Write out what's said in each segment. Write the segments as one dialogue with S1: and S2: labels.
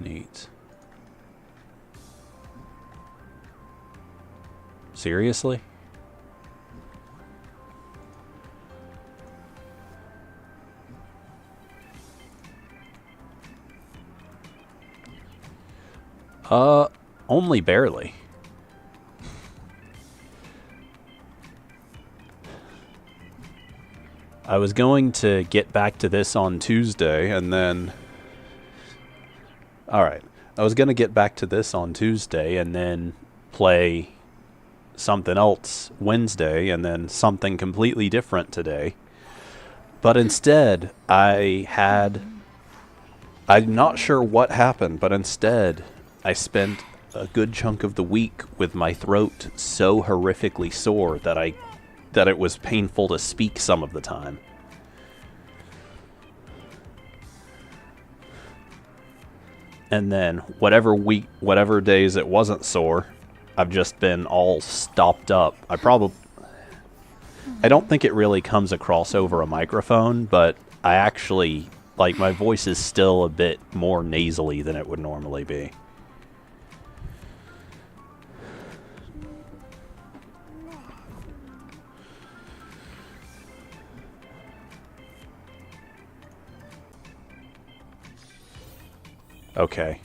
S1: Neat. Seriously? Only barely. I was going to get back to this on Tuesday and then... Alright. I was going to get back to this on Tuesday and then play something else Wednesday and then something completely different today. But instead, I'm not sure what happened, but instead I spent a good chunk of the week with my throat so horrifically sore that it was painful to speak some of the time. And then whatever days it wasn't sore, I've just been all stopped up. I don't think it really comes across over a microphone, but I actually, like, my voice is still a bit more nasally than it would normally be. Okay.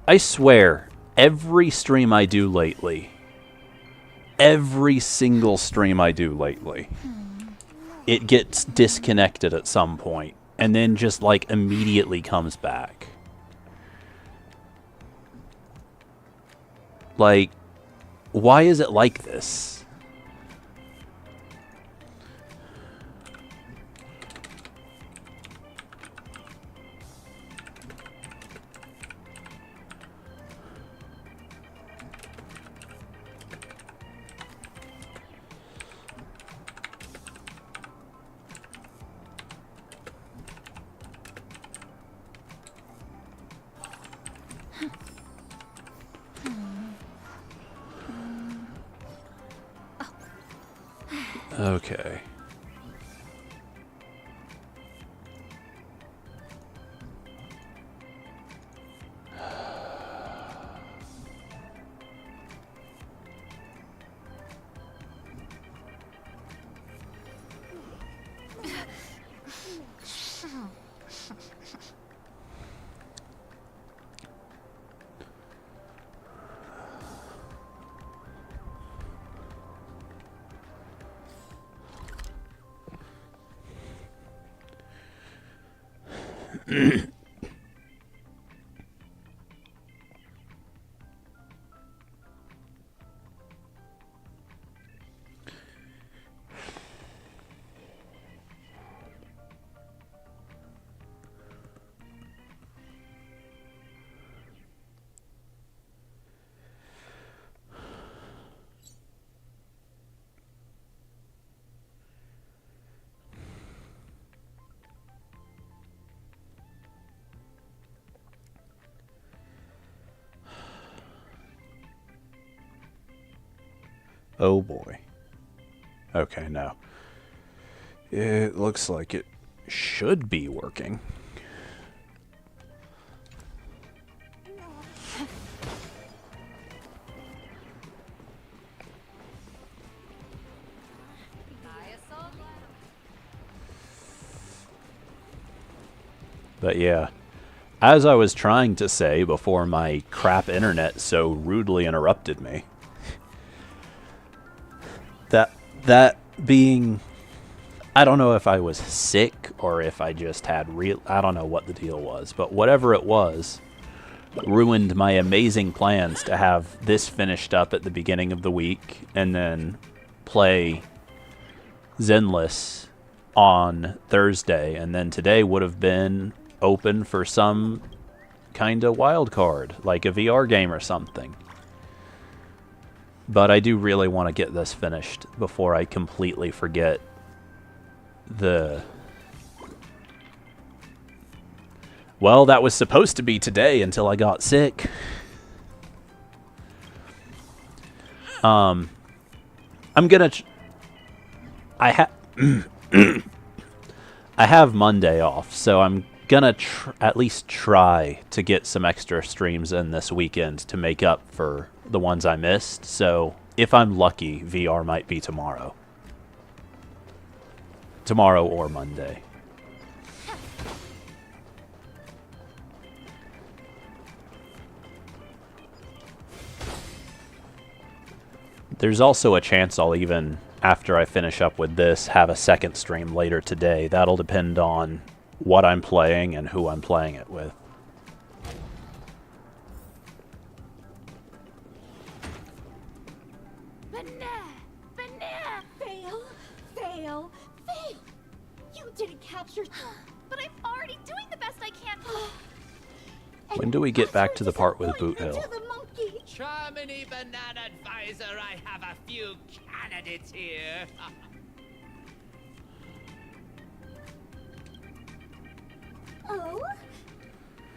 S1: I swear, every stream I do lately, every single stream I do lately, it gets disconnected at some point, and then just, like, immediately comes back. Like, why is it like this? Okay. Oh boy. Okay, no. It looks like it should be working. But yeah, as I was trying to say before my crap internet so rudely interrupted me, that being, I don't know if I was sick or if I just had I don't know what the deal was, but whatever it was, ruined my amazing plans to have this finished up at the beginning of the week and then play Zenless on Thursday, and then today would have been open for some kind of wild card, like a VR game or something. But I do really want to get this finished before I completely forget well, that was supposed to be today until I got sick. I'm gonna... I have Monday off, so I'm gonna at least try to get some extra streams in this weekend to make up for the ones I missed. So if I'm lucky, VR might be tomorrow. Tomorrow or Monday. There's also a chance I'll even, after I finish up with this, have a second stream later today. That'll depend on what I'm playing and who I'm playing it with.
S2: Fail. You didn't capture...
S3: But I'm already doing the best I can.
S1: When do we get back to the part with Boot Hill?
S4: Charmony Banana Advisor, I have a few candidates here.
S2: Oh?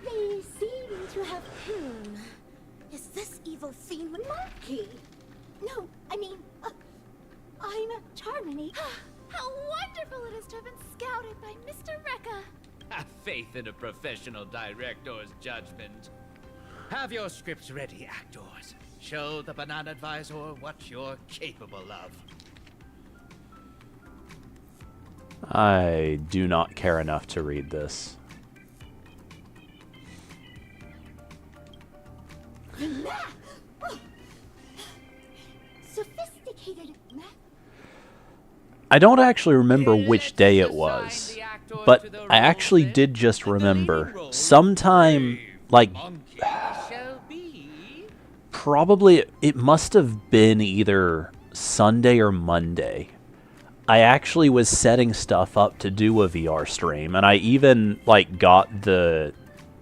S2: They seem to have... Is this evil fiend Monkey? No, I mean... I'm Charmony.
S3: How wonderful it is to have been scouted by Mr. Rekka.
S4: Have faith in a professional director's judgment. Have your scripts ready, actors. Show the Banana Advisor what you're capable of.
S1: I do not care enough to read this.
S2: Sophisticated.
S1: I don't actually remember which day it was, but I actually did just remember sometime, like, probably it must have been either Sunday or Monday. I actually was setting stuff up to do a VR stream, and I even, like, got the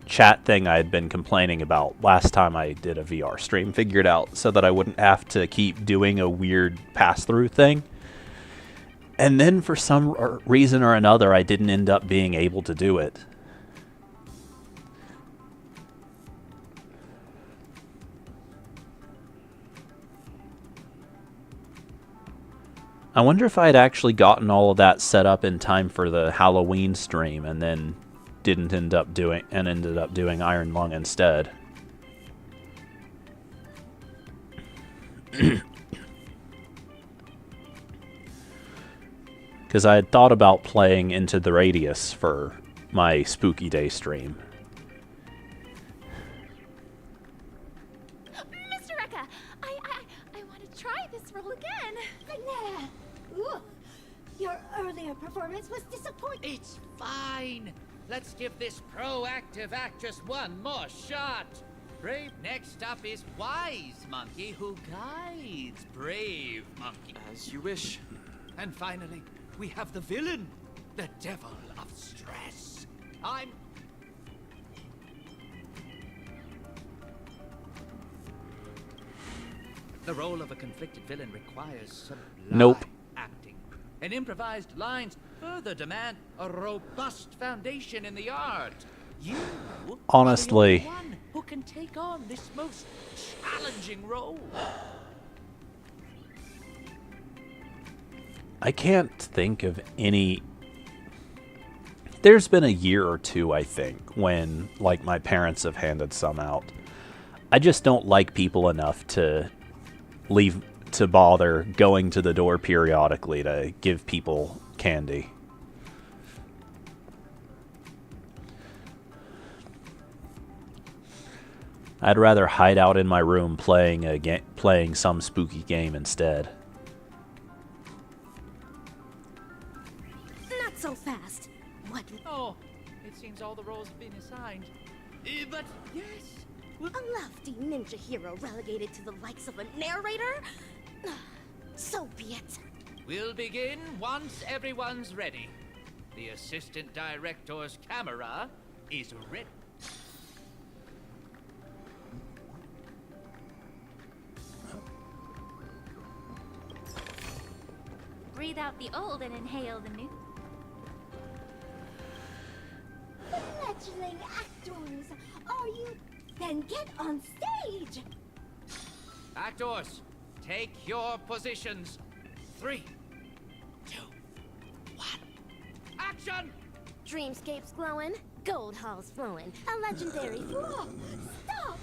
S1: chat thing I had been complaining about last time I did a VR stream figured out so that I wouldn't have to keep doing a weird pass-through thing. And then for some reason or another, I didn't end up being able to do it. I wonder if I had actually gotten all of that set up in time for the Halloween stream and then ended up doing Iron Lung instead. Because I had thought about playing Into the Radius for my Spooky Day stream.
S3: Mr. Rekka, I want to try this role again.
S2: Banana. Look, your earlier performance was disappointing.
S4: It's fine. Let's give this proactive actress one more shot. Brave. Next up is Wise Monkey, who guides Brave Monkey.
S5: As you wish.
S4: And finally, we have the villain, the Devil of Stress. The role of a conflicted villain requires sublime acting. And improvised lines further demand a robust foundation in the art. You
S1: honestly
S4: are the one who can take on this most challenging role.
S1: I can't think of any... There's been a year or two, I think, when, like, my parents have handed some out. I just don't like people enough to bother going to the door periodically to give people candy. I'd rather hide out in my room playing some spooky game instead.
S2: Not so fast. What?
S4: Oh, it seems all the roles have been assigned. But yes,
S2: A lofty ninja hero relegated to the likes of a narrator? So be it.
S4: we'll begin once everyone's ready. The assistant director's camera is ready.
S3: Breathe out the old and inhale the new.
S2: Fledgling actors, are you? Then get on stage.
S4: Actors, take your positions. 3, 2, 1. Action!
S2: Dreamscapes glowing, gold halls flowing, a legendary. Whoa! Stop!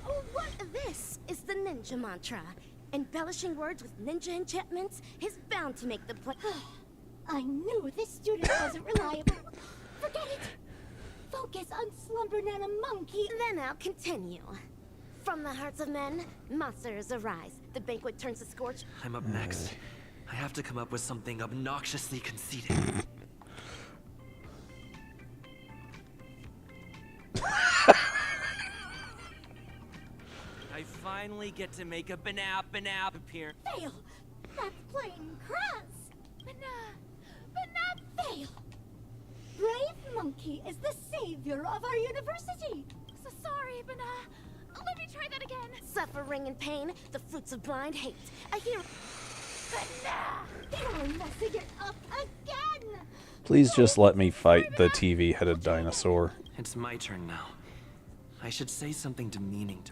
S2: Oh, what? This is the ninja mantra. Embellishing words with ninja enchantments is bound to make the play.
S3: I knew this student wasn't reliable. Forget it. Focus on Slumber Nana Monkey.
S2: Then I'll continue. From the hearts of men, monsters arise. The banquet turns to scorch.
S5: I'm up next. I have to come up with something obnoxiously conceited. I finally get to make a banap appearance.
S3: Fail. That's plain crass. But not fail. Brave Monkey is the savior of our university.
S6: So sorry, but let me try that again.
S2: Suffering and pain, the fruits of blind hate. I hear.
S3: You're messing it up again.
S1: Please just let me fight the TV-headed dinosaur.
S5: It's my turn now. I should say something demeaning to.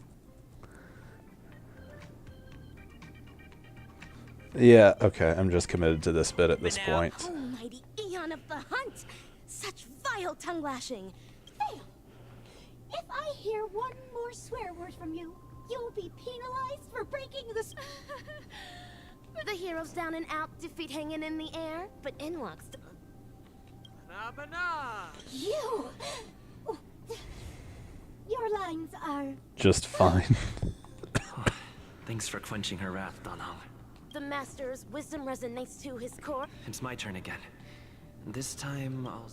S1: Yeah, okay, I'm just committed to this bit at this point.
S2: Almighty Eon of the Hunt! Such vile tongue lashing!
S3: Fail. If I hear one more swear word from you, you'll be penalized for breaking the.
S2: The heroes down and out, defeat hanging in the air, but in walks.
S3: You. Your lines are.
S1: Just fine.
S5: Thanks for quenching her wrath, Donald.
S2: The master's wisdom resonates to his core.
S5: It's my turn again. This time, I'll...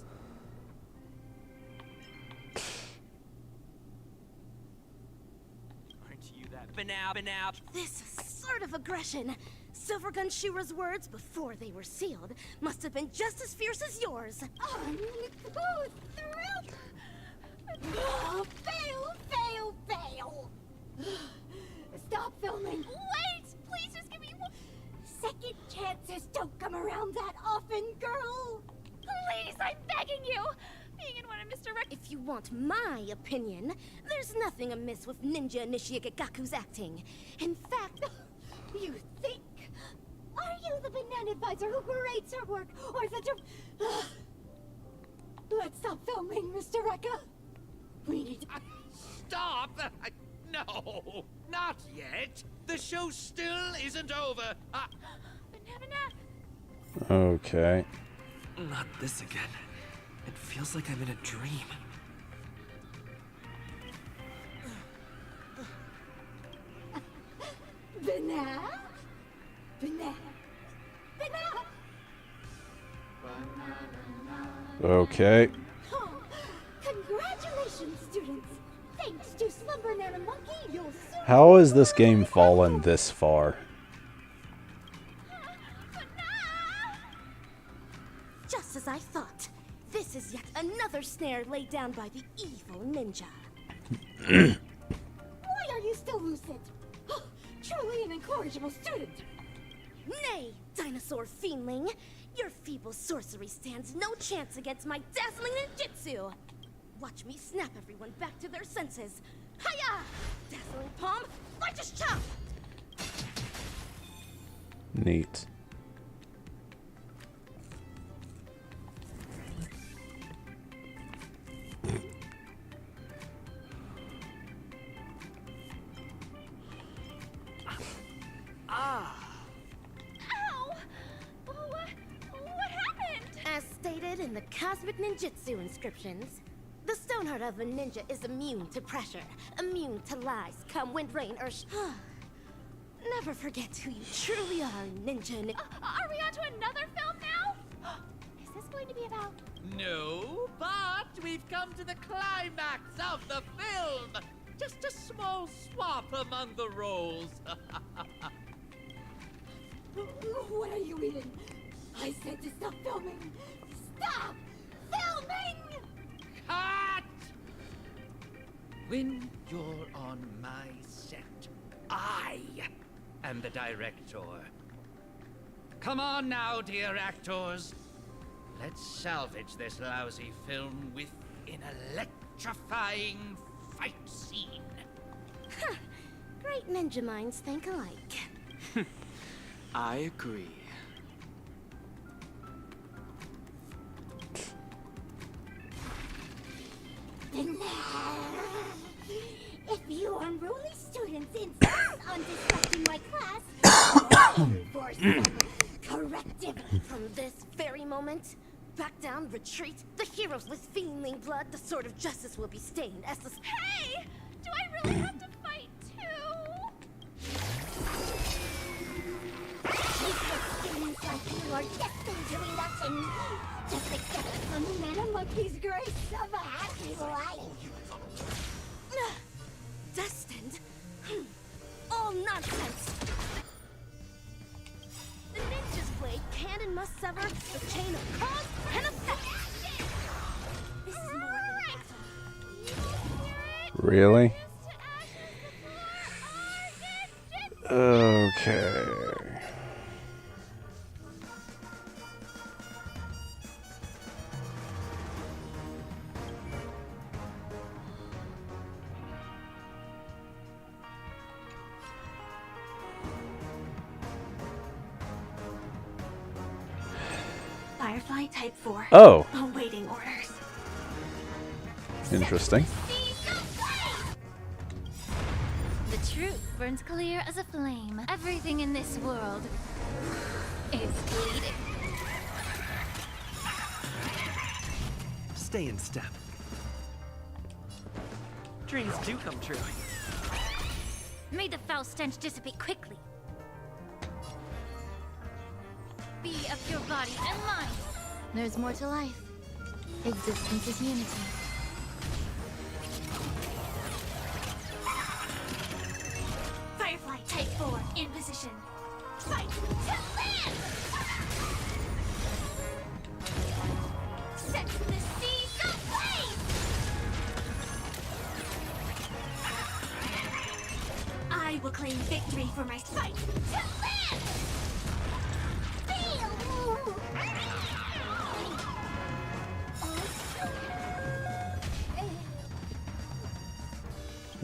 S5: Aren't you that banap?
S2: This sort of aggression. Silvergun Shura's words before they were sealed must have been just as fierce as yours.
S3: Go through. Oh, fail. Stop filming.
S6: Wait! Please just give me one.
S3: Second chances don't come around that often, girl.
S6: Please, I'm begging you! Being in one of Mr. Rex.
S2: If you want my opinion, there's nothing amiss with Ninja Initiate Gaku's acting. In fact,
S3: You think? Are you the banana advisor who berates her work, or the Let's stop filming, Mr. Rekka. We need to...
S4: Stop! No, not yet. The show still isn't over.
S1: Okay.
S5: Not this again. It feels like I'm in a dream.
S3: Banana?
S1: Okay.
S3: Oh, congratulations, students. Thanks to Slumber Nana Monkey, you'll soon...
S1: How has this game fallen this far?
S2: just as I thought, this is yet another snare laid down by the evil ninja.
S3: Why are you still lucid? Truly an incorrigible student.
S2: Nay, dinosaur fiendling! Your feeble sorcery stands no chance against my dazzling ninjutsu! Watch me snap everyone back to their senses. Hiya! Dazzling palm, righteous chop!
S1: Neat.
S6: Ow! What happened?
S2: As stated in the Cosmic Ninjutsu inscriptions, the Stoneheart of a ninja is immune to pressure, immune to lies, come wind, rain, or Never forget who you truly are, ninja.
S6: Are we on to another film now? Is this going to be about...
S4: No, but we've come to the climax of the film. Just a small swap among the roles.
S3: What are you eating? I said to stop filming. Stop filming!
S4: Cut! When you're on my set, I am the director. Come on now, dear actors. Let's salvage this lousy film with an electrifying fight scene.
S2: Great ninja minds think alike.
S5: I agree.
S3: Captain. If you unruly students insist on disrupting my class, I'll enforce some corrective.
S2: From this very moment, back down, retreat. The heroes with fiendling blood, the sword of justice will be stained as the...
S6: Hey! Do I really have to fight too?
S3: Useless students like you are destined to be nothing. Just accept the Mana Monkey's grace of a happy life.
S2: Destined? All nonsense! The ninja's blade can and must sever the chain of cause and effect! This is more than a battle.
S1: Really?
S6: To ashes before our ninjutsu.
S1: Okay.
S3: Firefly Type 4.
S1: Oh,
S3: Awaiting orders.
S1: interesting.
S6: The truth burns clear as a flame. Everything in this world is bleeding.
S5: Stay in step. Dreams do come true.
S6: May the foul stench dissipate quickly. Be of your body and mind. There's more to life. Existence is unity.
S3: Firefly Type 4 in position. Fight to live! Set the seas aflame! I will claim victory for my fight to live! Feel!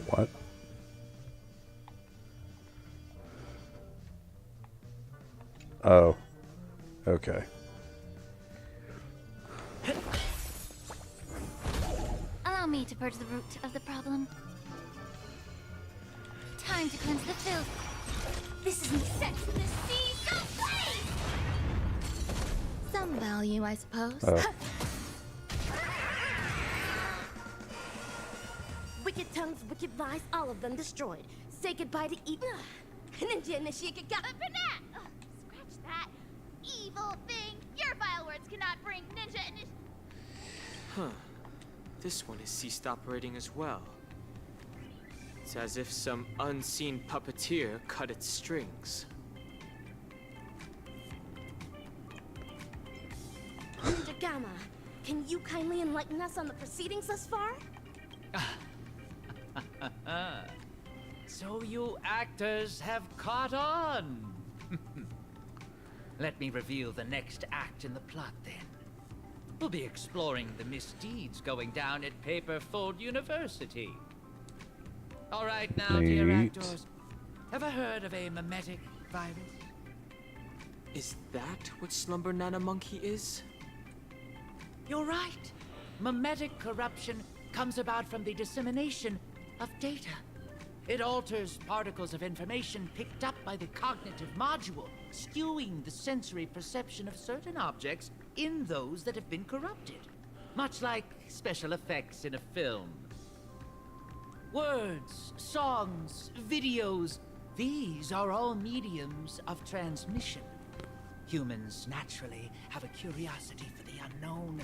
S1: What? Oh. Okay.
S6: Allow me to purge the root of the problem. Time to cleanse the filth.
S3: This is me set the seas aflame!
S6: Some value, I suppose.
S1: Oh.
S2: Wicked tongues, wicked lies, all of them destroyed. Say goodbye to evil. Ninja initiate got
S6: Banat! Ugh, scratch that. Evil thing! Your vile words cannot bring ninja
S7: Huh. This one has ceased operating as well. It's as if some unseen puppeteer cut its strings.
S2: Ninja Gamma. Can you kindly enlighten us on the proceedings thus far?
S4: So you actors have caught on. Let me reveal the next act in the plot then. We'll be exploring the misdeeds going down at Paperfold University. All right now, dear
S1: Neat.
S4: actors. Ever heard of a mimetic virus?
S7: Is that what Slumber Nana Monkey is?
S4: You're right. Mimetic corruption comes about from the dissemination of data. It alters particles of information picked up by the cognitive module, skewing the sensory perception of certain objects in those that have been corrupted. Much like special effects in a film. Words, songs, videos, these are all mediums of transmission. Humans naturally have a curiosity for the unknown,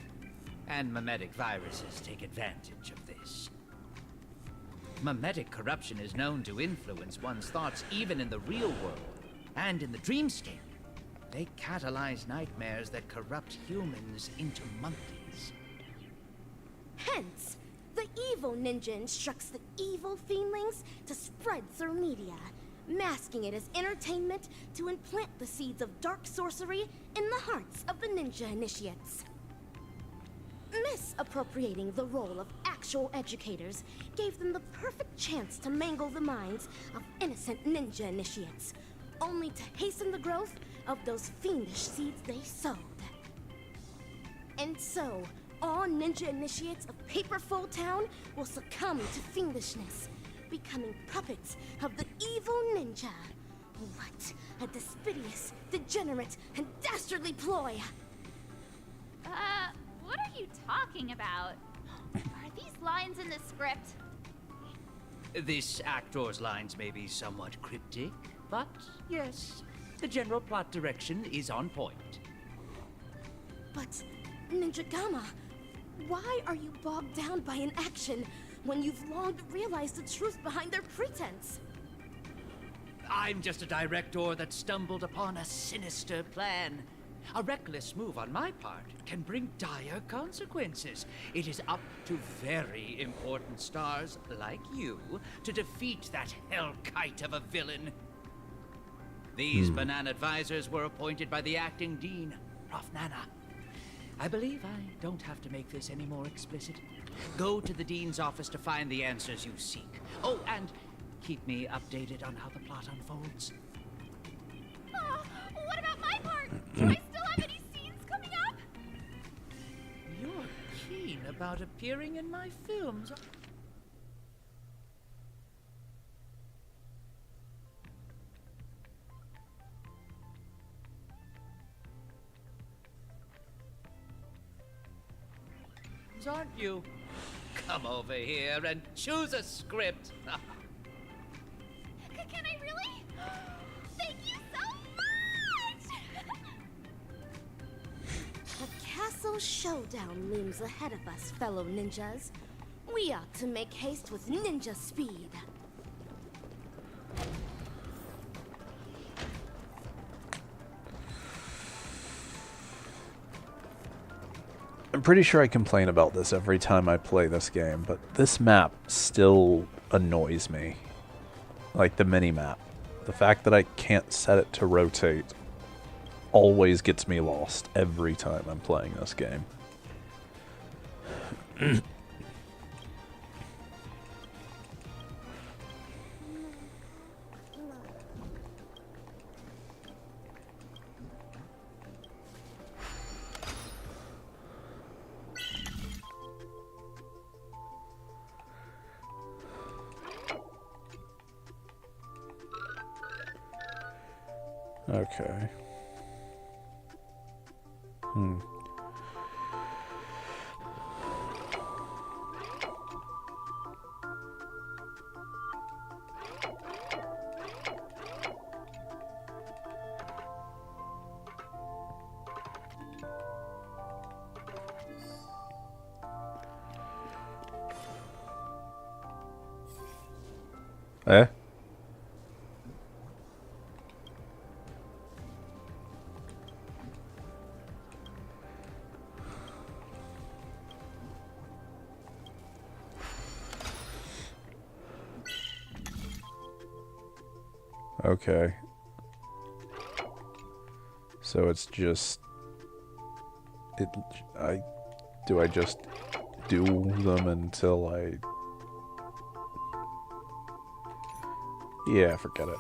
S4: and mimetic viruses take advantage of this. Mimetic corruption is known to influence one's thoughts even in the real world and in the dreamscape. They catalyze nightmares that corrupt humans into monkeys.
S2: Hence, the evil ninja instructs the evil fiendlings to spread through media, masking it as entertainment to implant the seeds of dark sorcery in the hearts of the ninja initiates. Misappropriating the role of actual educators gave them the perfect chance to mangle the minds of innocent ninja initiates, only to hasten the growth of those fiendish seeds they sowed. And so, all ninja initiates of Paperfold Town will succumb to fiendishness, becoming puppets of the evil ninja. What a despicable, degenerate, and dastardly ploy!
S6: What are you talking about? Are these lines in the script?
S4: This actor's lines may be somewhat cryptic, but yes, the general plot direction is on point.
S2: But, Ninja Gamma, why are you bogged down by an action when you've long realized the truth behind their pretense?
S4: I'm just a director that stumbled upon a sinister plan. A reckless move on my part can bring dire consequences. It is up to very important stars like you to defeat that hellkite of a villain. These Banana Advisors were appointed by the acting dean, Prof. Nana. I believe I don't have to make this any more explicit. Go to the dean's office to find the answers you seek. Oh, and keep me updated on how the plot unfolds.
S6: What about my part? Do I still have any scenes coming up?
S4: You're keen about appearing in my films. Aren't you? Come over here and choose a script.
S6: Can I really? Thank you so much!
S2: A castle showdown looms ahead of us, fellow ninjas. We ought to make haste with ninja speed.
S1: I'm pretty sure I complain about this every time I play this game, but this map still annoys me. Like the mini-map. The fact that I can't set it to rotate always gets me lost every time I'm playing this game. Okay. Eh? Okay. So it's just I just do them until I yeah, forget it.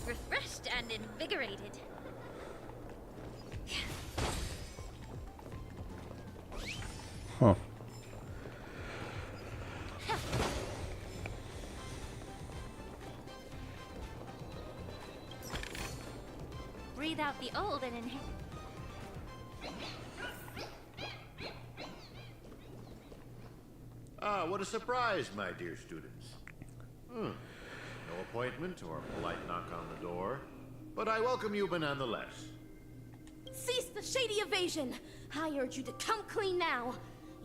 S6: Refreshed and invigorated.
S1: Huh.
S6: Breathe out the old and inhale.
S8: Ah, what a surprise, my dear students. No appointment or polite knock on the door, but I welcome you nonetheless.
S2: Cease the shady evasion! I urge you to come clean now.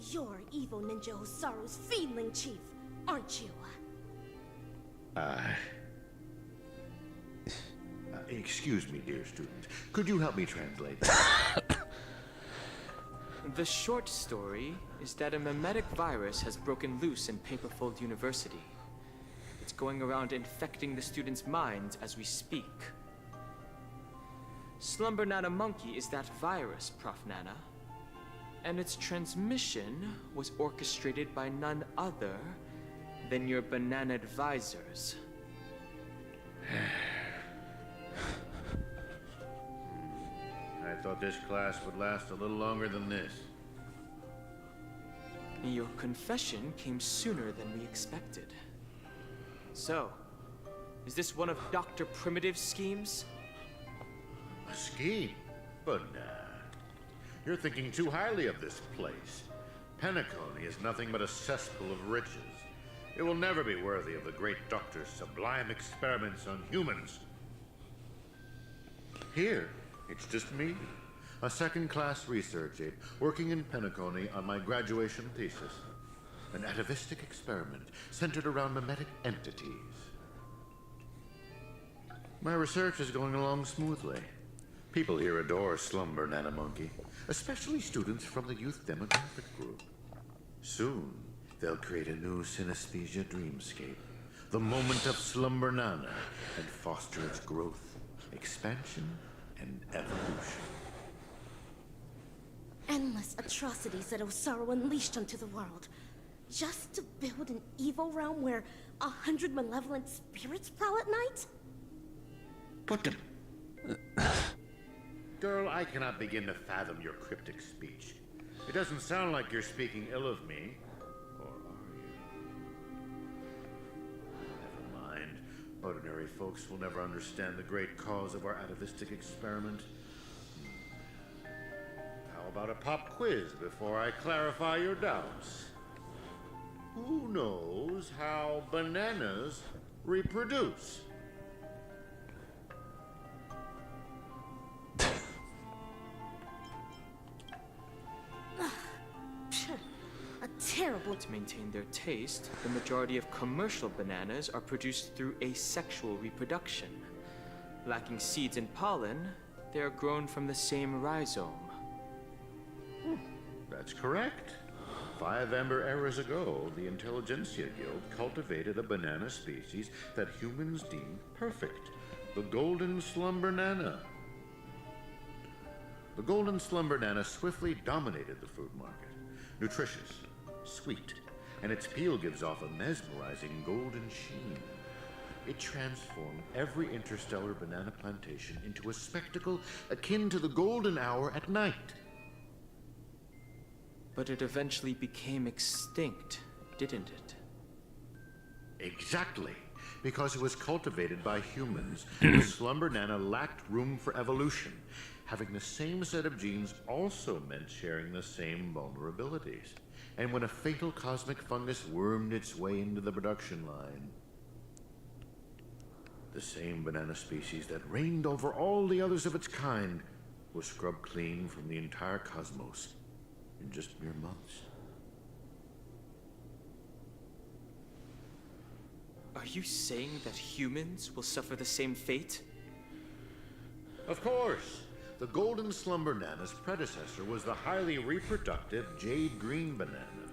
S2: You're evil Ninja Hosaru's fiendling chief, aren't you?
S8: Excuse me, dear student. Could you help me translate?
S7: The short story is that a mimetic virus has broken loose in Paperfold University. It's going around infecting the students' minds as we speak. Slumber Nana Monkey is that virus, Prof. Nana. And its transmission was orchestrated by none other than your banana advisors.
S8: I thought this class would last a little longer than this.
S7: Your confession came sooner than we expected. So, is this one of Dr. Primitive's schemes?
S8: A scheme? But nah. You're thinking too highly of this place. Penacony is nothing but a cesspool of riches. It will never be worthy of the great doctor's sublime experiments on humans. Here, it's just me, a second-class research aide, working in Penacony on my graduation thesis. An atavistic experiment centered around mimetic entities. My research is going along smoothly. People here adore Slumber Nana Monkey, especially students from the youth demographic group. Soon, they'll create a new synesthesia dreamscape, the moment of Slumber Nana, and foster its growth, expansion, and evolution.
S2: Endless atrocities that Osaru unleashed onto the world. Just to build an evil realm where 100 malevolent spirits prowl at night?
S8: Put them. Girl, I cannot begin to fathom your cryptic speech. It doesn't sound like you're speaking ill of me. Or are you? Never mind. Ordinary folks will never understand the great cause of our atavistic experiment. How about a pop quiz before I clarify your doubts? Who knows how bananas reproduce?
S2: A terrible...
S7: To maintain their taste, the majority of commercial bananas are produced through asexual reproduction. Lacking seeds and pollen, they are grown from the same rhizome.
S8: That's correct. 5 amber eras ago, the Intelligentsia Guild cultivated a banana species that humans deemed perfect, the Golden Slumber Nana. The Golden Slumber Nana swiftly dominated the food market. Nutritious, sweet, and its peel gives off a mesmerizing golden sheen. It transformed every interstellar banana plantation into a spectacle akin to the golden hour at night.
S7: But it eventually became extinct, didn't it?
S8: Exactly. Because it was cultivated by humans, the Slumber Nana lacked room for evolution. Having the same set of genes also meant sharing the same vulnerabilities. And when a fatal cosmic fungus wormed its way into the production line, the same banana species that reigned over all the others of its kind was scrubbed clean from the entire cosmos in just mere months.
S7: Are you saying that humans will suffer the same fate?
S8: Of course. The Golden Slumber Nana's predecessor was the highly reproductive Jade Green Banana.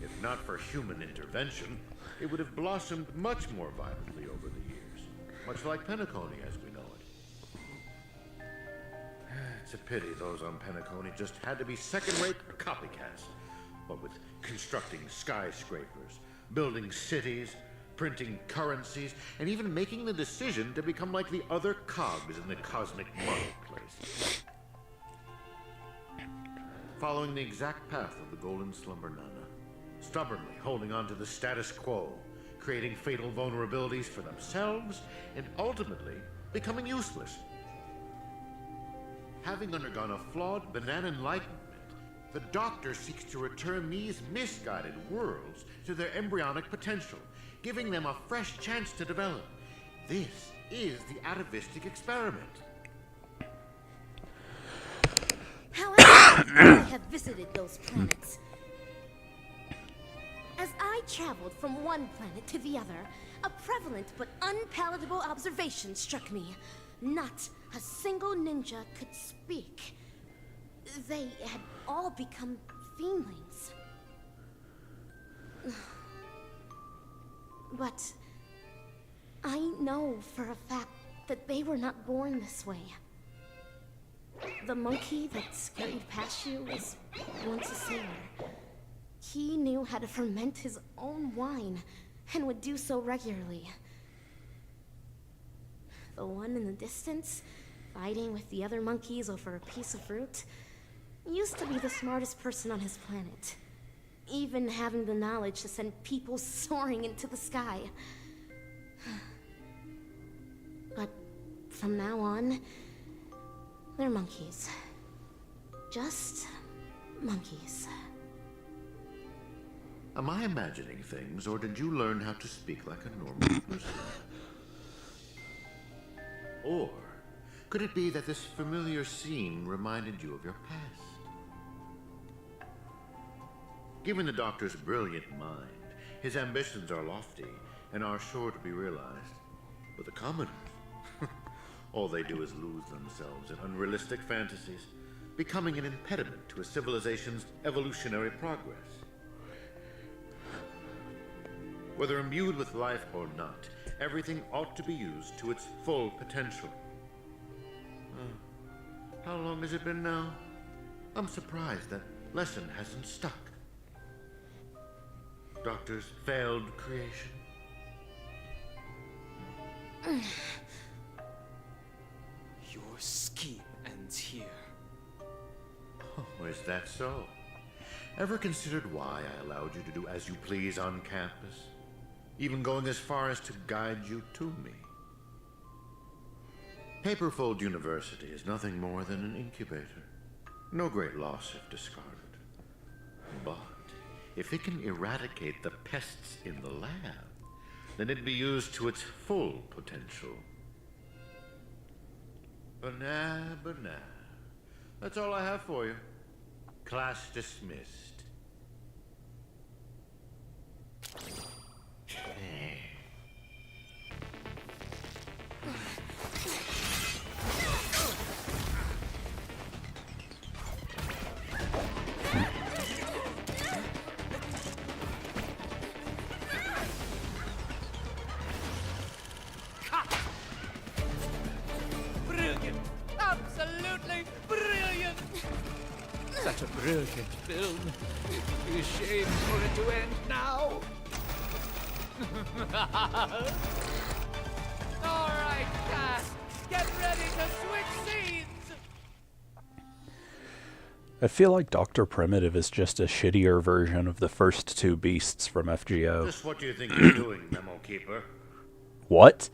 S8: If not for human intervention, it would have blossomed much more violently over the years, much like Penacony as we know it. It's a pity those on Penacony just had to be second-rate copycats. What with constructing skyscrapers, building cities, printing currencies, and even making the decision to become like the other cogs in the cosmic marketplace. Following the exact path of the Golden Slumber Nana, stubbornly holding on to the status quo, creating fatal vulnerabilities for themselves, and ultimately becoming useless. Having undergone a flawed banana enlightenment, the Doctor seeks to return these misguided worlds to their embryonic potential, giving them a fresh chance to develop. This is the atavistic experiment.
S2: However, I have visited those planets. As I traveled from one planet to the other, a prevalent but unpalatable observation struck me. Not a single ninja could speak. They had all become fiendlings. But I know for a fact that they were not born this way. The monkey that scurried past you was once a sailor. He knew how to ferment his own wine and would do so regularly. The one in the distance, fighting with the other monkeys over a piece of fruit, used to be the smartest person on his planet, even having the knowledge to send people soaring into the sky. But from now on, they're monkeys. Just monkeys.
S8: Am I imagining things, or did you learn how to speak like a normal person? Or could it be that this familiar scene reminded you of your past? Given the Doctor's brilliant mind, his ambitions are lofty and are sure to be realized. But the commoners, all they do is lose themselves in unrealistic fantasies, becoming an impediment to a civilization's evolutionary progress. Whether imbued with life or not, everything ought to be used to its full potential. How long has it been now? I'm surprised that lesson hasn't stuck. Doctor's failed creation.
S7: Your scheme ends here.
S8: Oh, is that so? Ever considered why I allowed you to do as you please on campus? Even going as far as to guide you to me? Paperfold University is nothing more than an incubator. No great loss if discarded. But if it can eradicate the pests in the lab, then it'd be used to its full potential. Banana. That's all I have for you. Class dismissed.
S4: Brilliant! Absolutely brilliant! Such a brilliant film. It'd be a shame for it to end now. All right, cast. Get ready to switch scenes.
S1: I feel like Dr. Primitive is just a shittier version of the first two beasts from FGO.
S8: Just what do you think you're doing, Memo Keeper?
S1: What?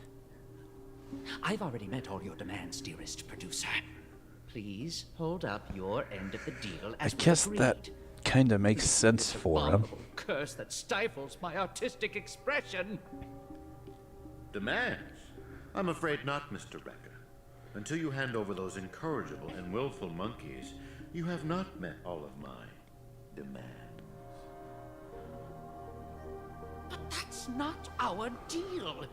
S4: I've already met all your demands, dearest producer. Please hold up your end of the deal
S1: I
S4: as we
S1: guess
S4: agreed.
S1: that kind of makes sense
S4: This
S1: for him.
S4: abominable curse that stifles my artistic expression.
S8: Demands? I'm afraid not, Mr. Recker. Until you hand over those incorrigible and willful monkeys, you have not met all of my demands.
S4: But that's not our deal.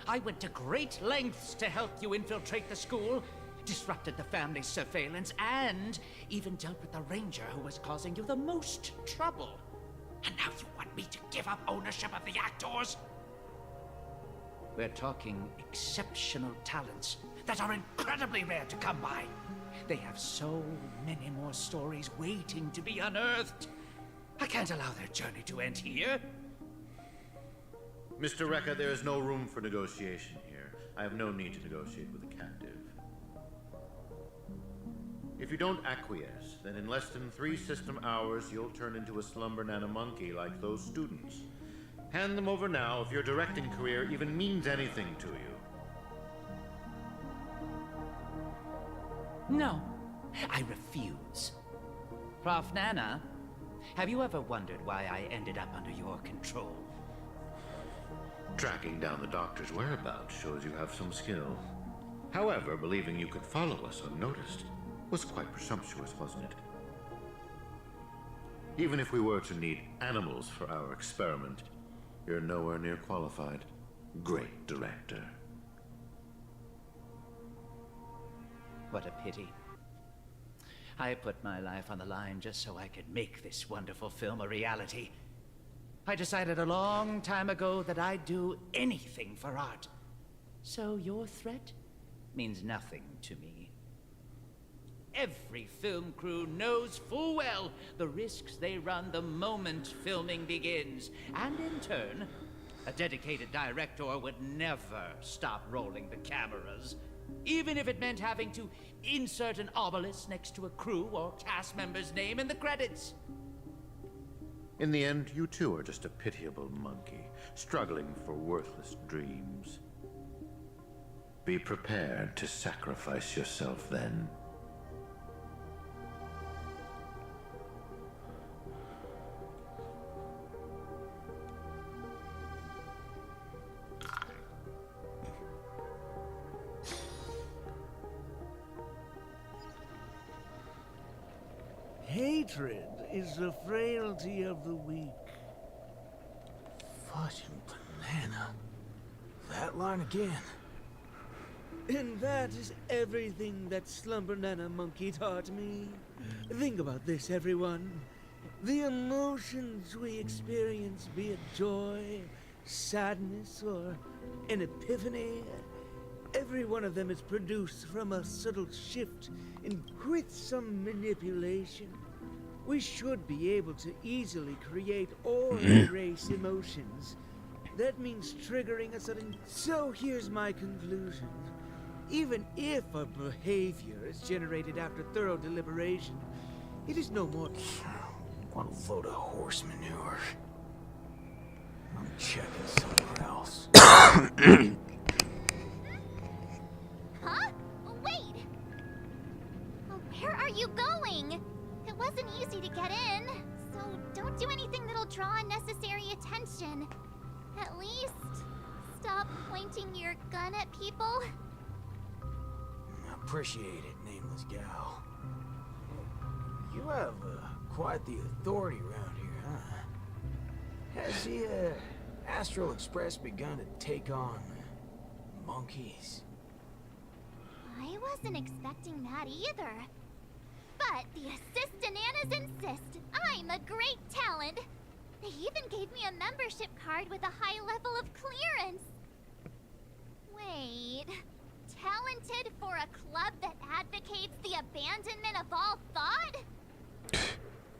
S4: I went to great lengths to help you infiltrate the school, disrupted the family's surveillance, and even dealt with the ranger who was causing you the most trouble. And now you want me to give up ownership of the actors? We're talking exceptional talents that are incredibly rare to come by. They have so many more stories waiting to be unearthed. I can't allow their journey to end here.
S8: Mr. Recker, there is no room for negotiation here. I have no need to negotiate with a captive. If you don't acquiesce, then in less than 3 system hours, you'll turn into a slumber nana monkey like those students. Hand them over now if your directing career even means anything to you.
S4: No, I refuse. Prof. Nana, have you ever wondered why I ended up under your control?
S8: Tracking down the Doctor's whereabouts shows you have some skill. However, believing you could follow us unnoticed was quite presumptuous, wasn't it? Even if we were to need animals for our experiment, you're nowhere near qualified. Great director.
S4: What a pity. I put my life on the line just so I could make this wonderful film a reality. I decided a long time ago that I'd do anything for art. So your threat means nothing to me. Every film crew knows full well the risks they run the moment filming begins. And in turn, a dedicated director would never stop rolling the cameras, even if it meant having to insert an obelisk next to a crew or cast member's name in the credits.
S8: In the end, you too are just a pitiable monkey, struggling for worthless dreams. Be prepared to sacrifice yourself then.
S9: Hatred is the frailty of the weak. Fudging banana. That line again. And that is everything that Slumber Nana Monkey taught me. Think about this, everyone. The emotions we experience, be it joy, sadness, or an epiphany, every one of them is produced from a subtle shift and with some manipulation. We should be able to easily create or erase emotions. That means triggering a sudden... So here's my conclusion. Even if a behavior is generated after thorough deliberation, it is no more... What a load of horse manure. I'm checking somewhere else.
S6: Huh? Wait! Where are you going? It wasn't easy to get in, so don't do anything that'll draw unnecessary attention. At least, stop pointing your gun at people.
S9: Appreciate it, nameless gal. You have quite the authority around here, huh? Has the Astral Express begun to take on monkeys?
S6: I wasn't expecting that either. But the Assistananas insist I'm a great talent. They even gave me a membership card with a high level of clearance. Wait, talented for a club that advocates the abandonment of all thought?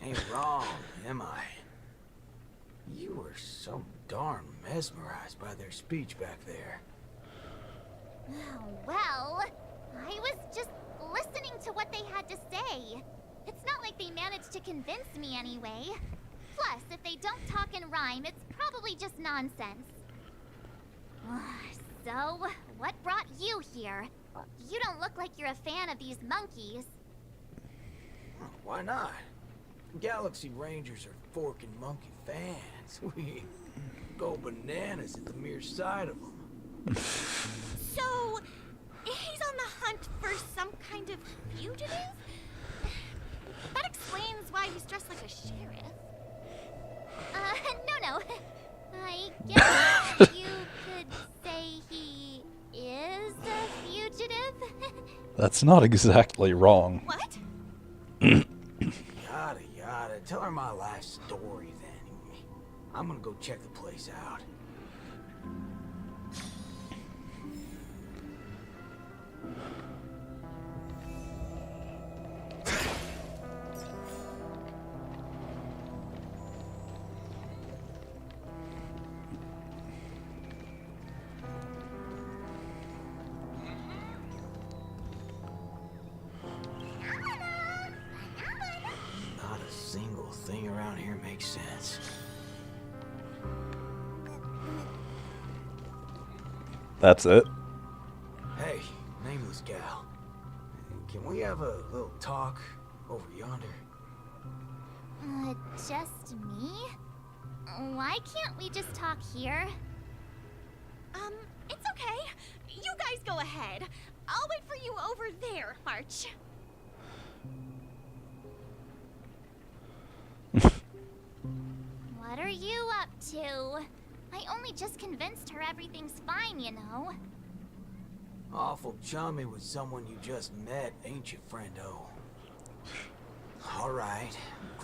S9: Ain't wrong, am I? You were so darn mesmerized by their speech back there.
S6: Well, I was just listening to what they had to say. It's not like they managed to convince me anyway. Plus, if they don't talk and rhyme, it's probably just nonsense. So, what brought you here? You don't look like you're a fan of these monkeys.
S9: Why not? Galaxy Rangers are forking monkey fans. We go bananas at the mere sight of them.
S2: So, he's on the hunt for some kind of fugitive? That explains why he's dressed like a sheriff.
S6: No. I guess you could say he is a fugitive?
S1: That's not exactly wrong.
S2: What?
S9: Yada yada. Tell her my life story then. I'm gonna go check the place out. Not a single thing around here makes sense.
S1: That's it.
S9: Hey, nameless gal. Can we have a little talk over yonder?
S6: Just me? Why can't we just talk here?
S2: It's okay. You guys go ahead. I'll wait for you over there, March.
S6: What are you up to? I only just convinced her everything's fine, you know.
S9: Awful chummy with someone you just met, ain't you, friendo?
S10: All right,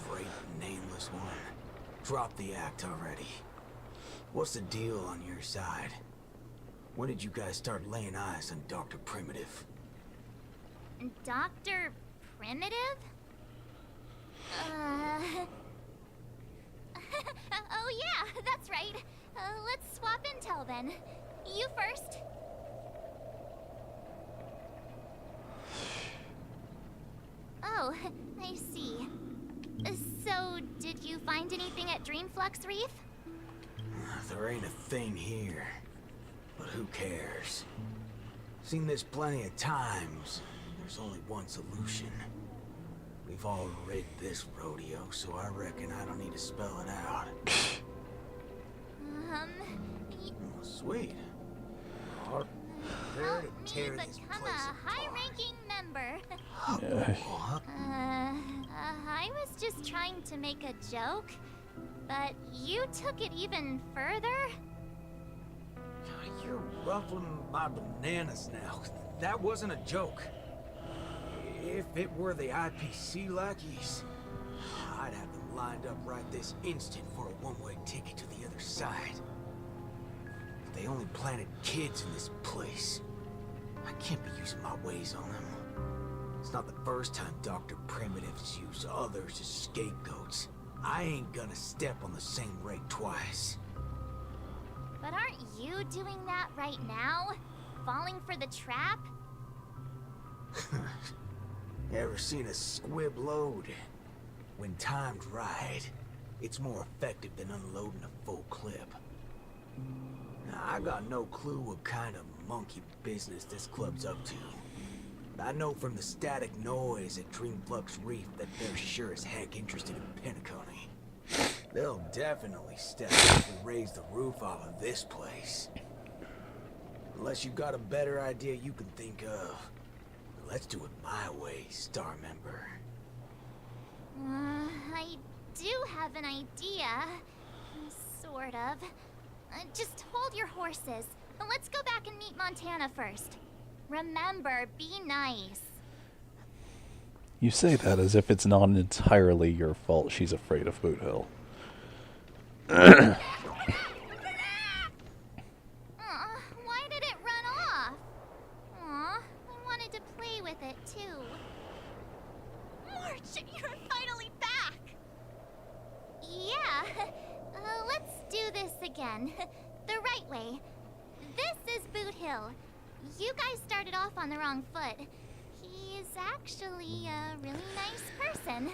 S10: great nameless one. Drop the act already. What's the deal on your side? When did you guys start laying eyes on Dr. Primitive?
S6: Dr. Primitive? Oh yeah, that's right. Let's swap intel then. You first. Oh, I see. So, did you find anything at Dreamflux Reef?
S10: There ain't a thing here. But who cares? Seen this plenty of times. There's only one solution. We've all rigged this rodeo, so I reckon I don't need to spell it out. Oh, sweet.
S6: Help me become a high-ranking member. I was just trying to make a joke, but you took it even further?
S10: You're ruffling my bananas now. That wasn't a joke. If it were the IPC lackeys, I'd have them lined up right this instant for a one-way ticket to the other side. They only planted kids in this place. I can't be using my ways on them. It's not the first time Dr. Primitive's used others as scapegoats. I ain't gonna step on the same rake twice.
S6: But aren't you doing that right now? Falling for the trap?
S10: Ever seen a squib load? When timed right, it's more effective than unloading a full clip. Now, I got no clue what kind of monkey business this club's up to. But I know from the static noise at Dreamflux Reef that they're sure as heck interested in Penacony. They'll definitely step up and raise the roof off of this place. Unless you've got a better idea you can think of. Let's do it my way, Star Member.
S6: I do have an idea. Sort of. Just hold your horses. Let's go back and meet Montana first. Remember, be nice.
S1: You say that as if it's not entirely your fault she's afraid of Boot Hill.
S6: Why did it run off? Aw, I wanted to play with it too. March, you're finally back! Yeah, let's do this again. The right way. This is Boot Hill. You guys started off on the wrong foot. He's actually a really nice person.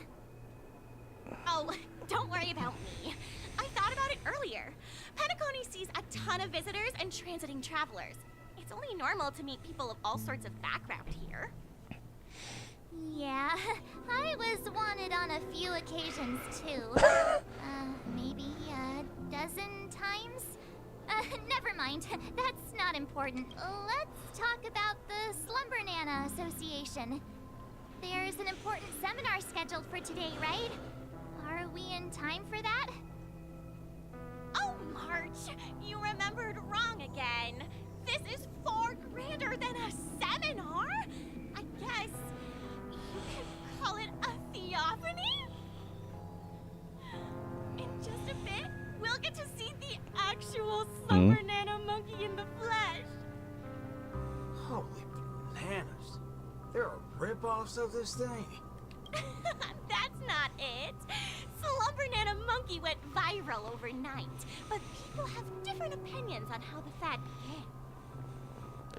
S2: Oh, don't worry about me. I thought about it earlier. Penacony sees a ton of visitors and transiting travelers. It's only normal to meet people of all sorts of background here.
S6: Yeah, I was wanted on a few occasions too. Maybe a dozen times? Never mind, that's not important. Let's talk about the Slumber Nana Association. There's an important seminar scheduled for today, right? Are we in time for that?
S2: Oh, March, you remembered wrong again. This is far grander than a seminar. I guess you can call it a theophany? In just a bit, we'll get to see the actual Slumber Nana monkey in the flesh.
S10: Holy bananas. There are rip-offs of this thing.
S2: That's not it. Slumber Nana monkey went viral overnight, but people have different opinions on how the fad began.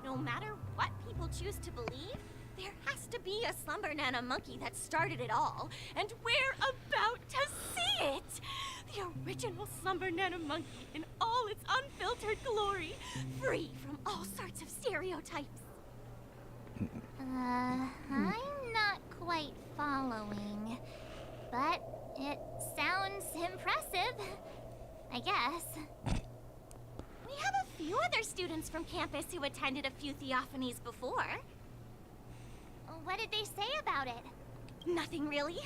S2: No matter what people choose to believe, there has to be a Slumber Nana monkey that started it all, and we're about to see it! The original Slumber Nana monkey in all its unfiltered glory, free from all sorts of stereotypes.
S6: I'm not quite following, but it sounds impressive, I guess.
S2: We have a few other students from campus who attended a few theophanies before.
S6: What did they say about it?
S2: Nothing really,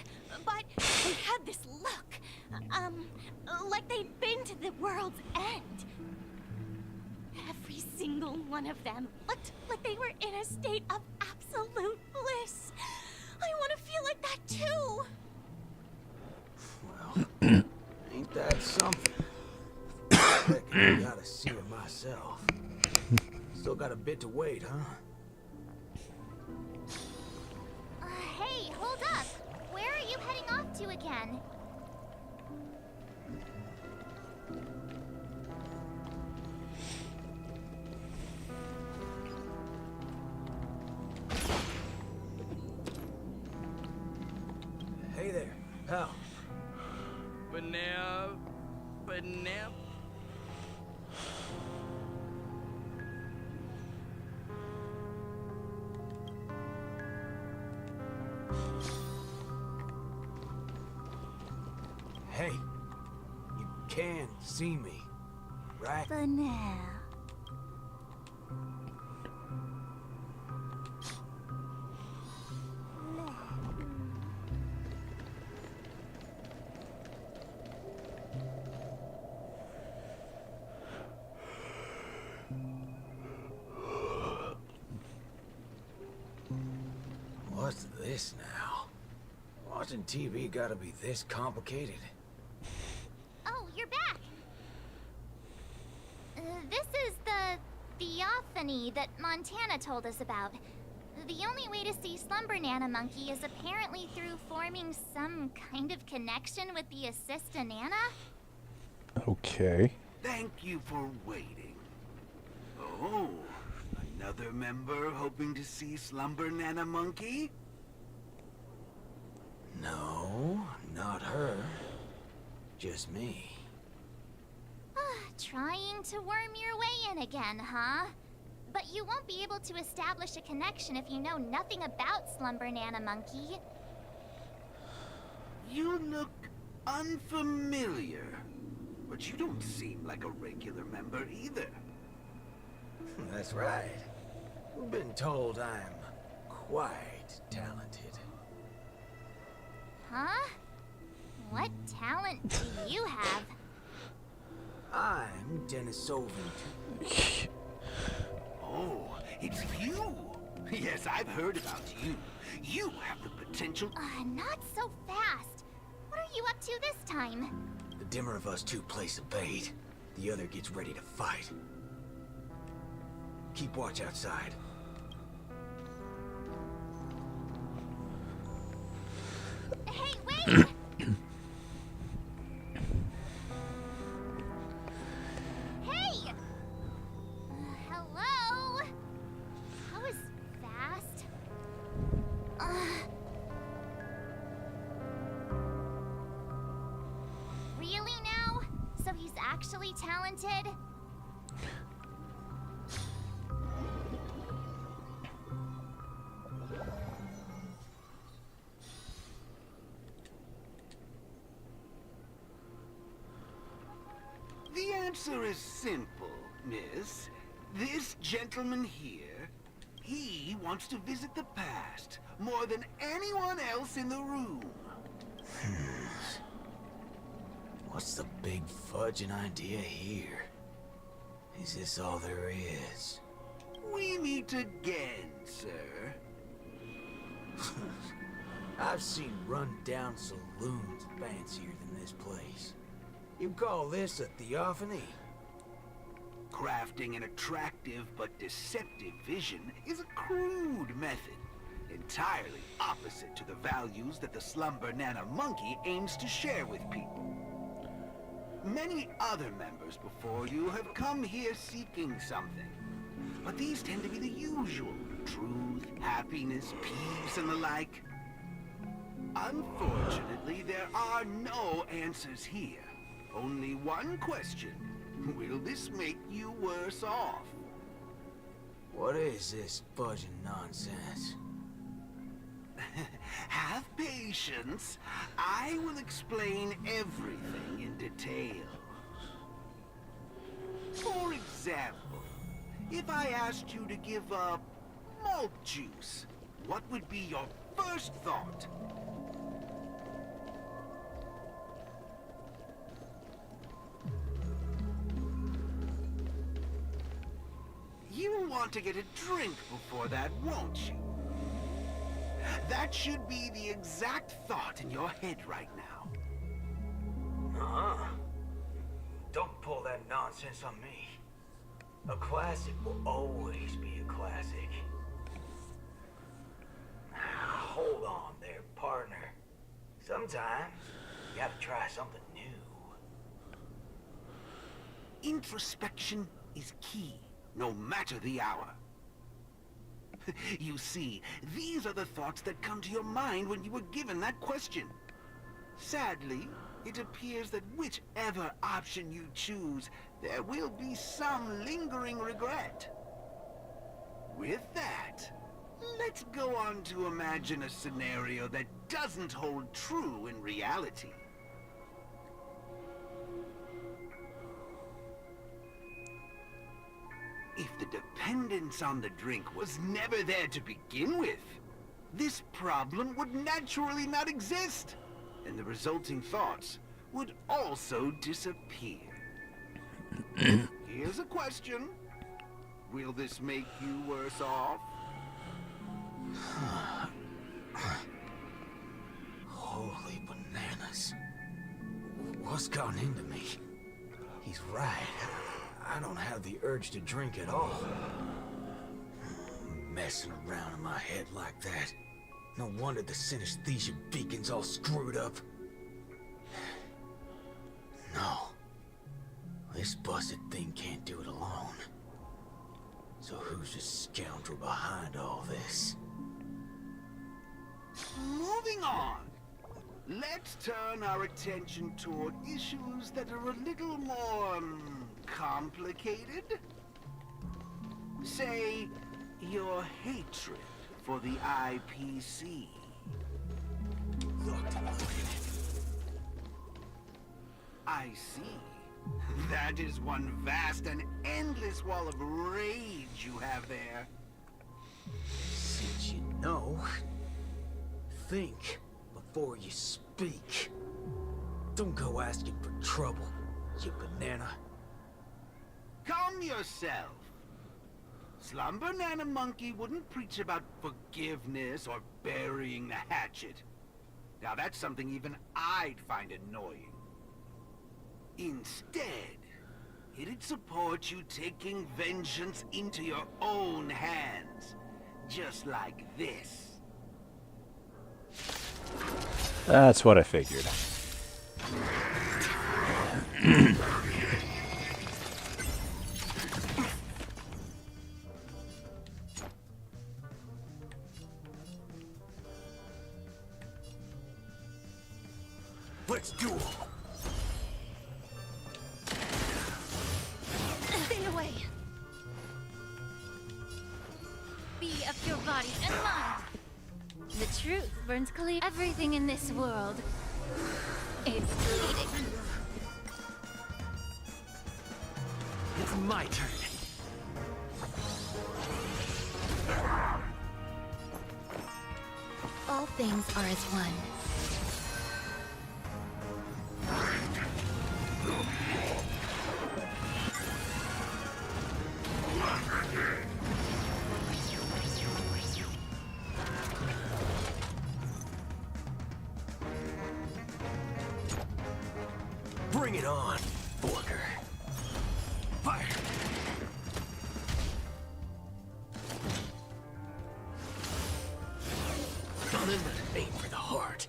S2: but they had this look, like they'd been to the world's end. Every single one of them looked like they were in a state of absolute bliss. I want to feel like that too.
S10: myself. Still got a bit to wait, huh?
S6: Hey, hold up! Where are you heading off to again?
S10: Hey there, pal.
S4: Banana.
S10: Hey, you can see me, right?
S6: Banana.
S10: What's this now? Watching TV gotta be this complicated?
S6: Oh, you're back! This is the theophany that Montana told us about. The only way to see Slumber Nana Monkey is apparently through forming some kind of connection with the Assista Nana?
S1: Okay.
S11: Thank you for waiting. Oh, another member hoping to see Slumber Nana Monkey?
S10: No, not her. Just me.
S6: Trying to worm your way in again, huh? But you won't be able to establish a connection if you know nothing about Slumber Nana Monkey.
S11: You look unfamiliar, but you don't seem like a regular member either.
S10: That's right. We've been told I'm quite talented.
S6: Huh? What talent do you have?
S10: I'm Denisovin.
S11: Oh, it's you! Yes, I've heard about you. You have the potential...
S6: Not so fast. What are you up to this time?
S10: The dimmer of us two plays a bait. The other gets ready to fight. Keep watch outside.
S6: Hey, wait! Hey! Hello? That was fast. Really now? So he's actually talented?
S11: The answer is simple, miss. This gentleman here, he wants to visit the past more than anyone else in the room.
S10: What's the big fudging idea here? Is this all there is?
S11: We meet again, sir.
S10: I've seen run-down saloons fancier than this place. You call this a theophany?
S11: Crafting an attractive but deceptive vision is a crude method, entirely opposite to the values that the Slumber Nana Monkey aims to share with people. Many other members before you have come here seeking something, but these tend to be the usual: truth, happiness, peace, and the like. Unfortunately, there are no answers here. Only one question. Will this make you worse off?
S10: What is this fudging nonsense?
S11: Have patience. I will explain everything in detail. For example, if I asked you to give up malt juice, what would be your first thought? You want to get a drink before that, won't you? That should be the exact thought in your head right now.
S10: Don't pull that nonsense on me. A classic will always be a classic. Hold on there, partner. Sometimes you gotta try something new.
S11: Introspection is key, no matter the hour. You see, these are the thoughts that come to your mind when you were given that question. Sadly, it appears that whichever option you choose, there will be some lingering regret. With that, let's go on to imagine a scenario that doesn't hold true in reality. If the dependence on the drink was never there to begin with, this problem would naturally not exist, and the resulting thoughts would also disappear. Here's a question. Will this make you worse off?
S10: Holy bananas. What's gotten into me? He's right. I don't have the urge to drink at all. Messing around in my head like that. No wonder the synesthesia beacon's all screwed up. No. This busted thing can't do it alone. So who's the scoundrel behind all this?
S11: Moving on. Let's turn our attention toward issues that are a little more complicated. Say, your hatred for the IPC. I see. That is one vast and endless wall of rage you have there.
S10: Since you know, think before you speak. Don't go asking for trouble, you banana.
S11: Calm yourself. Slumber Nana Monkey wouldn't preach about forgiveness or burying the hatchet. Now that's something even I'd find annoying. Instead, it'd support you taking vengeance into your own hands. Just like this.
S1: That's what I figured.
S10: Let's do it.
S6: Stay away. Be of your body and mind. The truth burns clear. Everything in this world is bleeding.
S5: It's my turn.
S6: All things are as one.
S10: Bring it on, Booker. Fire! Aim for the heart.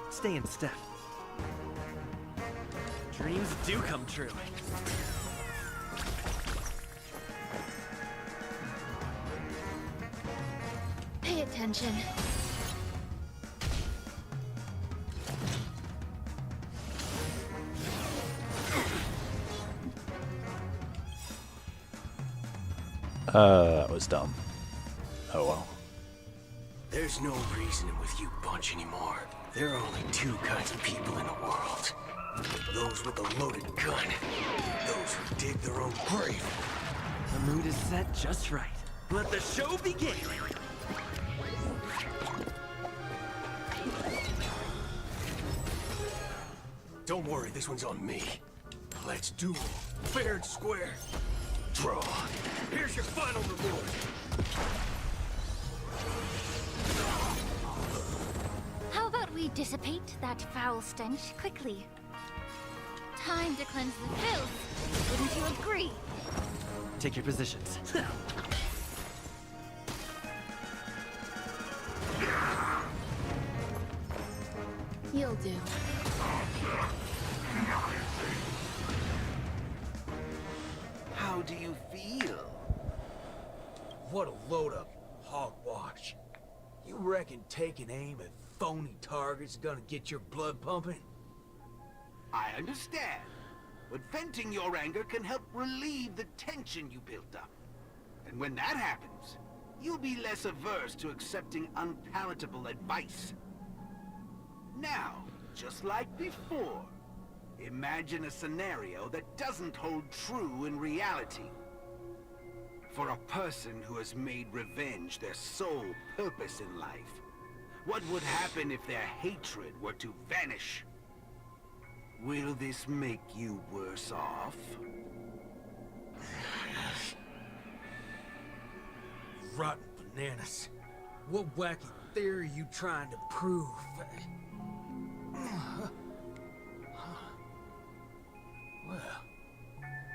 S5: Stay in step. Dreams do come true.
S6: Pay attention.
S1: That was dumb. Oh well.
S10: There's no reasoning with you bunch anymore. There are only two kinds of people in the world. Those with a loaded gun. Those who dig their own grave.
S5: The mood is set just right. Let the show begin!
S10: Don't worry, this one's on me. Let's duel. Fair and square. Draw. Here's your final reward.
S6: How about we dissipate that foul stench quickly? Time to cleanse the filth. Wouldn't you agree?
S5: Take your positions.
S2: You'll do.
S11: How do you feel?
S10: What a load of hogwash. You reckon taking aim at phony targets is gonna get your blood pumping?
S11: I understand. But venting your anger can help relieve the tension you built up. And when that happens, you'll be less averse to accepting unpalatable advice. Now, just like before, imagine a scenario that doesn't hold true in reality. For a person who has made revenge their sole purpose in life, what would happen if their hatred were to vanish? Will this make you worse off?
S10: Rotten bananas. What wacky theory you trying to prove? Well,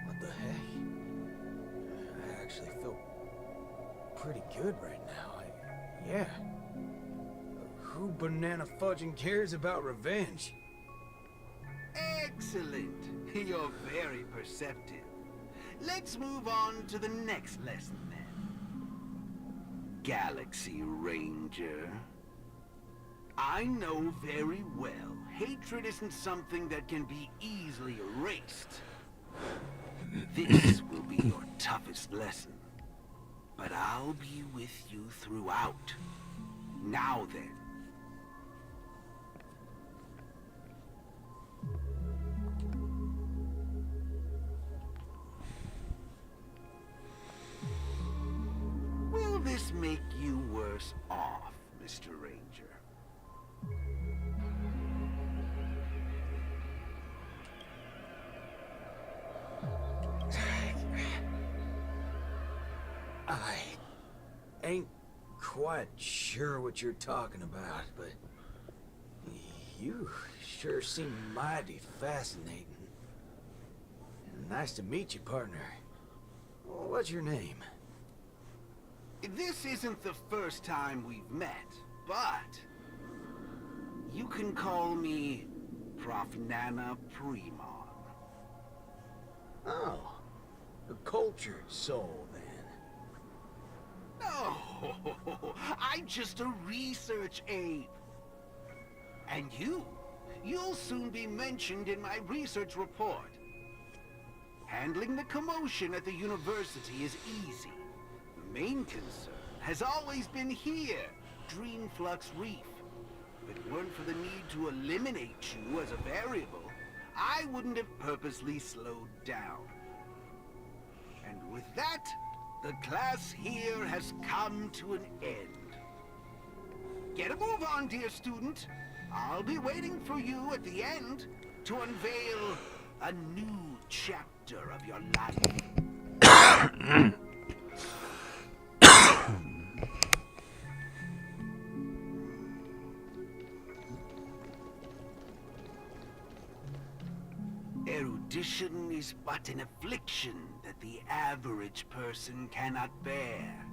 S10: what the heck? I actually feel pretty good right now. Yeah. Who banana fudging cares about revenge?
S11: Excellent. You're very perceptive. Let's move on to the next lesson then. Galaxy Ranger. I know very well hatred isn't something that can be easily erased. This will be your toughest lesson. But I'll be with you throughout. Now then. Will this make you worse off, Mr. Ranger?
S10: I ain't quite sure what you're talking about, but you sure seem mighty fascinating. Nice to meet you, partner. What's your name?
S11: This isn't the first time we've met, but you can call me Prof. Nana Premon.
S10: Oh, a cultured soul, then.
S11: No, I'm just a research ape. And you'll soon be mentioned in my research report. Handling the commotion at the university is easy. The main concern has always been here, Dreamflux Reef. If it weren't for the need to eliminate you as a variable, I wouldn't have purposely slowed down. And with that, the class here has come to an end. Get a move on, dear student. I'll be waiting for you at the end to unveil a new chapter of your life. Erudition is but an affliction that the average person cannot bear.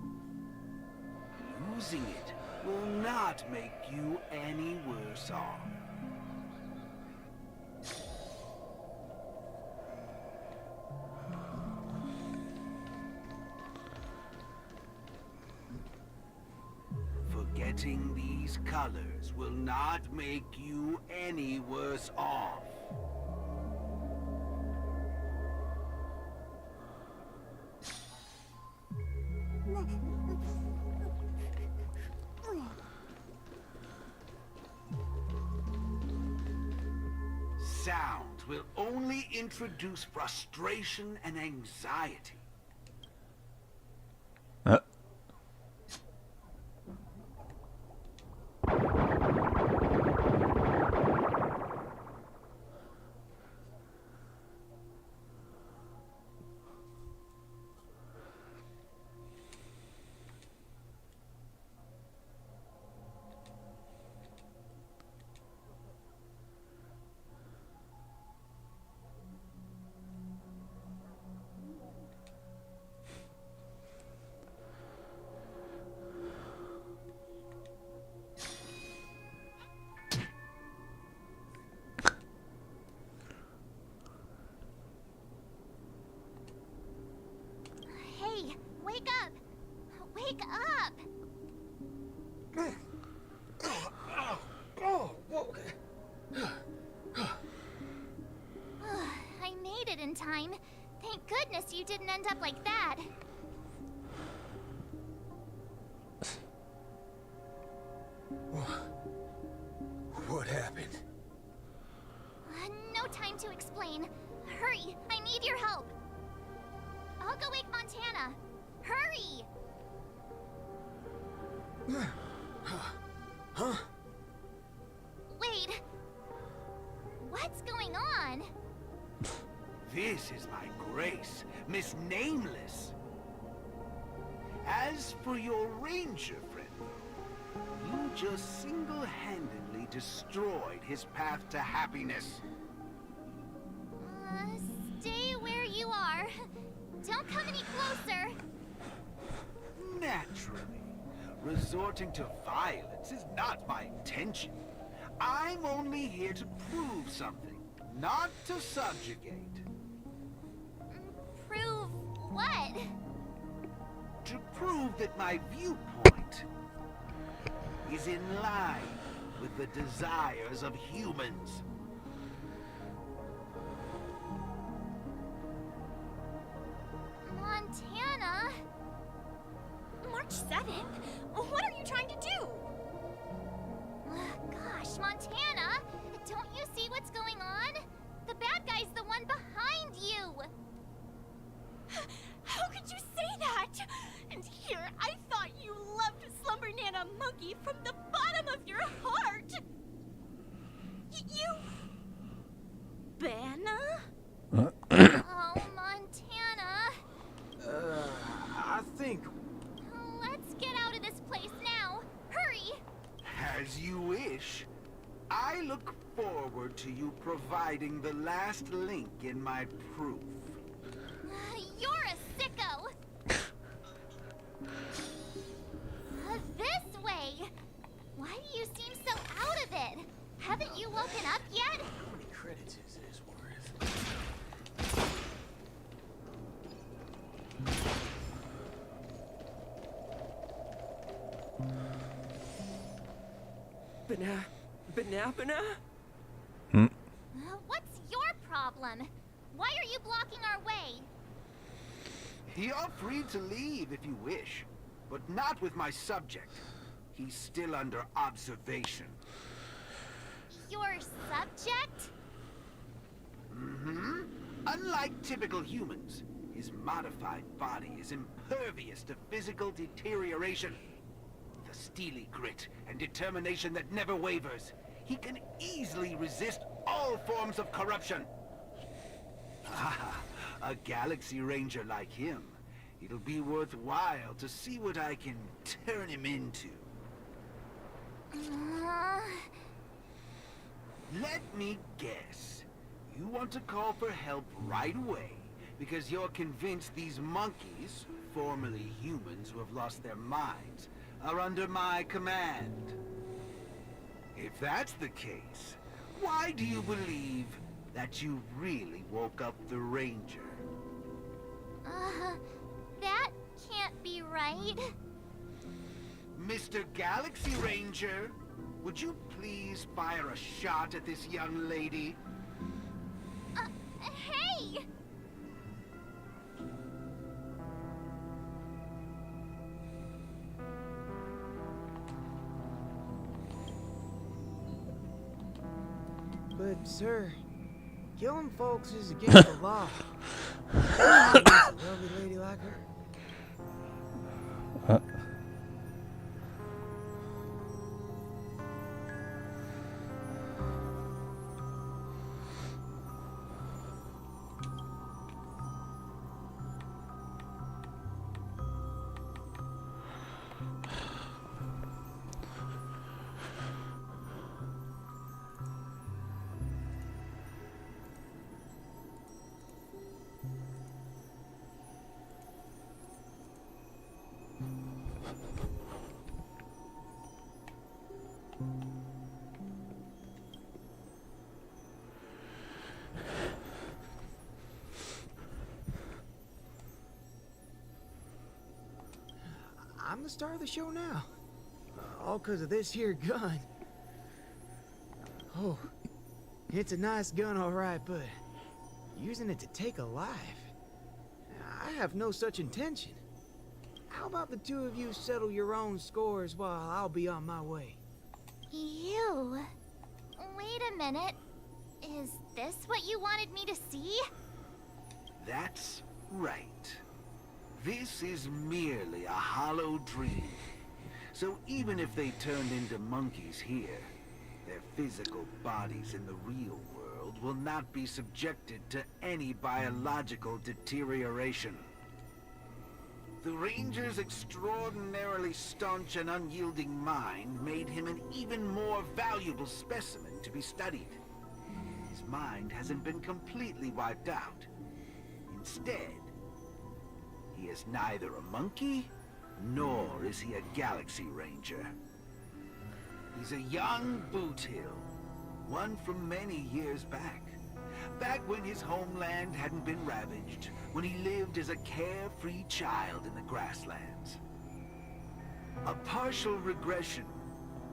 S11: Losing it will not make you any worse off. Forgetting these colors will not make you any worse off. Sound will only introduce frustration and anxiety.
S6: Wake up! Wake up! I made it in time. Thank goodness you didn't end up like that.
S10: What happened?
S6: No time to explain. Hurry, I need your help. I'll go wake Montana. Hurry!
S10: Huh?
S6: Wait. What's going on?
S11: This is my grace, Miss Nameless. As for your ranger friend, you just single-handedly destroyed his path to happiness.
S6: Stay where you are. Don't come any closer.
S11: Naturally, resorting to violence is not my intention. I'm only here to prove something, not to subjugate.
S6: Prove what?
S11: To prove that my viewpoint is in line with the desires of humans.
S6: Montana?
S3: March 7th? What are you trying to do?
S6: Gosh, Montana! Don't you see what's going on? The bad guy's the one behind you!
S3: How could you say that? And here, I thought you loved Slumber Nana Monkey from the bottom of your heart! You... Banna?
S6: Oh, Montana!
S10: I think...
S6: Let's get out of this place now! Hurry!
S11: As you wish. I look forward to you providing the last link in my proof.
S6: You're a sicko! This way! Why do you seem so out of it? Haven't you woken up yet?
S10: How many credits is this worth?
S9: Banana?
S6: What's your problem? Why are you blocking our way?
S11: You're free to leave if you wish, but not with my subject. He's still under observation.
S6: Your subject?
S11: Mm-hmm. Unlike typical humans, his modified body is impervious to physical deterioration. With a steely grit and determination that never wavers, he can easily resist all forms of corruption. A Galaxy Ranger like him, it'll be worthwhile to see what I can turn him into. Let me guess. You want to call for help right away because you're convinced these monkeys, formerly humans who have lost their minds, are under my command. If that's the case, why do you believe that you really woke up the Ranger?
S6: That can't be right.
S11: Mr. Galaxy Ranger, would you please fire a shot at this young lady?
S6: Hey!
S9: But, sir, killing folks is against the law. A lovely lady like her. I'm the star of the show now. All 'cause of this here gun. Oh, it's a nice gun, all right, but using it to take a life, I have no such intention. How about the two of you settle your own scores while I'll be on my way?
S6: You? Wait a minute. Is this what you wanted me to see?
S11: That's right. This is merely a hollow dream. So even if they turned into monkeys here, their physical bodies in the real world will not be subjected to any biological deterioration. The Ranger's extraordinarily staunch and unyielding mind made him an even more valuable specimen to be studied. His mind hasn't been completely wiped out. Instead, he is neither a monkey, nor is he a Galaxy Ranger. He's a young Boothill, one from many years back. Back when his homeland hadn't been ravaged, when he lived as a carefree child in the grasslands. A partial regression.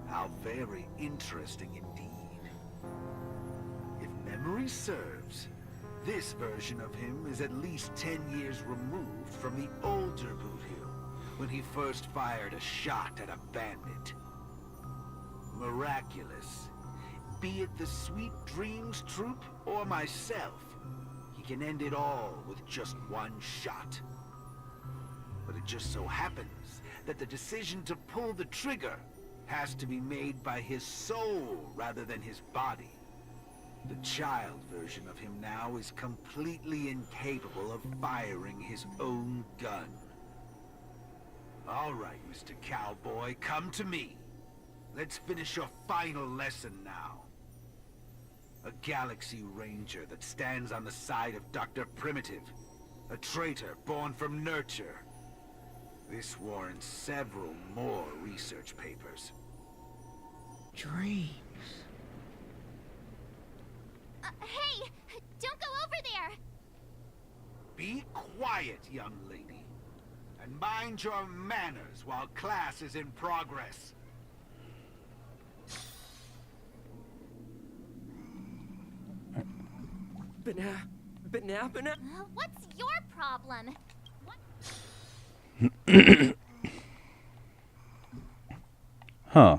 S11: How very interesting indeed. If memory serves, this version of him is at least 10 years removed from the older Boothill, when he first fired a shot at a bandit. Miraculous. Be it the Sweet Dreams Troop or myself, he can end it all with just one shot. But it just so happens that the decision to pull the trigger has to be made by his soul rather than his body. The child version of him now is completely incapable of firing his own gun. All right, Mr. Cowboy, come to me. Let's finish your final lesson now. A Galaxy Ranger that stands on the side of Dr. Primitive. A traitor born from nurture. This warrants several more research papers.
S9: Dreams.
S6: Hey! Don't go over there!
S11: Be quiet, young lady. And mind your manners while class is in progress.
S6: Banana? What's your problem?
S1: Huh.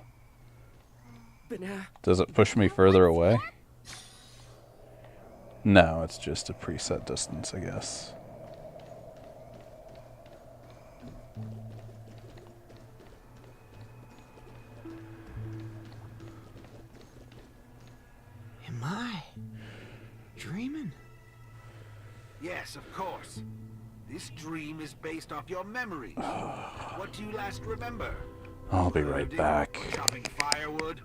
S1: Does it push me further away? No, it's just a preset distance, I guess.
S9: Am I dreaming?
S11: Yes, of course. This dream is based off your memories. What do you last remember?
S1: I'll be right back.
S11: Chopping firewood?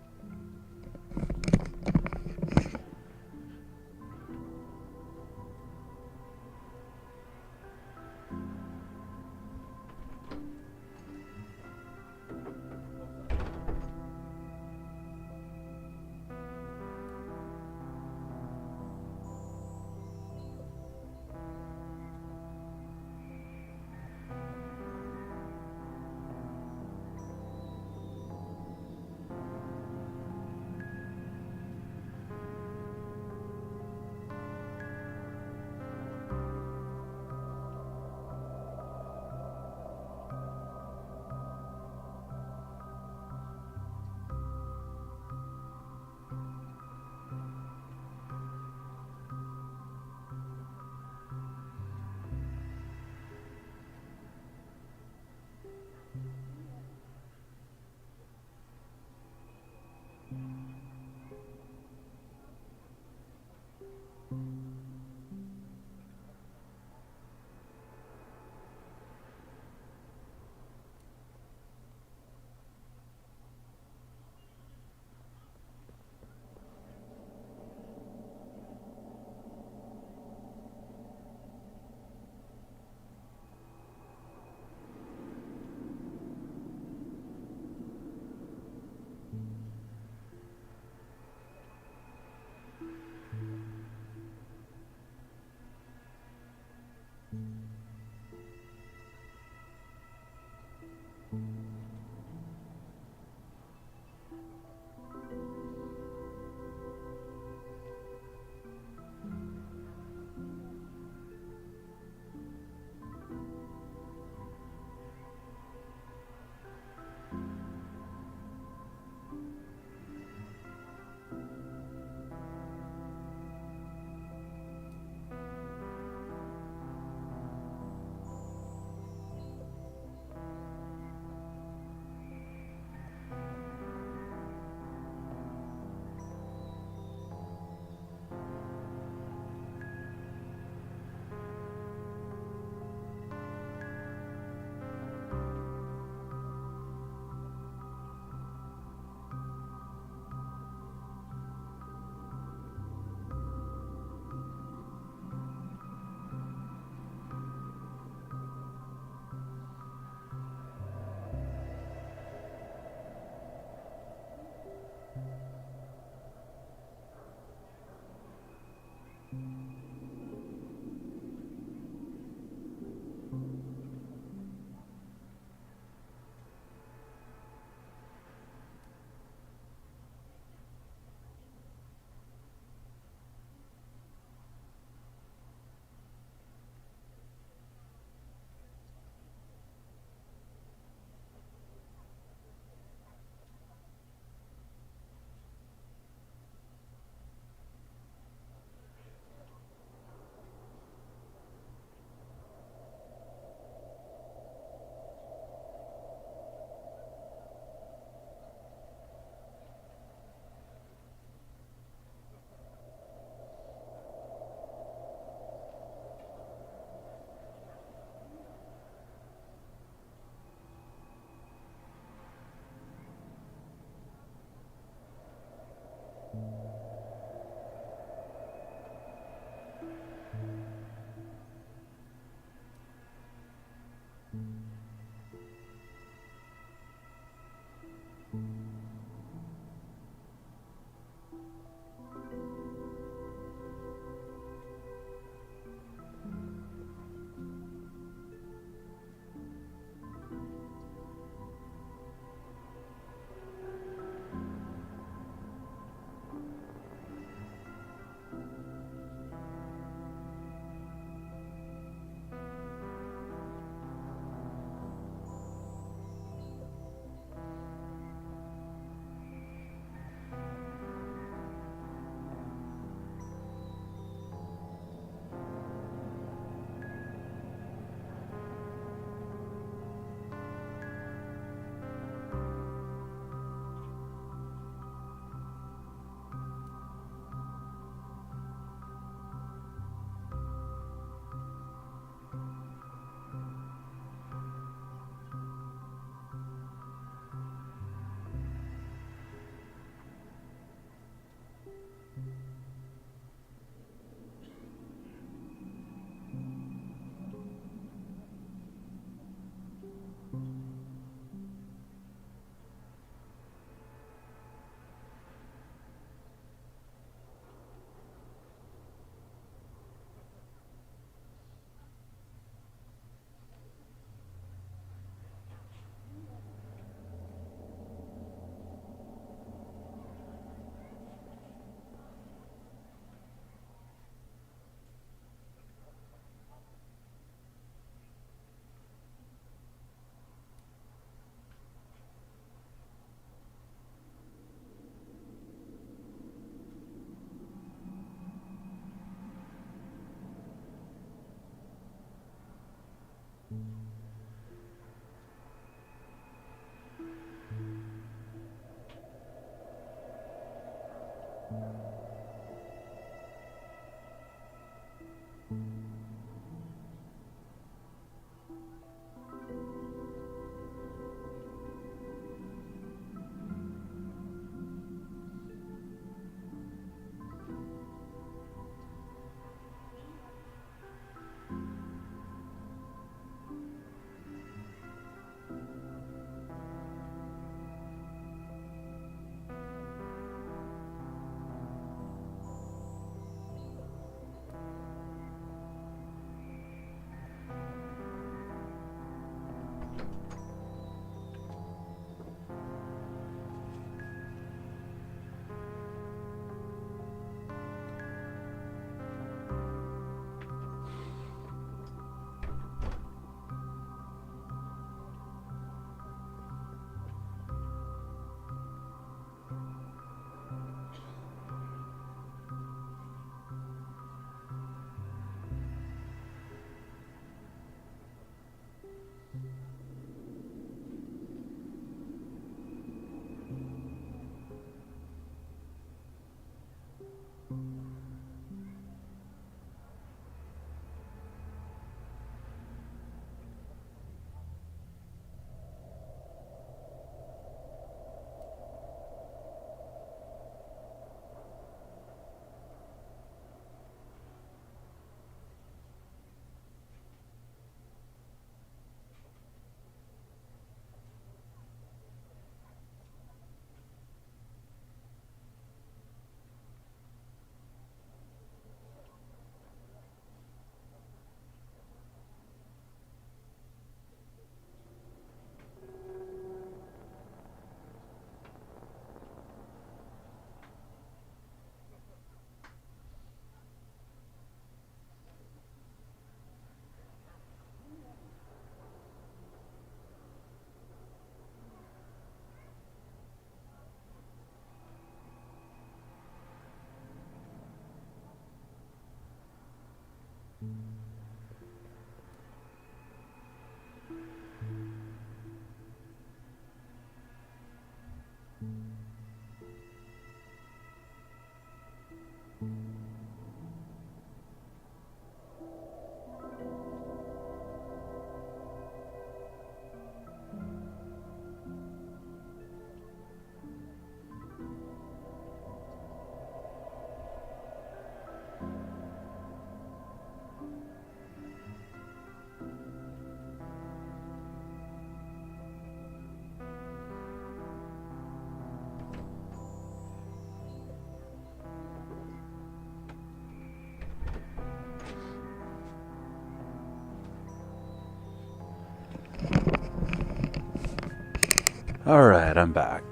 S1: Alright, I'm back.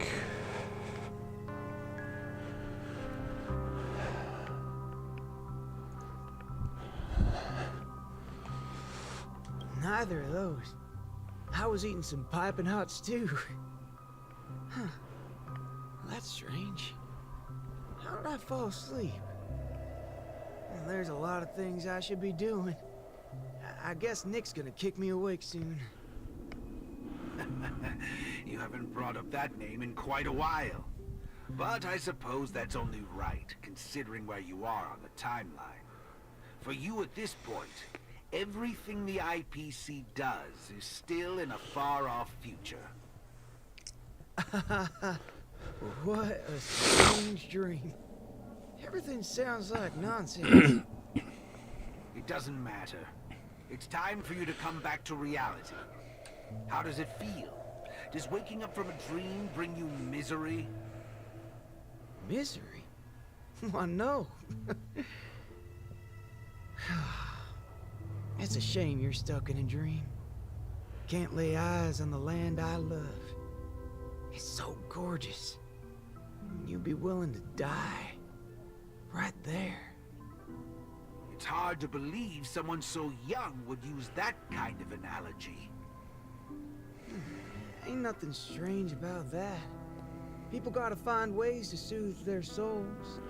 S9: Neither of those. I was eating some piping hot stew. Huh. That's strange. How did I fall asleep? Well, there's a lot of things I should be doing. I guess Nick's gonna kick me awake soon.
S11: You haven't brought up that name in quite a while. But I suppose that's only right, considering where you are on the timeline. For you at this point, everything the IPC does is still in a far-off future.
S9: What a strange dream. Everything sounds like nonsense.
S11: It doesn't matter. It's time for you to come back to reality. How does it feel? Does waking up from a dream bring you misery?
S9: Misery? Why, no. It's a shame you're stuck in a dream. Can't lay eyes on the land I love. It's so gorgeous. You'd be willing to die. Right there.
S11: It's hard to believe someone so young would use that kind of analogy.
S9: Ain't nothing strange about that. People gotta find ways to soothe their souls.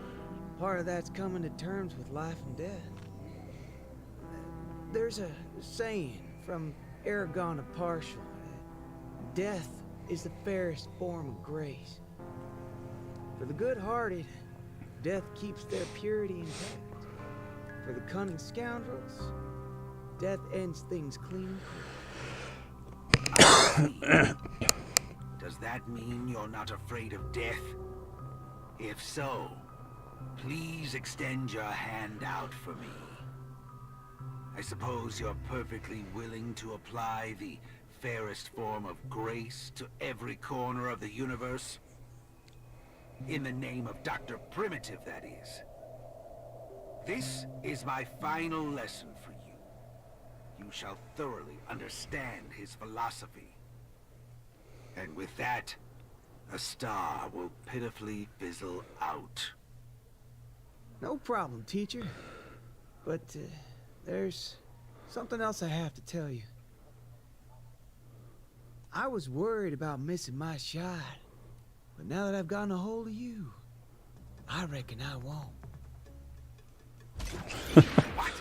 S9: Part of that's coming to terms with life and death. There's a saying from Aragon of Partial. Death is the fairest form of grace. For the good-hearted, death keeps their purity intact. For the cunning scoundrels, death ends things clean.
S11: Does that mean you're not afraid of death? If so, please extend your hand out for me. I suppose you're perfectly willing to apply the fairest form of grace to every corner of the universe? In the name of Dr. Primitive, that is. This is my final lesson for you. You shall thoroughly understand his philosophy. And with that, a star will pitifully fizzle out.
S9: No problem, teacher. But, there's something else I have to tell you. I was worried about missing my shot. But now that I've gotten a hold of you, I reckon I won't.
S11: What?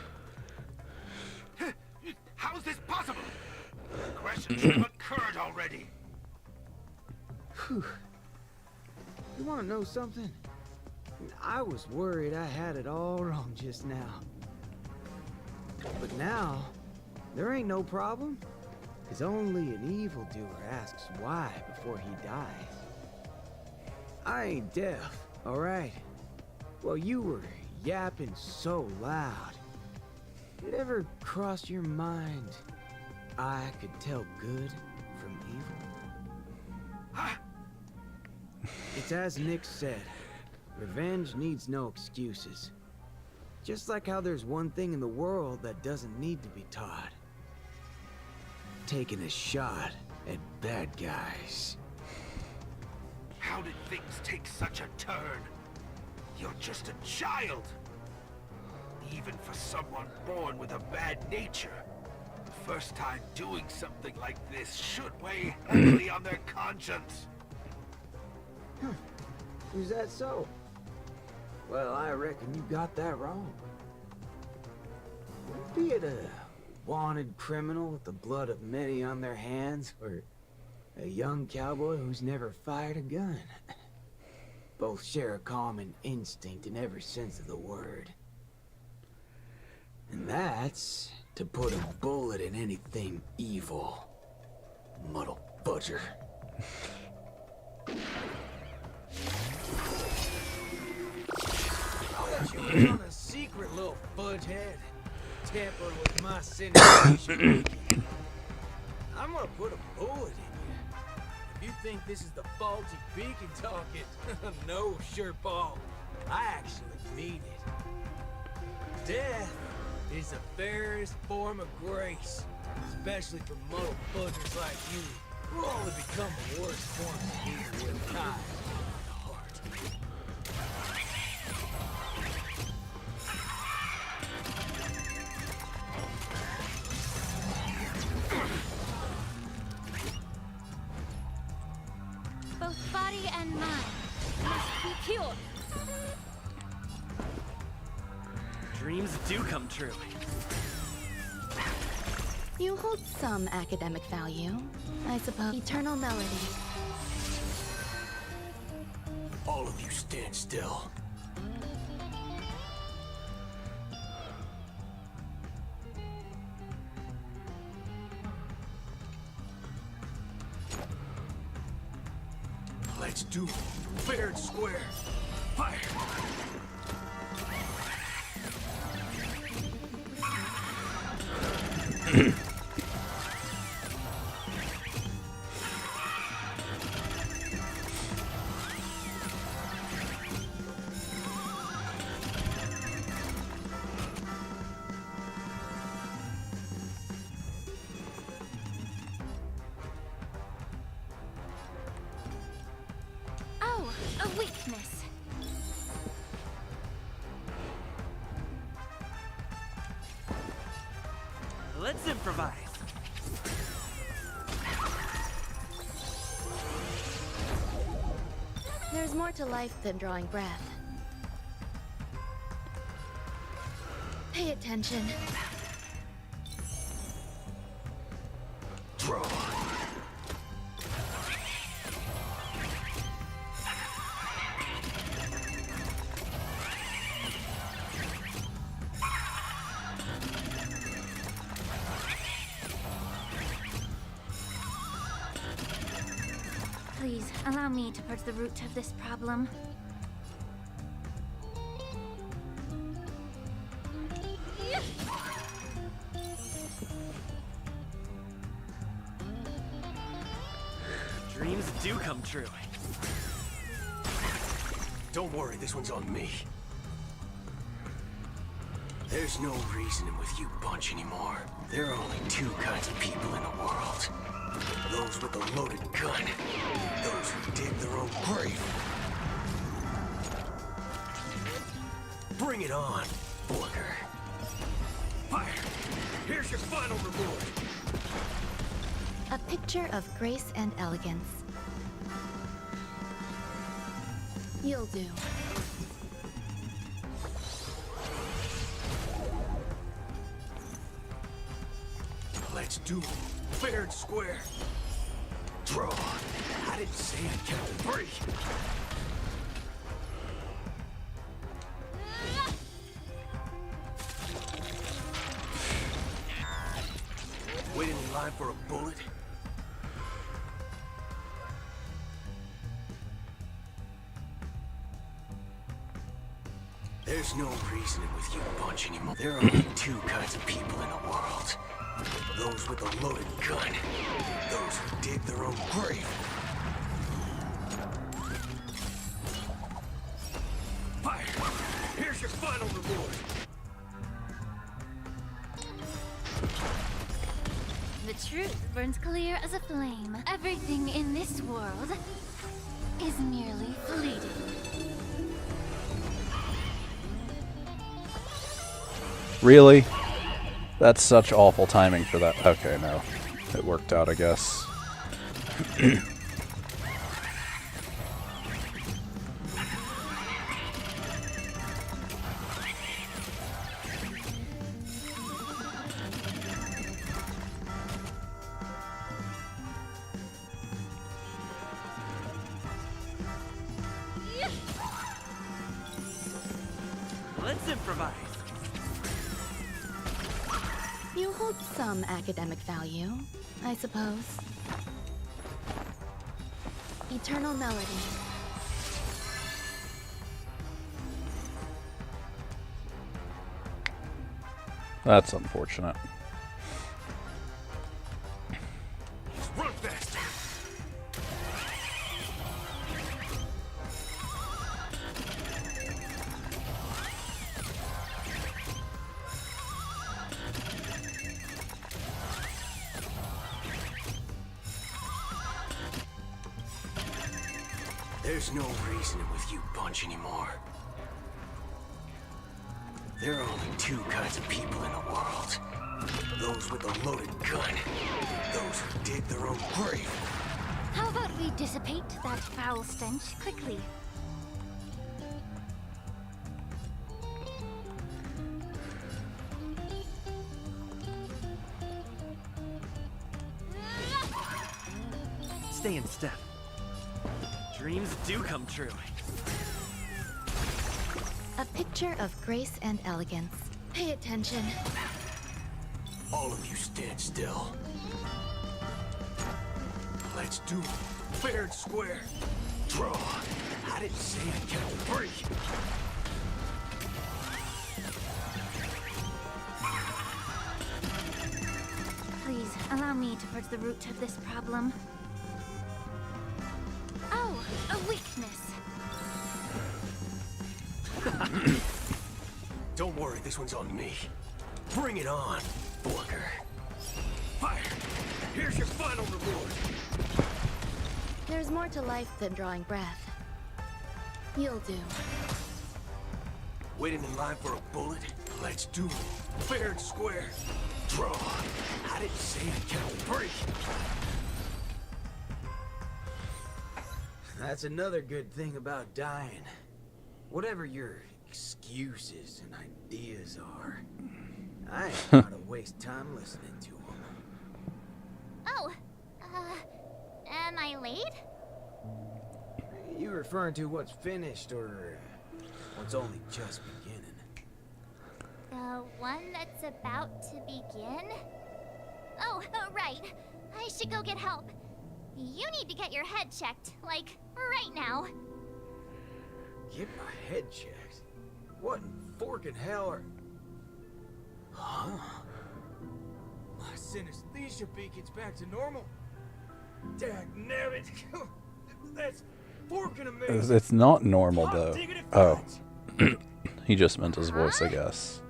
S11: How is this possible? Aggression should have occurred already.
S9: Whew. You want to know something? I was worried I had it all wrong just now. But now, there ain't no problem. Because only an evildoer asks why before he dies. I ain't deaf, alright? Well, you were yapping so loud. Did it ever cross your mind I could tell good from evil?
S11: Huh?
S9: It's as Nick said. Revenge needs no excuses. Just like how there's one thing in the world that doesn't need to be taught. Taking a shot at bad guys.
S11: How did things take such a turn? You're just a child. Even for someone born with a bad nature, the first time doing something like this should weigh heavily on their conscience.
S9: Is that so? Well, I reckon you got that wrong. Be it a wanted criminal with the blood of many on their hands, or a young cowboy who's never fired a gun. Both share a common instinct in every sense of the word. And that's to put a bullet in anything evil. Muddle budger. I'll let you in on a secret, little fudgehead. Tamper with my syndication. I'm gonna put a bullet in you. If you think this is the faulty beacon talking, no, Sherpaw. I actually mean it. Death is the fairest form of grace, especially for muddled buggers like you.
S10: We'll only become the worst forms of evil with time. The heart.
S6: Both body and mind must be pure.
S5: Dreams do come true.
S2: You hold some academic value, I suppose. Eternal melody.
S10: All of you stand still. Let's do it. Fair and square. Fire!
S6: Oh, a weakness.
S5: Let's improvise.
S2: There's more to life than drawing breath. Pay attention.
S10: Draw.
S6: Please, allow me to purge the root of this problem.
S5: Dreams do come true.
S10: Don't worry, this one's on me. There's no reasoning with you bunch anymore. There are only two kinds of people in the world. Those with a loaded gun. Those who dig their own grave. Bring it on, Booker. Fire! Here's your final reward.
S2: A picture of grace and elegance. You'll do.
S10: Let's do it. Fair and square. Draw. I didn't say I'd count to 3. Waiting in line for a bullet? There's no reasoning with you bunch anymore. There are only two kinds of people in the world. Those with a loaded gun. Those who dig their own grave. Fire! Here's your final reward.
S6: The truth burns clear as a flame. Everything in this world is merely fleeting.
S1: Really? That's such awful timing for that. Okay, no. It worked out, I guess.
S5: Let's improvise.
S2: You hold some academic value, I suppose. Eternal melody.
S1: That's unfortunate.
S10: Run faster! There's no reasoning with you bunch anymore. There are only two kinds of people in the world. Those with a loaded gun. Those who dig their own grave.
S6: How about we dissipate that foul stench quickly?
S5: Stay in step. Dreams do come true.
S12: A picture of grace and elegance. Pay attention.
S10: All of you stand still. Let's do it. Fair and square. Draw. I didn't say I can't break.
S6: Please, allow me to purge the root of this problem. Oh, a weakness.
S10: Don't worry, this one's on me. Bring it on, Booker. Fire! Here's your final reward.
S12: There's more to life than drawing breath. You'll do.
S10: Waiting in line for a bullet? Let's do it. Fair and square. Draw. I didn't say I can't break. That's another good thing about dying. Whatever your excuses and ideas are, I ain't gonna waste time listening to them.
S6: Oh, am I late?
S10: You referring to what's finished or what's only just beginning?
S6: The one that's about to begin? Oh, right. I should go get help. You need to get your head checked, like, right now.
S10: Get my head checked? What in forking hell are... Huh? My synesthesia beacon's back to normal. Dagnabbit. That's forking amazing.
S1: It's not normal, though. Oh. He just meant his voice, I guess.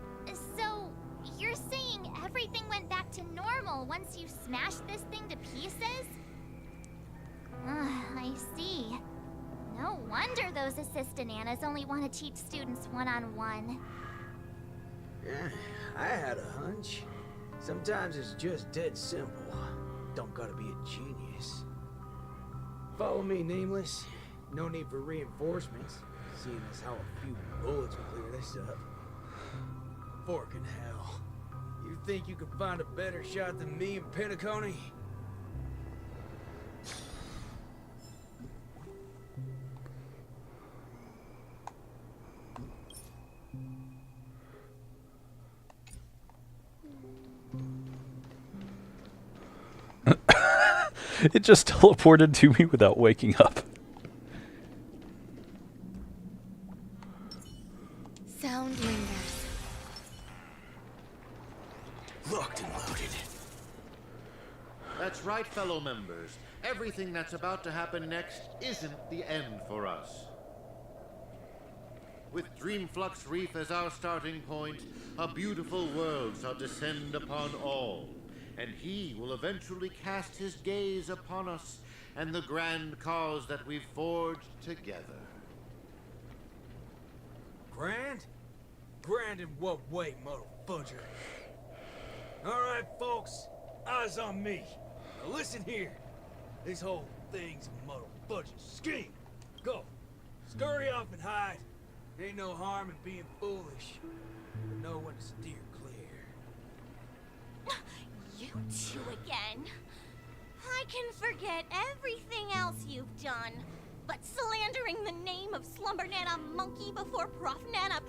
S6: So, you're saying everything went back to normal once you smashed this thing to pieces? I see. No wonder those assistant Annas only want to teach students one-on-one.
S10: Yeah, I had a hunch. Sometimes it's just dead simple. Don't gotta be a genius. Follow me, Nameless. No need for reinforcements, seeing as how a few bullets will clear this up. Forking hell. You think you could find a better shot than me and Penacony?
S1: It just teleported to me without waking up.
S12: Sound lingers.
S10: Locked and loaded.
S8: That's right, fellow members. Everything that's about to happen next isn't the end for us. With Dreamflux Reef as our starting point, a beautiful world shall descend upon all, and he will eventually cast his gaze upon us and the grand cause that we've forged together.
S9: Grand? Grand in what way, motherfucker? Alright, folks. Eyes on me. Now listen here. This whole thing's a motherfucking scheme. Go. Scurry off and hide. Ain't no harm in being foolish. But know when to steer clear.
S2: You two again. I can forget everything else you've done, but slandering the name of Slumber Nana Monkey before Prof Nana...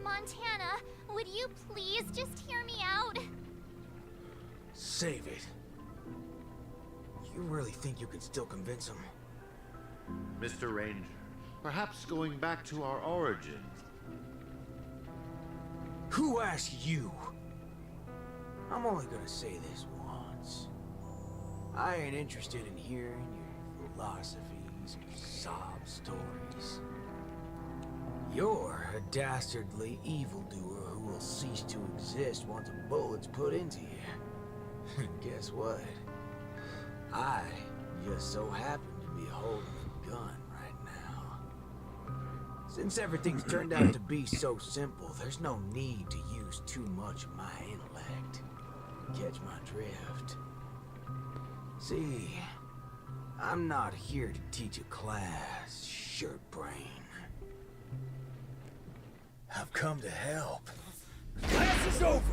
S6: Montana, would you please just hear me out?
S10: Save it. You really think you can still convince him?
S8: Mr. Ranger, perhaps going back to our origins.
S10: Who asked you? I'm only gonna say this once. I ain't interested in hearing your philosophies or sob stories. You're a dastardly evildoer who will cease to exist once a bullet's put into you. And guess what? I just so happen to be holding a gun right now. Since everything's turned out to be so simple, there's no need to use too much of my intellect. Catch my drift? See, I'm not here to teach a class, shirt brain. I've come to help. Class is over!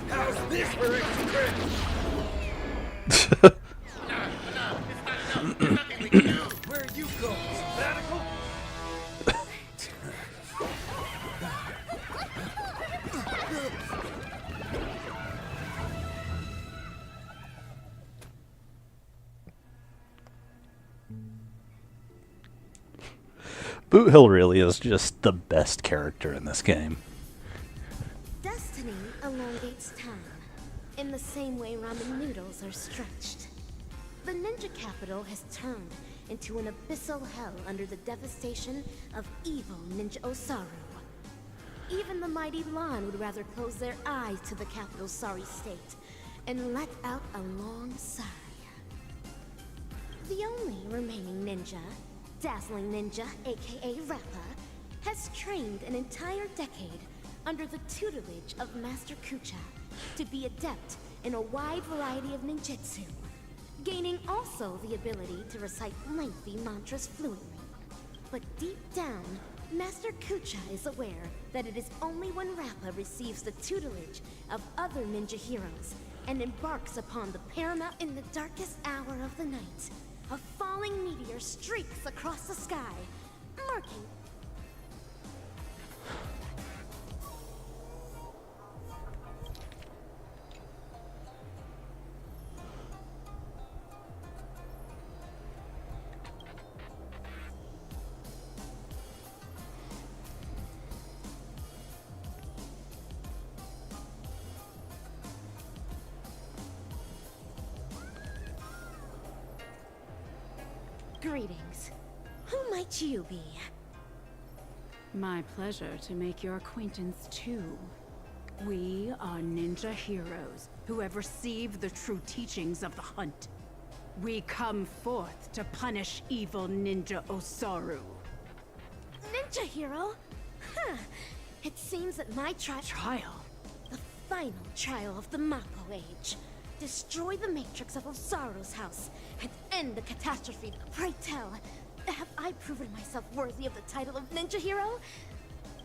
S9: How's this for extra credit? Where are you going? Sabbatical?
S1: Boot Hill really is just the best character in this game.
S2: Destiny elongates time, in the same way ramen noodles are stretched. The ninja capital has turned into an abyssal hell under the devastation of evil Ninja Osaru. Even the mighty Lan would rather close their eyes to the capital's sorry state and let out a long sigh. The only remaining ninja, Dazzling Ninja, aka Rappa, has trained an entire decade under the tutelage of Master Kucha to be adept in a wide variety of ninjutsu, gaining also the ability to recite lengthy mantras fluently. But deep down, Master Kucha is aware that it is only when Rappa receives the tutelage of other ninja heroes and embarks upon the paramount in the darkest hour of the night. A falling meteor streaks across the sky, marking greetings. Who might you be?
S13: My pleasure to make your acquaintance too. We are ninja heroes who have received the true teachings of the hunt. We come forth to punish evil Ninja Osaru.
S2: Ninja hero? Huh. It seems that my trial? The final trial of the Mappo Age. Destroy the matrix of Osaru's house and end the catastrophe. Pray tell, have I proven myself worthy of the title of ninja hero?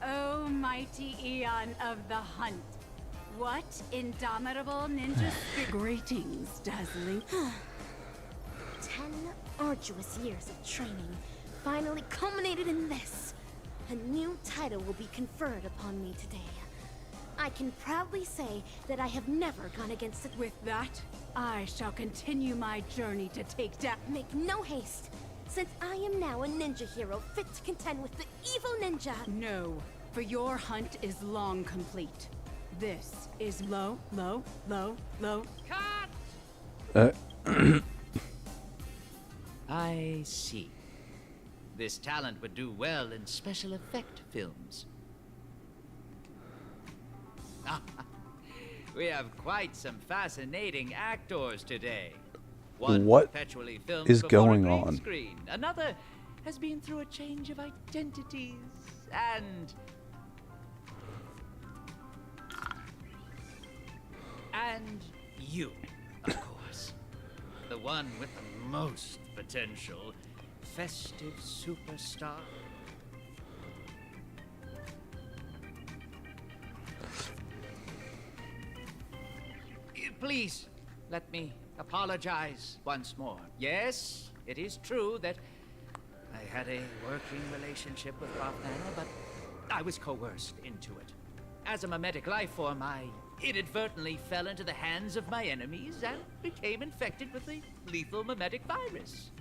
S13: O mighty Eon of the hunt. What indomitable ninja spirit. Greetings, Dazzling.
S2: 10 arduous years of training finally culminated in this. A new title will be conferred upon me today. I can proudly say that I have never gone against it.
S13: With that, I shall continue my journey to take down.
S2: Make no haste, since I am now a ninja hero fit to contend with the evil ninja.
S13: No, for your hunt is long complete. This is low.
S4: Cut! I see. This talent would do well in special effect films. We have quite some fascinating actors today. One
S1: What
S4: perpetually films
S1: is
S4: before
S1: going
S4: a green
S1: on?
S4: Screen. Another has been through a change of identities. And you, of course. The one with the most potential. Festive superstar. Please, let me apologize once more. Yes, it is true that I had a working relationship with Prof. Nana, but I was coerced into it. As a mimetic life form, I inadvertently fell into the hands of my enemies and became infected with the lethal mimetic virus.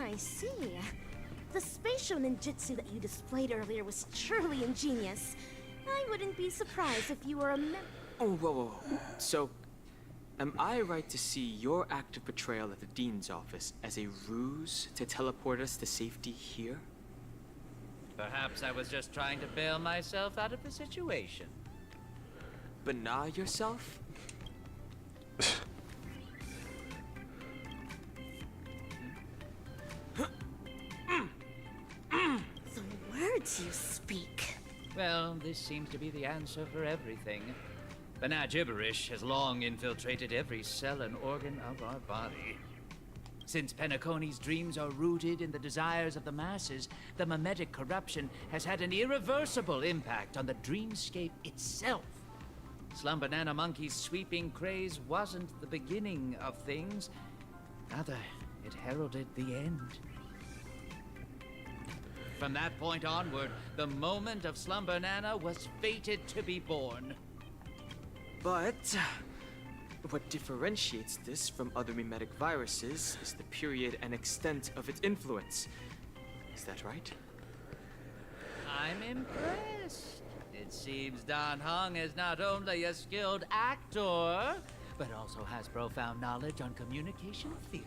S2: I see. The spatial ninjutsu that you displayed earlier was truly ingenious. I wouldn't be surprised if you were a
S7: Oh, whoa. So, am I right to see your active portrayal at the Dean's office as a ruse to teleport us to safety here?
S4: Perhaps I was just trying to bail myself out of the situation.
S7: Bana yourself?
S2: The words you speak.
S4: Well, this seems to be the answer for everything. Bana gibberish has long infiltrated every cell and organ of our body. Since Penacony's dreams are rooted in the desires of the masses, the mimetic corruption has had an irreversible impact on the dreamscape itself. Slumber Nana Monkey's sweeping craze wasn't the beginning of things. Rather, it heralded the end. From that point onward, the moment of Slumber Nana was fated to be born.
S7: But what differentiates this from other mimetic viruses is the period and extent of its influence. Is that right?
S4: I'm impressed. It seems Dan Heng is not only a skilled actor, but also has profound knowledge on communication theory.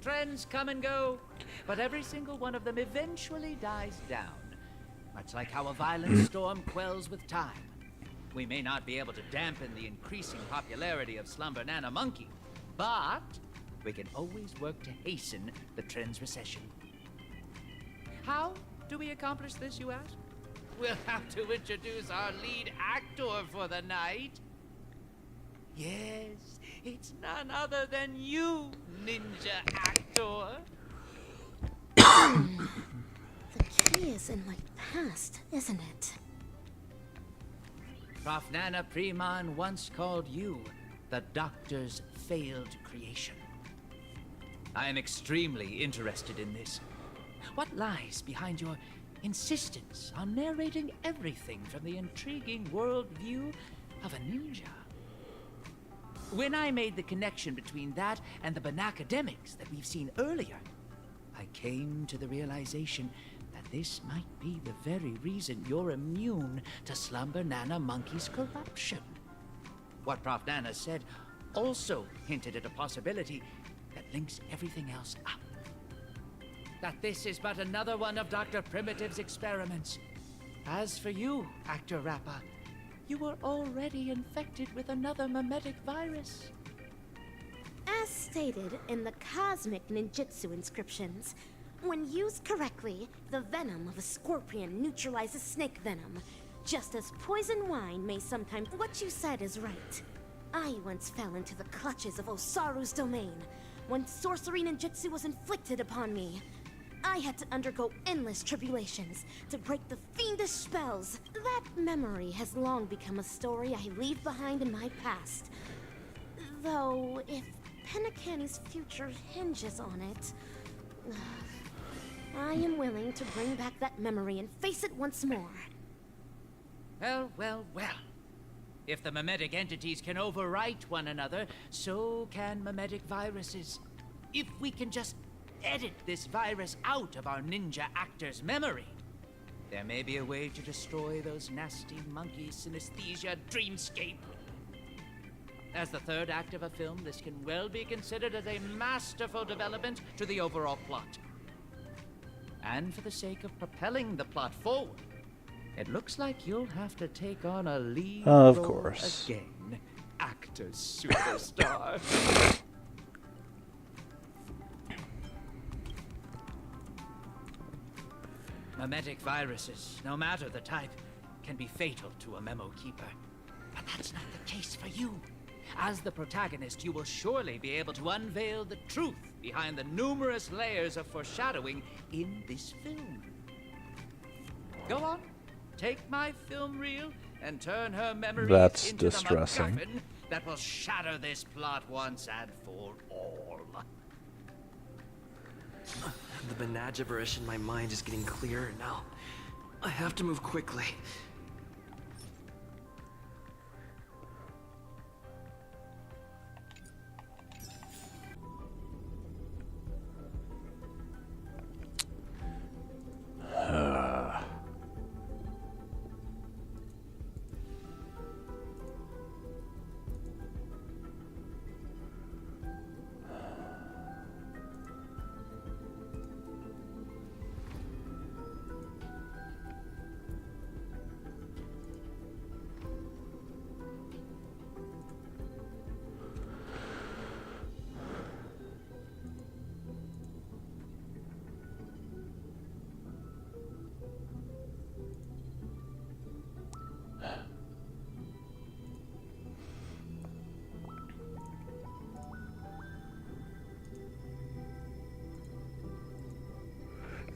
S4: Trends come and go, but every single one of them eventually dies down. Much like how a violent storm quells with time. We may not be able to dampen the increasing popularity of Slumber Nana Monkey, but we can always work to hasten the trend's recession. How do we accomplish this, you ask? We'll have to introduce our lead actor for the night. Yes, it's none other than you, ninja actor.
S2: The key is in my past, isn't it?
S4: Prof. Nana Preman once called you the Doctor's failed creation. I am extremely interested in this. What lies behind your insistence on narrating everything from the intriguing worldview of a ninja? When I made the connection between that and the Banacademics that we've seen earlier, I came to the realization that this might be the very reason you're immune to Slumber Nana Monkey's corruption. What Prof. Nana said also hinted at a possibility that links everything else up. That this is but another one of Dr. Primitive's experiments. As for you, Actor Rappa, you were already infected with another mimetic virus.
S2: As stated in the cosmic ninjutsu inscriptions, when used correctly, the venom of a scorpion neutralizes snake venom, just as poison wine may sometimes. What you said is right. I once fell into the clutches of Osaru's domain, when sorcery ninjutsu was inflicted upon me. I had to undergo endless tribulations to break the fiendish spells. That memory has long become a story I leave behind in my past. Though, if Penacony's future hinges on it, I am willing to bring back that memory and face it once more.
S4: Well. If the mimetic entities can overwrite one another, so can mimetic viruses. If we can just edit this virus out of our ninja actor's memory, there may be a way to destroy those nasty monkey synesthesia dreamscape. As the third act of a film, this can well be considered as a masterful development to the overall plot. And for the sake of propelling the plot forward, it looks like you'll have to take on a lead
S1: Of
S4: role
S1: course.
S4: again, actor superstar. Mimetic viruses, no matter the type, can be fatal to a memo keeper. But that's not the case for you. As the protagonist, you will surely be able to unveil the truth behind the numerous layers of foreshadowing in this film. Go on, take my film reel and turn her memories
S1: That's
S4: into
S1: distressing.
S4: the MacGuffin that will shatter this plot once and for all.
S5: The Bana gibberish in my mind is getting clearer now. I have to move quickly.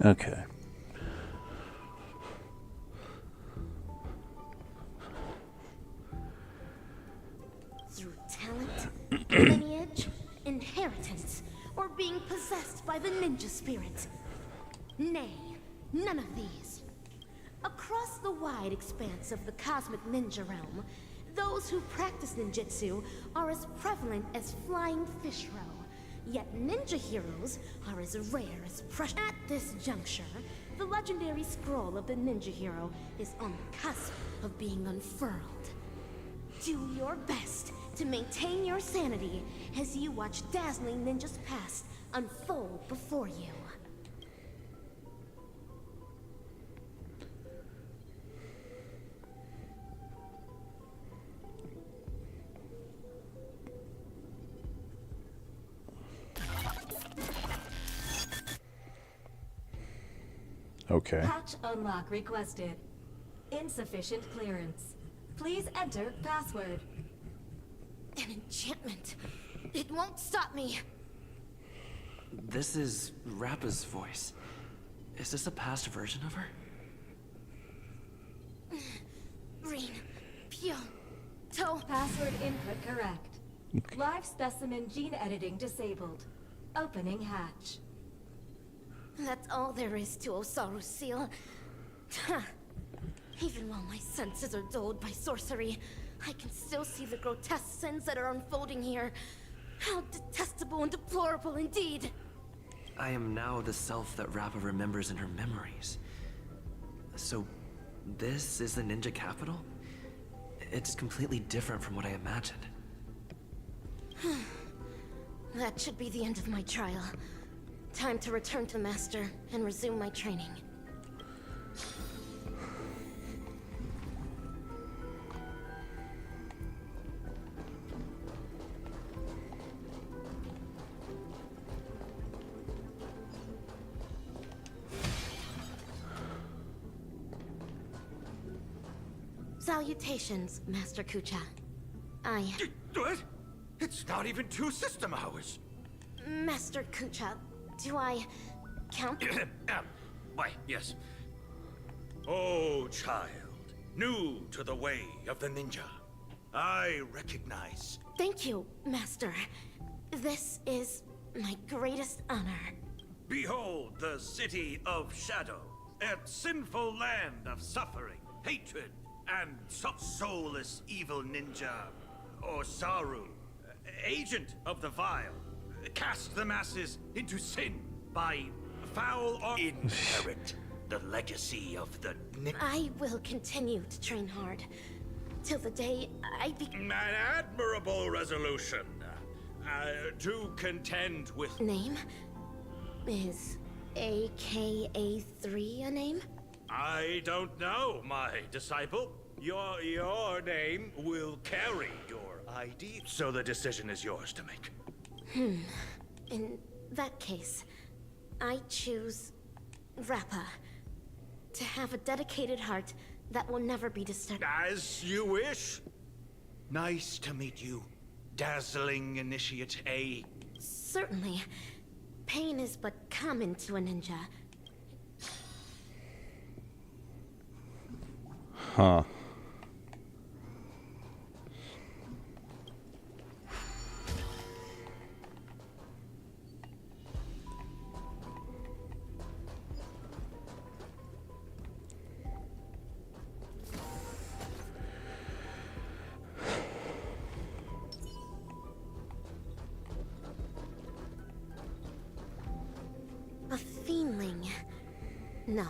S1: Okay.
S2: Through talent, lineage, inheritance, or being possessed by the ninja spirit. Nay, none of these. Across the wide expanse of the cosmic ninja realm, those who practice ninjutsu are as prevalent as flying fish roe. Yet ninja heroes are as rare as precious. At this juncture, the legendary scroll of the ninja hero is on the cusp of being unfurled. Do your best to maintain your sanity as you watch dazzling ninjas past unfold before you.
S1: Okay.
S14: Hatch unlock requested. Insufficient clearance. Please enter password.
S2: An enchantment. It won't stop me.
S5: This is Rappa's voice. Is this a past version of her?
S2: Rin, Pyo, To.
S14: Password input correct. Live specimen gene editing disabled. Opening hatch.
S2: That's all there is to Osaru Seal. Even while my senses are dulled by sorcery, I can still see the grotesque sins that are unfolding here. How detestable and deplorable indeed!
S5: I am now the self that Rappa remembers in her memories. So, this is the ninja capital? It's completely different from what I imagined.
S2: That should be the end of my trial. Time to return to Master and resume my training. Salutations, Master Kucha.
S4: What? It's not even 2 system hours.
S2: Master Kucha, do I count?
S15: Why, yes. Oh, child, new to the way of the ninja. I recognize.
S2: Thank you, Master. This is my greatest honor.
S15: Behold the city of shadow, a sinful land of suffering, hatred, and soulless evil ninja, Osaru, agent of the vile, cast the masses into sin by foul or inherit the legacy of the
S2: I will continue to train hard till the day I
S15: An admirable resolution. To contend with...
S2: Name? Is AKA3 a name?
S15: I don't know, my disciple. Your name will carry your ID, so the decision is yours to make.
S2: In that case, I choose Rappa. To have a dedicated heart that will never be disturbed.
S15: As you wish. Nice to meet you, dazzling initiate A.
S2: Certainly. Pain is but common to a ninja.
S1: Huh.
S2: A fiendling. No.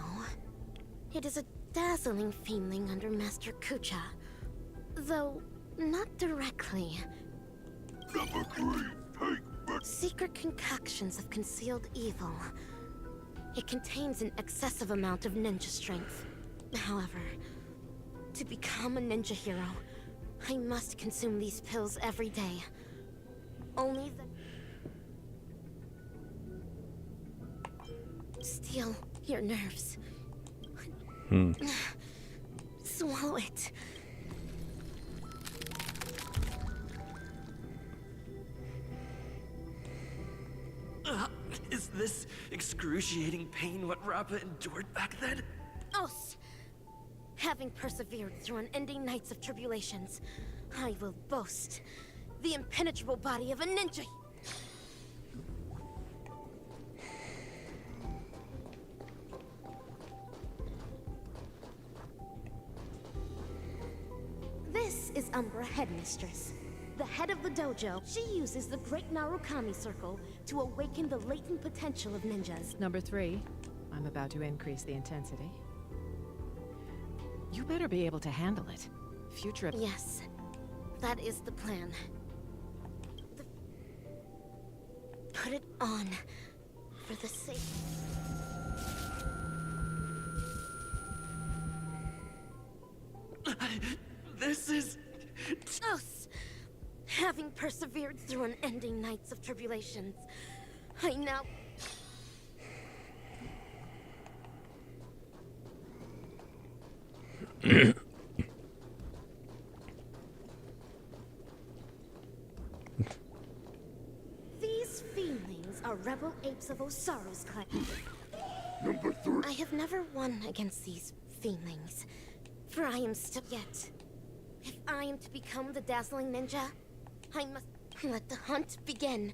S2: It is a dazzling fiendling under Master Kucha. Though, not directly.
S8: Number 3, take
S2: Secret concoctions of concealed evil. It contains an excessive amount of ninja strength. However, to become a ninja hero, I must consume these pills every day. Only the... Steel your nerves. Swallow it.
S5: Is this excruciating? excruciating pain what Rappa endured back then?
S2: Os! Having persevered through unending nights of tribulations, I will boast the impenetrable body of a ninja. This is Umbra Headmistress, the head of the dojo. She uses the Great Narukami Circle to awaken the latent potential of ninjas.
S16: Number 3, I'm about to increase the intensity. You better be able to handle it. Future...
S2: Yes, that is the plan. Put it on, for the sake...
S5: This is...
S2: Os! Having persevered through unending nights of tribulations, I now... These feelings are rebel apes of Osaru's clan.
S8: Number 3.
S2: I have never won against these feelings, for I am still yet. If I am to become the dazzling ninja, I must let the hunt begin.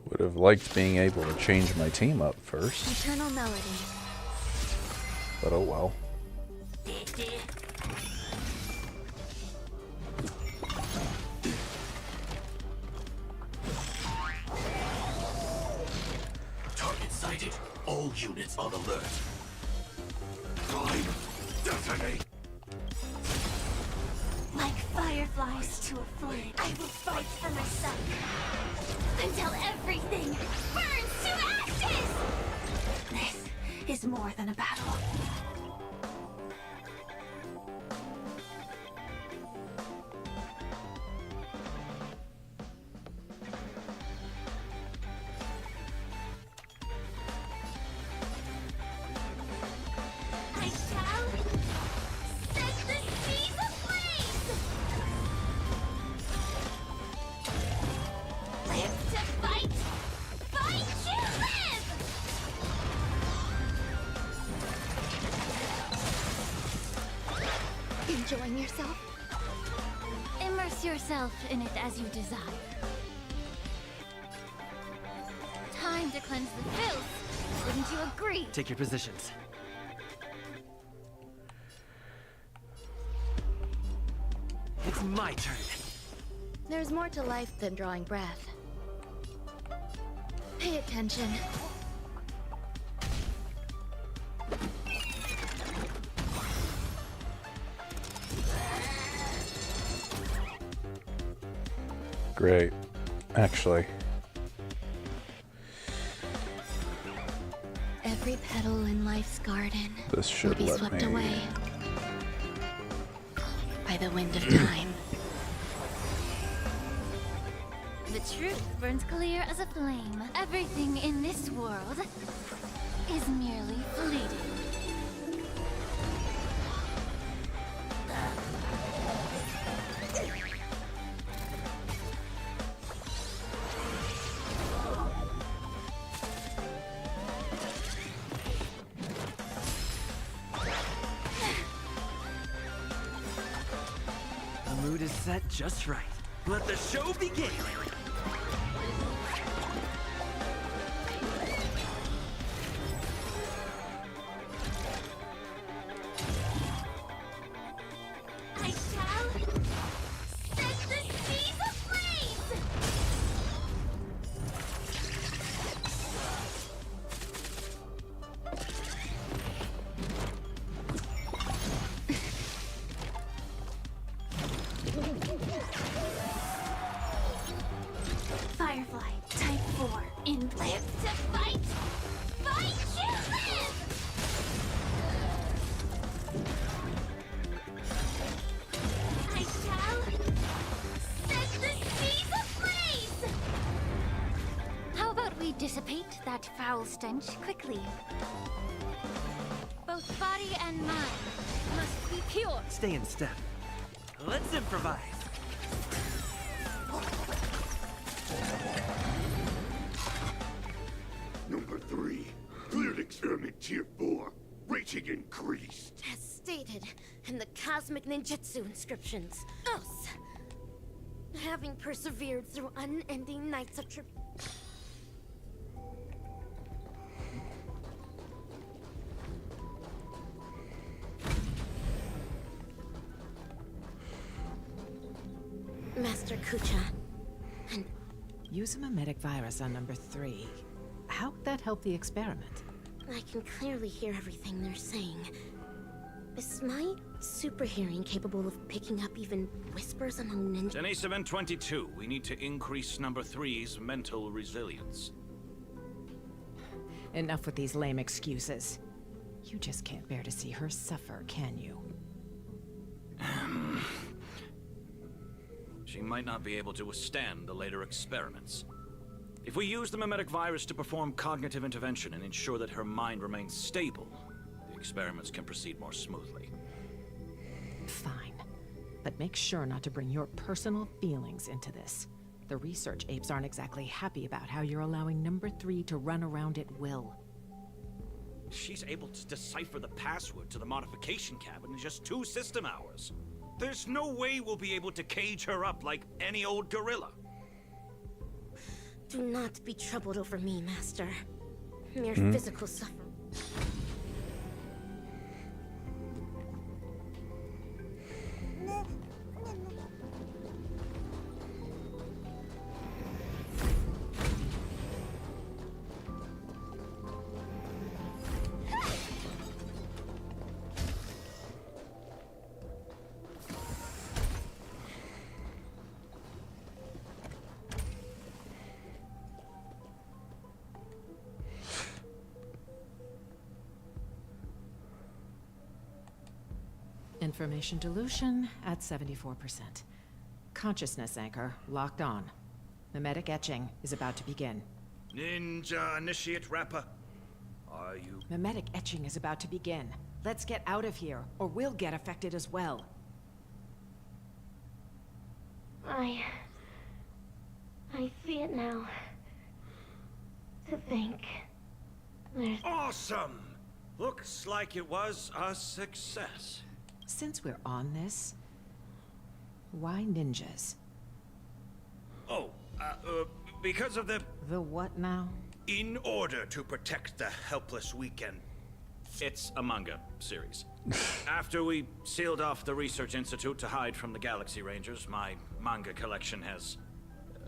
S1: Would have liked being able to change my team up first,
S12: Eternal melody.
S1: but oh well.
S17: Target sighted. All units on alert. Time. Detonate.
S6: Like fireflies to a flame, I will fight for myself until everything burns to ashes! This is more than a battle. I shall set the seas ablaze! Live to fight! Fight to live!
S12: Enjoying yourself?
S6: Immerse yourself in it as you desire. Time to cleanse the filth. Wouldn't you agree?
S5: Take your positions. It's my turn.
S12: There's more to life than drawing breath. Pay attention.
S1: Great. Actually,
S12: Every petal in life's garden
S1: this
S12: will
S1: should
S12: be
S1: let
S12: swept
S1: me...
S12: away by the wind of time.
S6: The truth burns clear as a flame. Everything in this world is merely fleeting.
S5: The mood is set just right. Let the show begin!
S6: I shall set the seas ablaze! Firefly, type 4, in live to fight! Fight to live! I shall set the seas ablaze! How about we dissipate that foul stench quickly? Both body and mind must be pure.
S5: Stay in step. Let's improvise.
S17: Experiment Tier 4. Rating increased.
S2: As stated in the Cosmic Ninjutsu inscriptions. Us, having persevered through unending nights of Master Kucha, and
S16: Use a mimetic virus on number 3. How would that help the experiment?
S2: I can clearly hear everything they're saying. Is my super hearing capable of picking up even whispers among ninjas?
S15: Deniseven 22, we need to increase number 3's mental resilience.
S16: Enough with these lame excuses. You just can't bear to see her suffer, can you?
S15: She might not be able to withstand the later experiments. If we use the mimetic virus to perform cognitive intervention and ensure that her mind remains stable, the experiments can proceed more smoothly.
S16: Fine. But make sure not to bring your personal feelings into this. The research apes aren't exactly happy about how you're allowing number 3 to run around at will.
S15: She's able to decipher the password to the modification cabin in just 2 system hours. There's no way we'll be able to cage her up like any old gorilla.
S2: Do not be troubled over me, Master. Mere physical suffering.
S16: Information dilution at 74%. Consciousness anchor locked on. Mimetic etching is about to begin.
S15: Ninja Initiate Rapper, are you...
S16: Mimetic etching is about to begin. Let's get out of here, or we'll get affected as well.
S2: I see it now. To think. There's...
S15: Awesome! Looks like it was a success.
S16: Since we're on this, why ninjas?
S15: Oh, because of the...
S16: The what now?
S15: In order to protect the helpless weekend. It's a manga series. After we sealed off the Research Institute to hide from the Galaxy Rangers, my manga collection has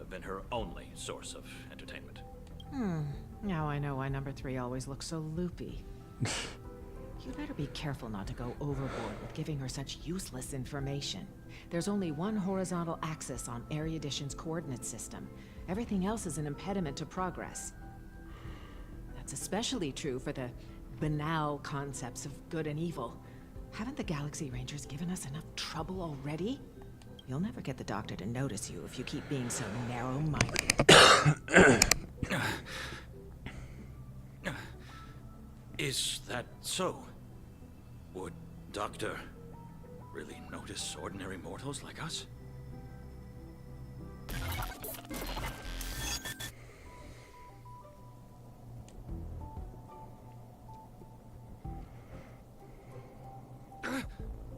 S15: been her only source of entertainment.
S16: Now I know why number 3 always looks so loopy. You better be careful not to go overboard with giving her such useless information. There's only one horizontal axis on Erudition's coordinate system. Everything else is an impediment to progress. That's especially true for the banal concepts of good and evil. Haven't the Galaxy Rangers given us enough trouble already? You'll never get the Doctor to notice you if you keep being so narrow-minded.
S15: Is that so? Would Doctor really notice ordinary mortals like us?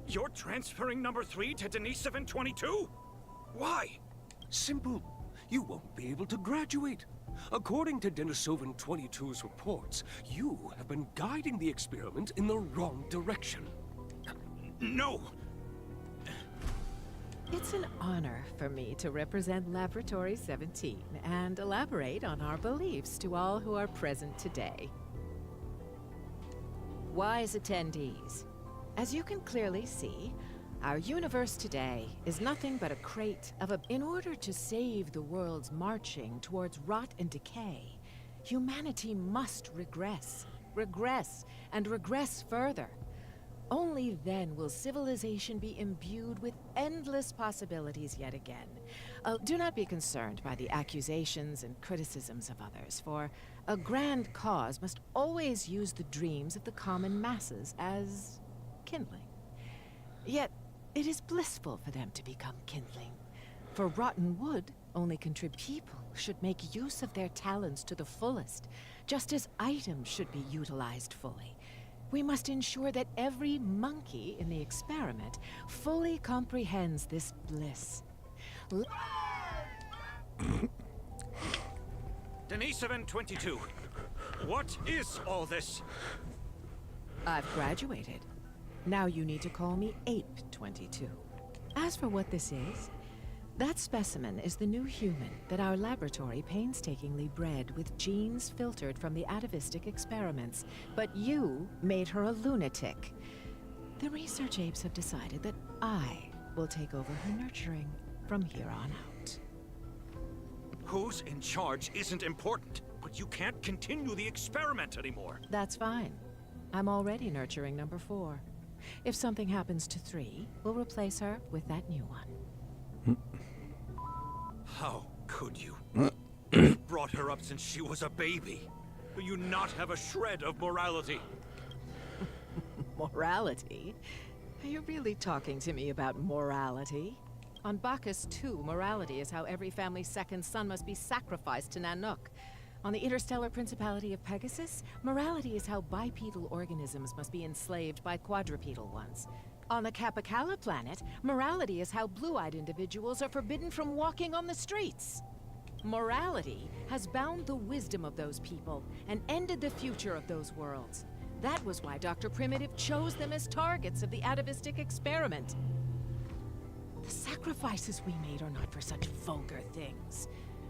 S15: You're transferring number 3 to Deniseven 22? Why?
S17: Simple. You won't be able to graduate. According to Deniseven 22's reports, you have been guiding the experiment in the wrong direction.
S15: No!
S16: It's an honor for me to represent Laboratory 17 and elaborate on our beliefs to all who are present today. Wise attendees, as you can clearly see, our universe today is nothing but a crate of In order to save the world's marching towards rot and decay, humanity must regress, and regress further. Only then will civilization be imbued with endless possibilities yet again. Do not be concerned by the accusations and criticisms of others, for a grand cause must always use the dreams of the common masses as kindling. Yet, it is blissful for them to become kindling, for rotten wood Only people should make use of their talents to the fullest, just as items should be utilized fully. We must ensure that every monkey in the experiment fully comprehends this bliss.
S15: Denisovan 22, what is all this?
S16: I've graduated. Now you need to call me Ape 22. As for what this is, that specimen is the new human that our laboratory painstakingly bred with genes filtered from the atavistic experiments. But you made her a lunatic. The research apes have decided that I will take over her nurturing from here on out.
S15: Who's in charge isn't important, but you can't continue the experiment anymore.
S16: That's fine. I'm already nurturing number 4. If something happens to 3, we'll replace her with that new one.
S15: How could you? You brought her up since she was a baby. Do you not have a shred of morality?
S16: Morality? Are you really talking to me about morality? On Bacchus 2, morality is how every family's second son must be sacrificed to Nanook. On the interstellar principality of Pegasus, morality is how bipedal organisms must be enslaved by quadrupedal ones. On the Capicala planet, morality is how blue-eyed individuals are forbidden from walking on the streets. Morality has bound the wisdom of those people and ended the future of those worlds. That was why Dr. Primitive chose them as targets of the atavistic experiment. The sacrifices we made are not for such vulgar things.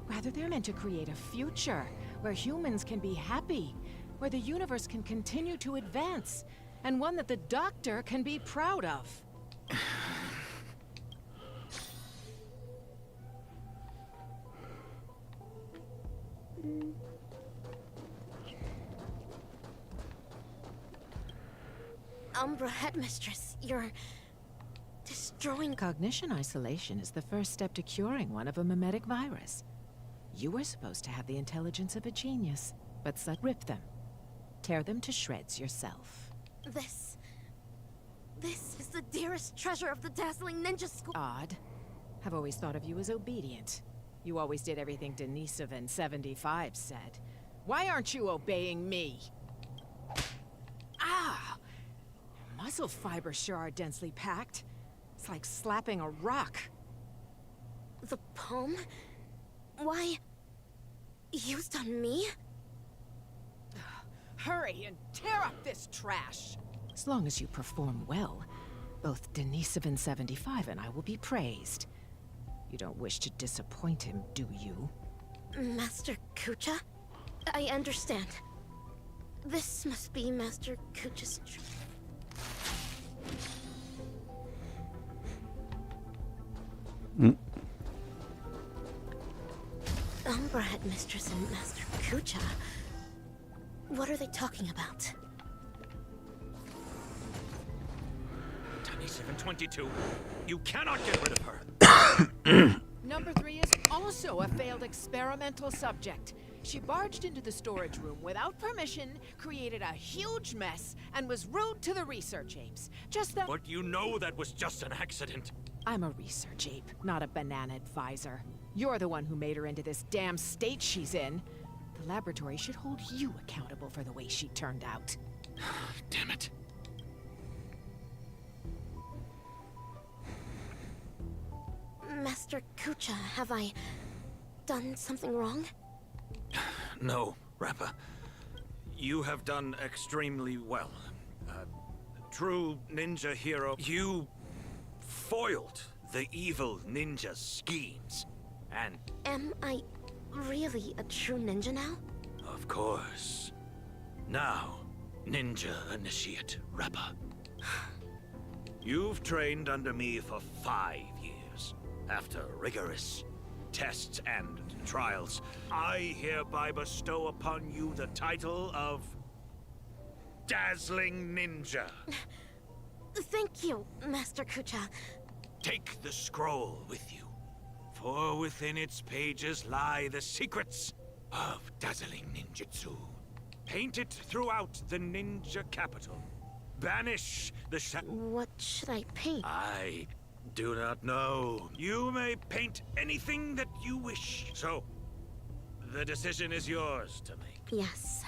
S16: Rather, they're meant to create a future where humans can be happy, where the universe can continue to advance, and one that the Doctor can be proud of.
S2: Umbra Headmistress, you're destroying...
S16: Cognition isolation is the first step to curing one of a mimetic virus. You were supposed to have the intelligence of a genius, but rip them. Tear them to shreds yourself.
S2: This is the dearest treasure of the dazzling ninja school.
S16: Odd. I've always thought of you as obedient. You always did everything Denisovan 75 said. Why aren't you obeying me? Ah! Your muscle fibers sure are densely packed. It's like slapping a rock.
S2: The palm? Why? Used on me?
S16: Hurry and tear up this trash! As long as you perform well, both Denisovan 75 and I will be praised. You don't wish to disappoint him, do you?
S2: Master Kucha? I understand. This must be Master Kucha's... Umbra Headmistress and Master Kucha. What are they talking about?
S15: Denisovan 22, you cannot get rid of her.
S16: Number 3 is also a failed experimental subject. She barged into the storage room without permission, created a huge mess, and was rude to the research apes.
S15: But you know that was just an accident.
S16: I'm a research ape, not a banana advisor. You're the one who made her into this damn state she's in. The laboratory should hold you accountable for the way she turned out.
S15: Damn it.
S2: Master Kucha, have I done something wrong?
S15: No, Rappa. You have done extremely well. True ninja hero, you foiled the evil ninja's schemes. And...
S2: Am I really a true ninja now?
S15: Of course. Now, ninja initiate, Rappa. You've trained under me for 5 years. After rigorous tests and trials, I hereby bestow upon you the title of Dazzling Ninja.
S2: Thank you, Master Kucha.
S15: Take the scroll with you, for within its pages lie the secrets of dazzling ninjutsu. Paint it throughout the ninja capital. Banish the
S2: What should I paint?
S15: I do not know. You may paint anything that you wish. So, the decision is yours to make.
S2: Yes.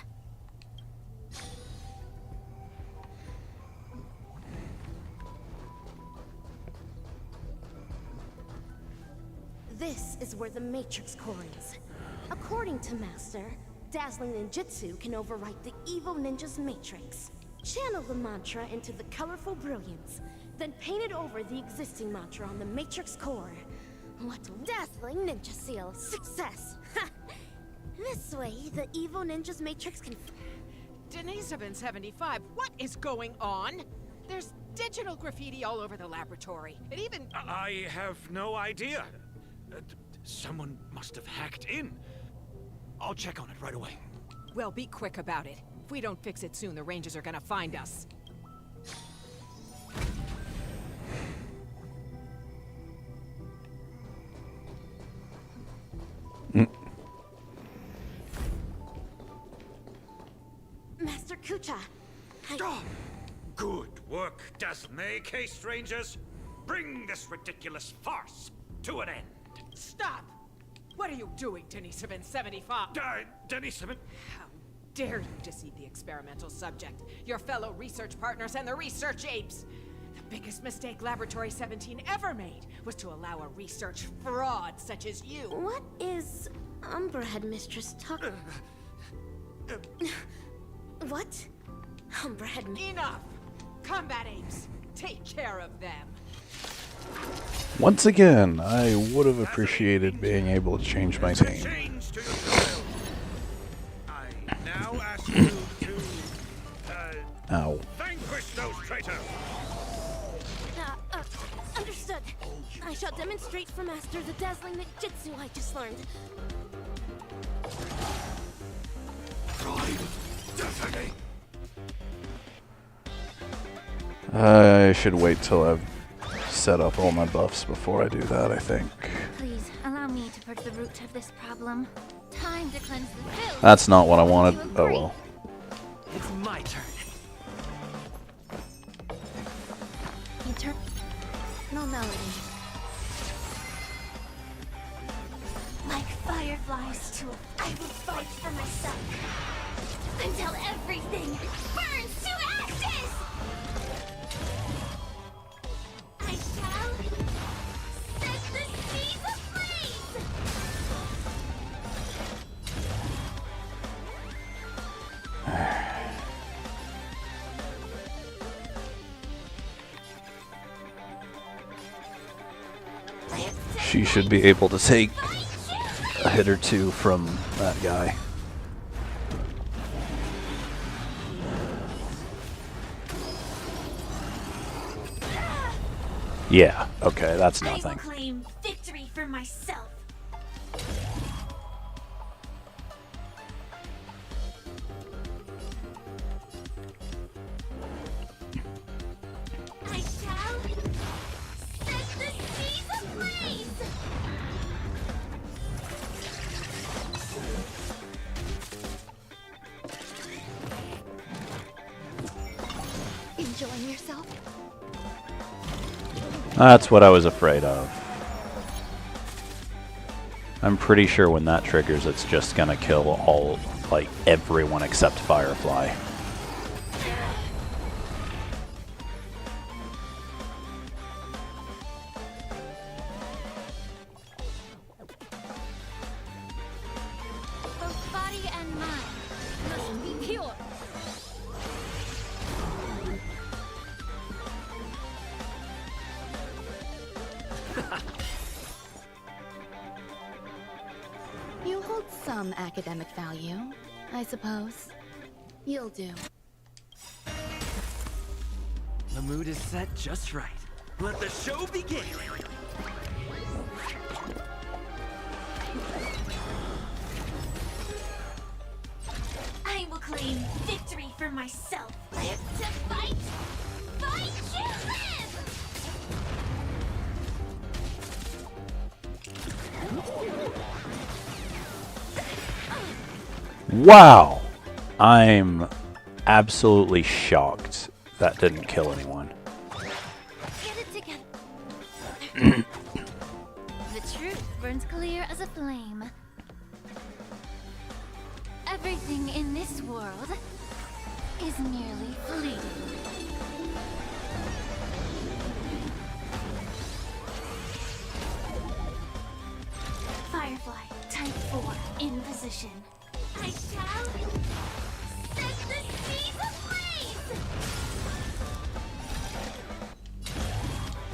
S2: This is where the Matrix core is. According to Master, dazzling ninjutsu can overwrite the evil ninja's matrix. Channel the mantra into the colorful brilliance, then paint it over the existing mantra on the matrix core. What dazzling ninja seal! Success! Ha! This way, the evil ninja's matrix can...
S16: Denisovin 75, what is going on? There's digital graffiti all over the laboratory. It even...
S15: I have no idea. Someone must have hacked in. I'll check on it right away.
S16: Well, be quick about it. If we don't fix it soon, the Rangers are gonna find us.
S2: Master Kucha!
S15: Good work, Make haste, Rangers. Bring this ridiculous farce to an end.
S16: Stop! What are you doing, Denisovin 75?
S15: Denisovin?
S16: How dare you deceive the experimental subject, your fellow research partners, and the research apes? The biggest mistake Laboratory 17 ever made was to allow a research fraud such as you.
S2: What is Umbra Headmistress talking? What? Umbra Headmistress.
S16: Enough! Combat apes, take care of them.
S1: Once again, I would have appreciated being able to change my team.
S15: I now ask you to
S1: Ow.
S15: vanquish those traitors.
S2: Understood. I shall demonstrate for Master the dazzling ninjutsu I just learned.
S15: Pride, destiny.
S1: I should wait till I've set up all my buffs before I do that, I think.
S6: Please, allow me to purge the root of this problem. Time to cleanse the filth.
S1: That's not what I wanted. Oh well.
S5: It's my turn.
S2: No melody. Like fireflies to I will fight for myself until everything burns to ashes. I shall set the seas ablaze.
S1: She should be able to take a hit or two from that guy. Yeah, okay, that's nothing.
S2: I will claim victory for myself. I shall set the seas ablaze.
S12: Enjoying yourself?
S1: That's what I was afraid of. I'm pretty sure when that triggers, it's just gonna kill all, like, everyone except Firefly.
S6: Both body and mind must be pure.
S12: You hold some academic value, I suppose. You'll do.
S5: The mood is set just right. Let the show begin!
S2: I will claim victory for myself. Live to fight. Fight to live.
S1: Wow! I'm absolutely shocked that didn't kill anyone.
S2: Get it together. The truth
S6: burns clear as a flame. Everything in this world is merely fleeting. Firefly, type 4, in position. I shall set the seas ablaze!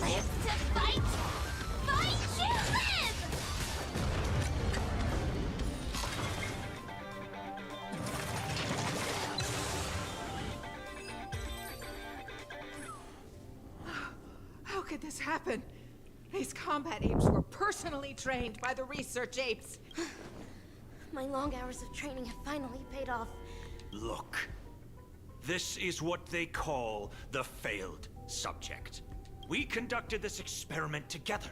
S6: Live to fight! Fight to live!
S16: How could this happen? These combat apes were personally trained by the research apes.
S2: My long hours of training have finally paid off.
S15: Look. This is what they call the failed subject. We conducted this experiment together.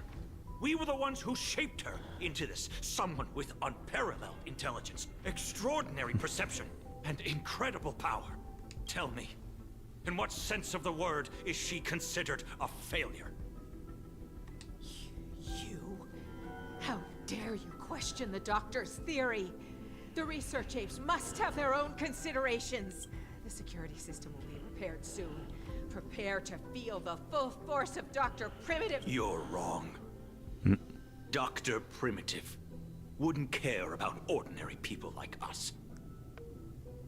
S15: We were the ones who shaped her into this someone with unparalleled intelligence, extraordinary perception, and incredible power. Tell me, in what sense of the word is she considered a failure?
S16: You? How dare you question the doctor's theory? The research apes must have their own considerations. The security system will be repaired soon. Prepare to feel the full force of Dr. Primitive.
S15: You're wrong. Dr. Primitive wouldn't care about ordinary people like us.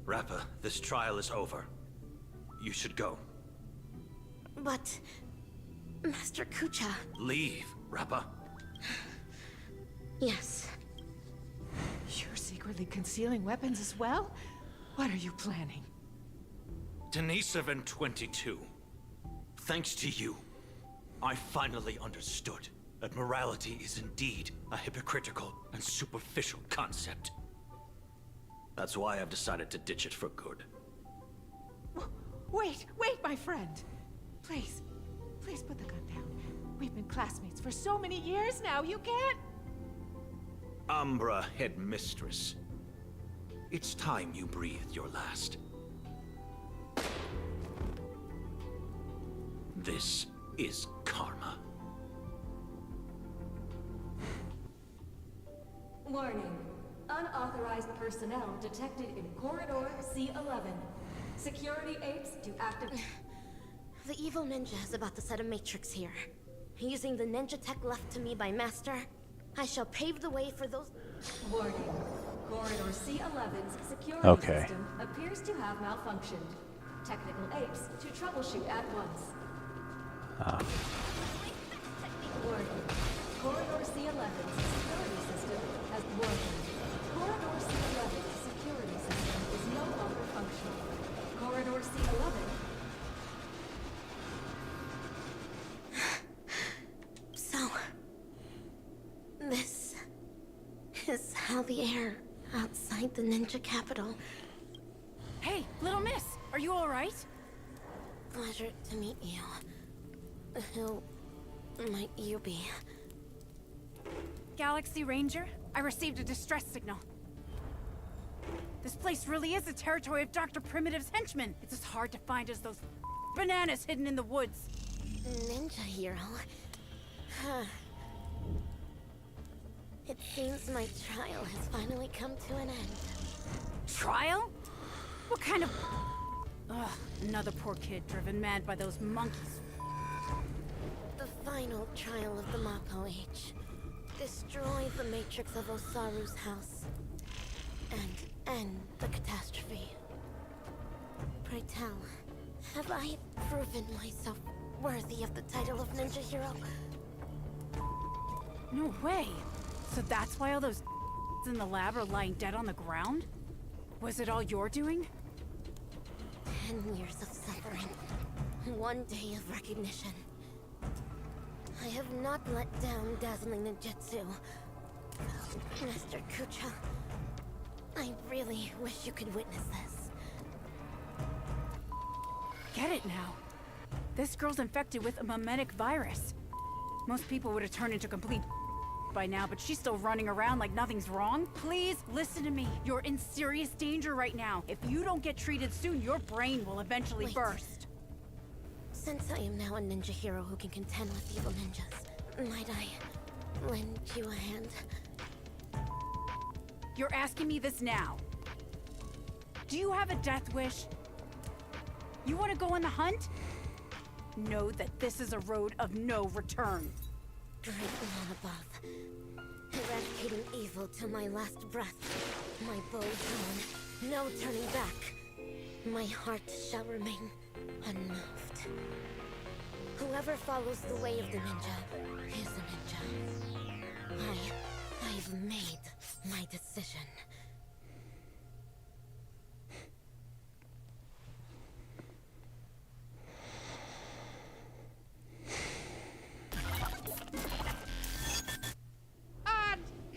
S15: Rappa, this trial is over. You should go.
S2: But... Master Kucha...
S15: Leave, Rappa.
S2: Yes.
S16: You're secretly concealing weapons as well? What are you planning?
S15: Denisovin 22. Thanks to you, I finally understood that morality is indeed a hypocritical and superficial concept. That's why I've decided to ditch it for good.
S16: Wait, my friend. Please put the gun down. We've been classmates for so many years now, you can't...
S15: Umbra Headmistress. It's time you breathed your last. This is karma.
S14: Warning. Unauthorized personnel detected in Corridor C11. Security apes to active...
S2: The evil ninja is about to set a matrix here. Using the ninja tech left to me by Master, I shall pave the way for those...
S14: Warning. Corridor C11's security system appears to have malfunctioned. Technical apes to troubleshoot at once. Warning. Corridor C11's security system has warning. Corridor C11's security system is no longer functional. Corridor C11...
S2: So... This... is how the air outside the ninja capital...
S13: Hey, little miss! Are you alright?
S2: Pleasure to meet you. Who might you be?
S13: Galaxy Ranger, I received a distress signal. This place really is the territory of Dr. Primitive's henchmen. It's as hard to find as those bananas hidden in the woods.
S2: Ninja hero? Huh. It seems my trial has finally come to an end.
S13: Trial? What kind of... Ugh, another poor kid driven mad by those monkeys.
S2: The final trial of the Mako Age. Destroy the matrix of Osaru's house. And end the catastrophe. Pray tell, have I proven myself worthy of the title of Ninja Hero?
S13: No way. So that's why all those in the lab are lying dead on the ground? Was it all your doing?
S2: 10 years of suffering. 1 day of recognition. I have not let down dazzling ninjutsu. Master Kucha, I really wish you could witness this.
S13: Get it now. This girl's infected with a mimetic virus. Most people would have turned into complete by now, but she's still running around like nothing's wrong. Please listen to me. You're in serious danger right now. If you don't get treated soon, your brain will eventually burst.
S2: Since I am now a ninja hero who can contend with evil ninjas, might I lend you a hand?
S13: You're asking me this now. Do you have a death wish? You want to go on the hunt? Know that this is a road of no return.
S2: Great one above. Eradicating evil to my last breath. My bow drawn, no turning back. My heart shall remain unmoved. Whoever follows the way of the ninja is a ninja. I've made my decision.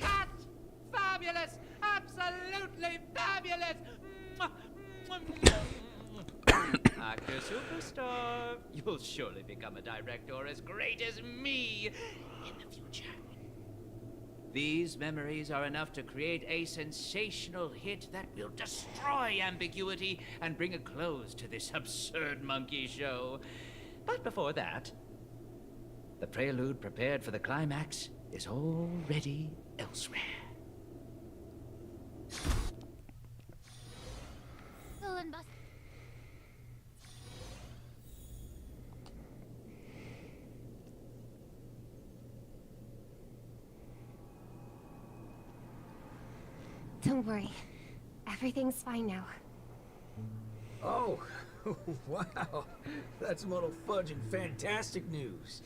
S4: Cut! Fabulous! Absolutely fabulous! Actor superstar, you'll surely become a director as great as me in the future. These memories are enough to create a sensational hit that will destroy ambiguity and bring a close to this absurd monkey show. But before that, the prelude prepared for the climax is already elsewhere.
S18: Don't worry. Everything's fine now.
S10: Oh, wow. That's muddle fudging fantastic news.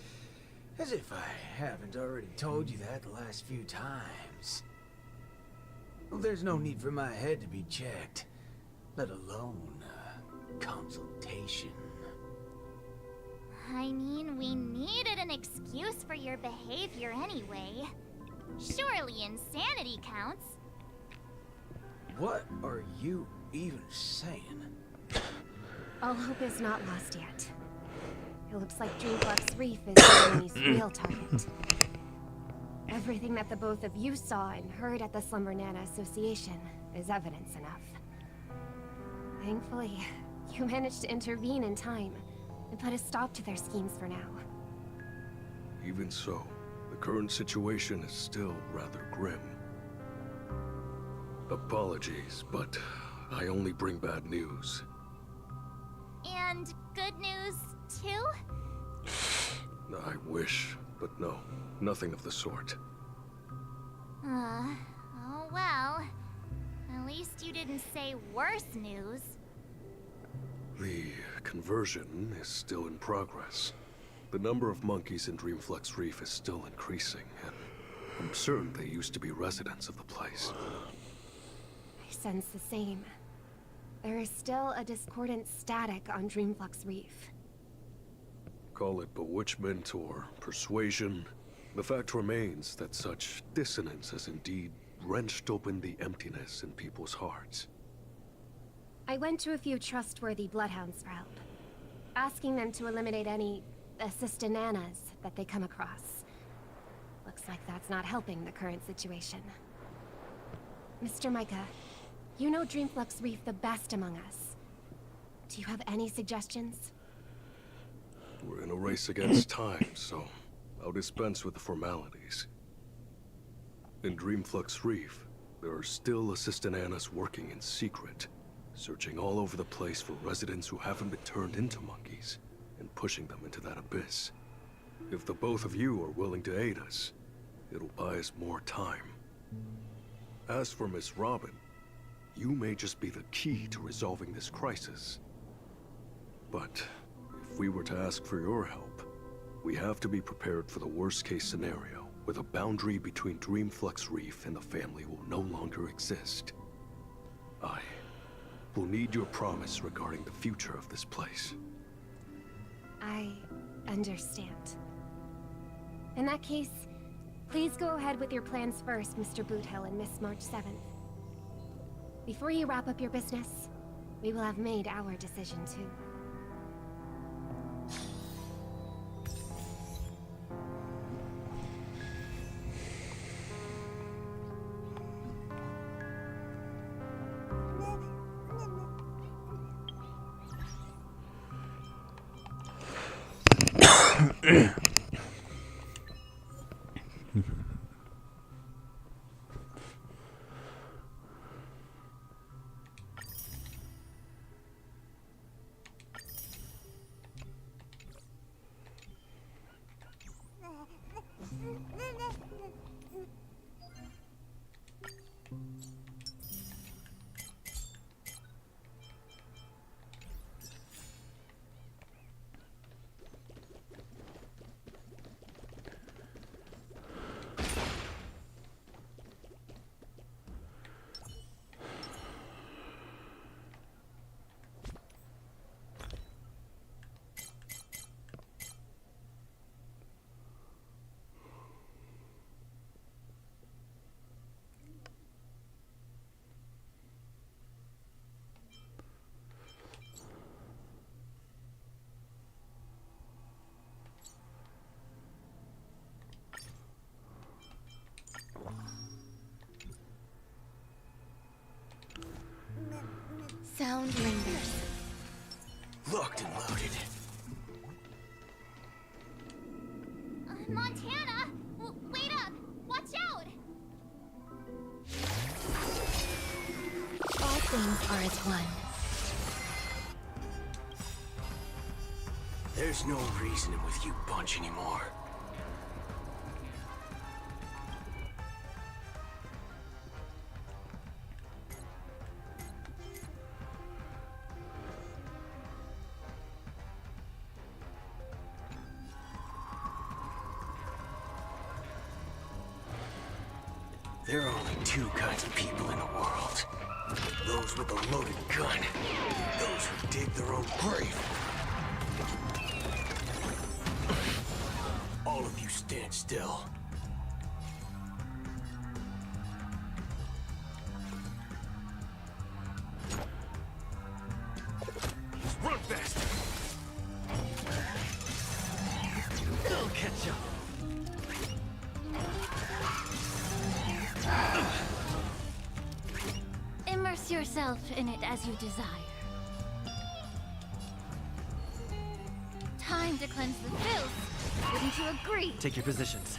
S10: As if I haven't already told you that the last few times. Well, there's no need for my head to be checked, let alone consultation.
S6: I mean, we needed an excuse for your behavior anyway. Surely insanity counts.
S10: What are you even saying?
S18: All hope is not lost yet. It looks like Dreamflux Reef is the enemy's real target. Everything that the both of you saw and heard at the Slumber Nana Association is evidence enough. Thankfully, you managed to intervene in time and put a stop to their schemes for now.
S17: Even so, the current situation is still rather grim. Apologies, but I only bring bad news.
S6: And good news, too?
S17: I wish, but no, nothing of the sort.
S6: Oh well. At least you didn't say worse news.
S17: The conversion is still in progress. The number of monkeys in Dreamflux Reef is still increasing, and I'm certain they used to be residents of the place.
S18: I sense the same. There is still a discordant static on Dreamflux Reef.
S17: Call it bewitchment or persuasion, the fact remains that such dissonance has indeed wrenched open the emptiness in people's hearts.
S18: I went to a few trustworthy bloodhounds for help, asking them to eliminate any assistananas that they come across. Looks like that's not helping the current situation. Mr. Micah, you know Dreamflux Reef the best among us. Do you have any suggestions?
S17: We're in a race against time, so I'll dispense with the formalities. In Dreamflux Reef, there are still assistananas working in secret, searching all over the place for residents who haven't been turned into monkeys, and pushing them into that abyss. If the both of you are willing to aid us, it'll buy us more time. As for Miss Robin, you may just be the key to resolving this crisis. But if we were to ask for your help, we have to be prepared for the worst-case scenario, where the boundary between Dreamflux Reef and the family will no longer exist. I will need your promise regarding the future of this place.
S18: I understand. In that case, please go ahead with your plans first, Mr. Boothill and Miss March 7th. Before you wrap up your business, we will have made our decision too.
S12: Sound lingers.
S10: Locked and loaded.
S6: Montana! Wait up! Watch out!
S12: All things are as one.
S10: There's no reasoning with you bunch anymore. There are only two kinds of people in the world. Those with a loaded gun. Those who dig their own grave. All of you stand still.
S5: Run fast! They'll catch up.
S6: Immerse yourself in it as you desire. Time to cleanse the filth. Wouldn't you agree?
S5: Take your positions.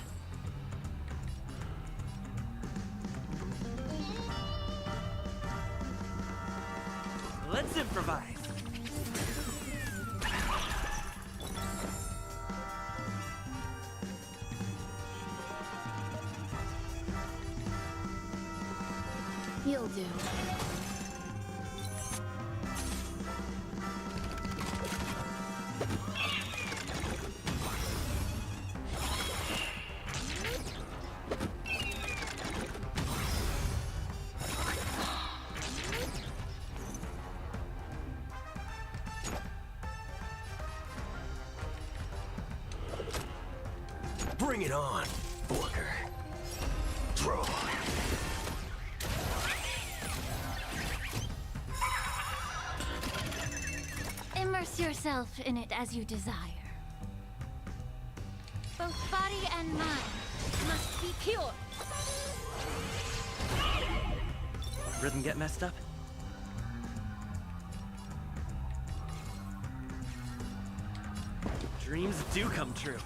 S5: Let's improvise.
S12: You'll do.
S10: Bring it on, Booker. Draw.
S6: Immerse yourself in it as you desire. Both body and mind must be pure.
S5: Rhythm get messed up? Dreams do come true.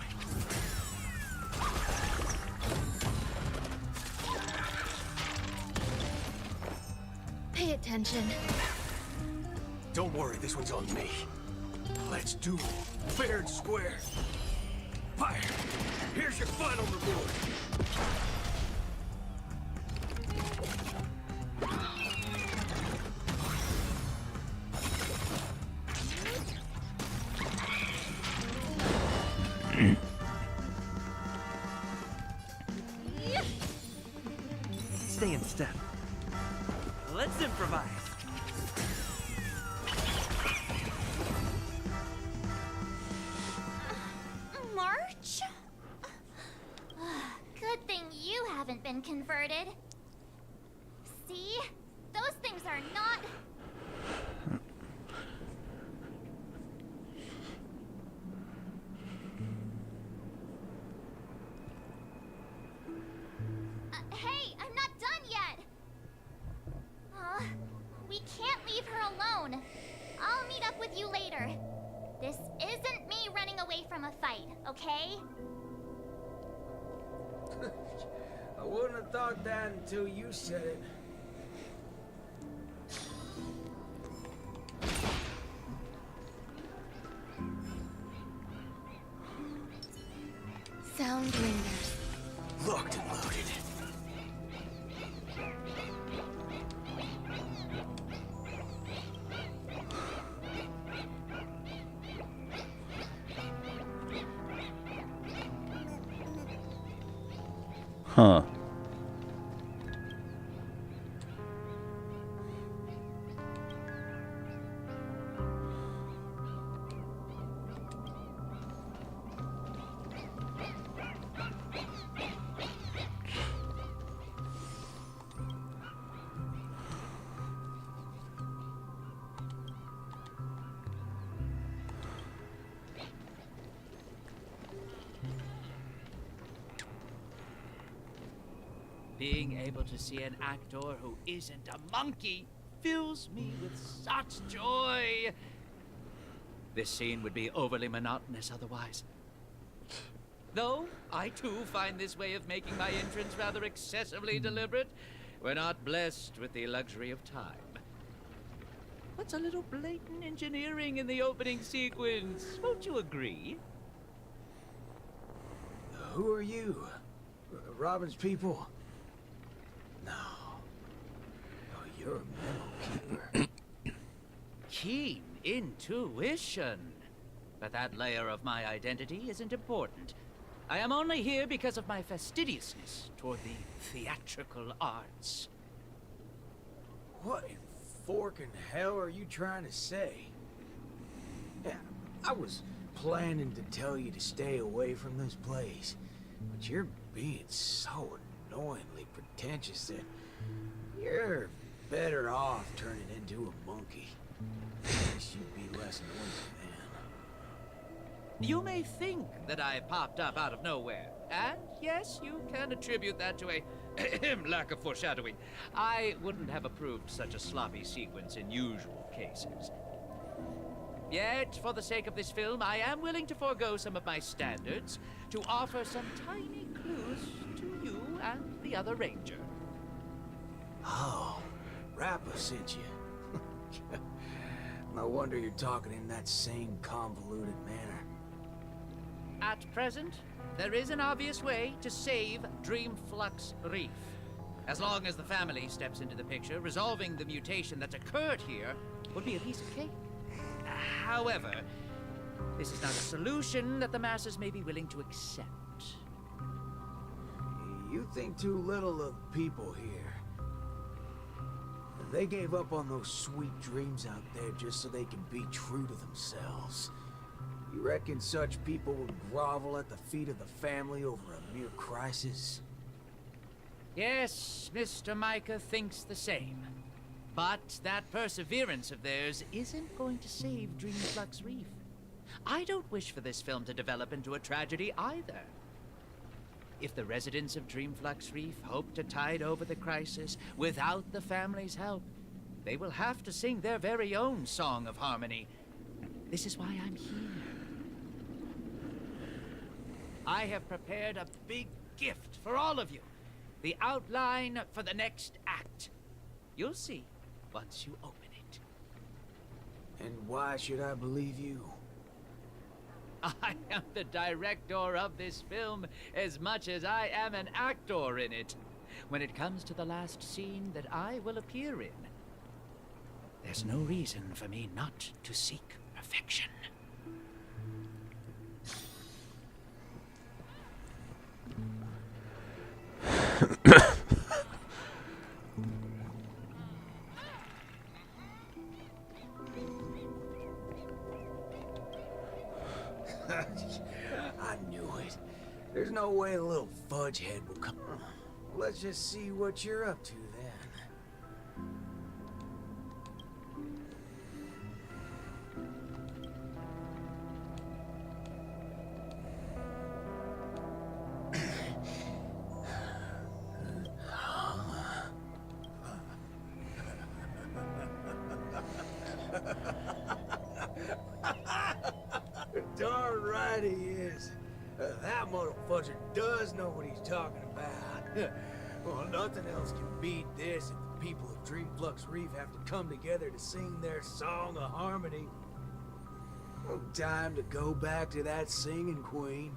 S12: Pay attention.
S10: Don't worry, this one's on me. Let's do it. Fair and square. Fire! Here's your final reward.
S5: Stay in step. Let's improvise.
S6: March? Good thing you haven't been converted. See? Those things are not... Hey, I'm not done yet! We can't leave her alone. I'll meet up with you later. This isn't me running away from a fight, okay?
S9: I wouldn't have thought that until you said it.
S12: Sound lingers.
S10: Locked and loaded.
S1: Huh.
S4: Being able to see an actor who isn't a monkey fills me with such joy. This scene would be overly monotonous otherwise. Though, I too find this way of making my entrance rather excessively deliberate. We're not blessed with the luxury of time. What's a little blatant engineering in the opening sequence? Won't you agree?
S10: Who are you? Robin's people? No. Oh, you're a memo keeper.
S4: Keen intuition. But that layer of my identity isn't important. I am only here because of my fastidiousness toward the theatrical arts.
S10: What in forking hell are you trying to say? Yeah, I was planning to tell you to stay away from this place, but you're being so annoyingly pretentious that you're better off turning into a monkey. At least you'd be less noisy then.
S4: You may think that I popped up out of nowhere, and yes, you can attribute that to a lack of foreshadowing. I wouldn't have approved such a sloppy sequence in usual cases. Yet, for the sake of this film, I am willing to forego some of my standards to offer some tiny clues to you and the other ranger.
S10: Oh, Rappa sent you. No wonder you're talking in that same convoluted manner.
S4: At present, there is an obvious way to save Dreamflux Reef. As long as the family steps into the picture, resolving the mutation that's occurred here would be a piece of cake. However, this is not a solution that the masses may be willing to accept.
S10: You think too little of people here. They gave up on those sweet dreams out there just so they can be true to themselves. You reckon such people would grovel at the feet of the family over a mere crisis?
S4: Yes, Mr. Micah thinks the same. But that perseverance of theirs isn't going to save Dreamflux Reef. I don't wish for this film to develop into a tragedy either. If the residents of Dreamflux Reef hope to tide over the crisis without the family's help, they will have to sing their very own song of harmony. This is why I'm here. I have prepared a big gift for all of you. The outline for the next act. You'll see once you open it.
S10: And why should I believe you?
S4: I am the director of this film as much as I am an actor in it. When it comes to the last scene that I will appear in, there's no reason for me not to seek perfection.
S10: I knew it. There's no way a little fudgehead will come. Let's just see what you're up to then. Darn right he is. That motherfucker does know what he's talking about. Well, nothing else can beat this if the people of Dreamflux Reef have to come together to sing their song of harmony. Well, time to go back to that singing queen.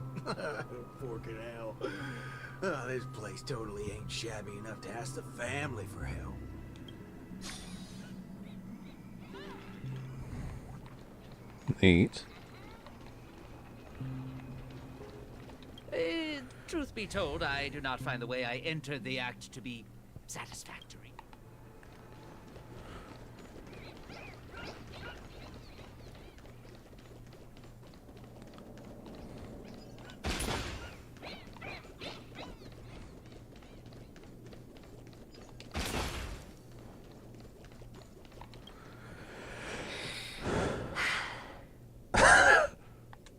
S10: Forking hell. Oh, this place totally ain't shabby enough to ask the family for help.
S1: Neat.
S4: Truth be told, I do not find the way I entered the act to be satisfactory.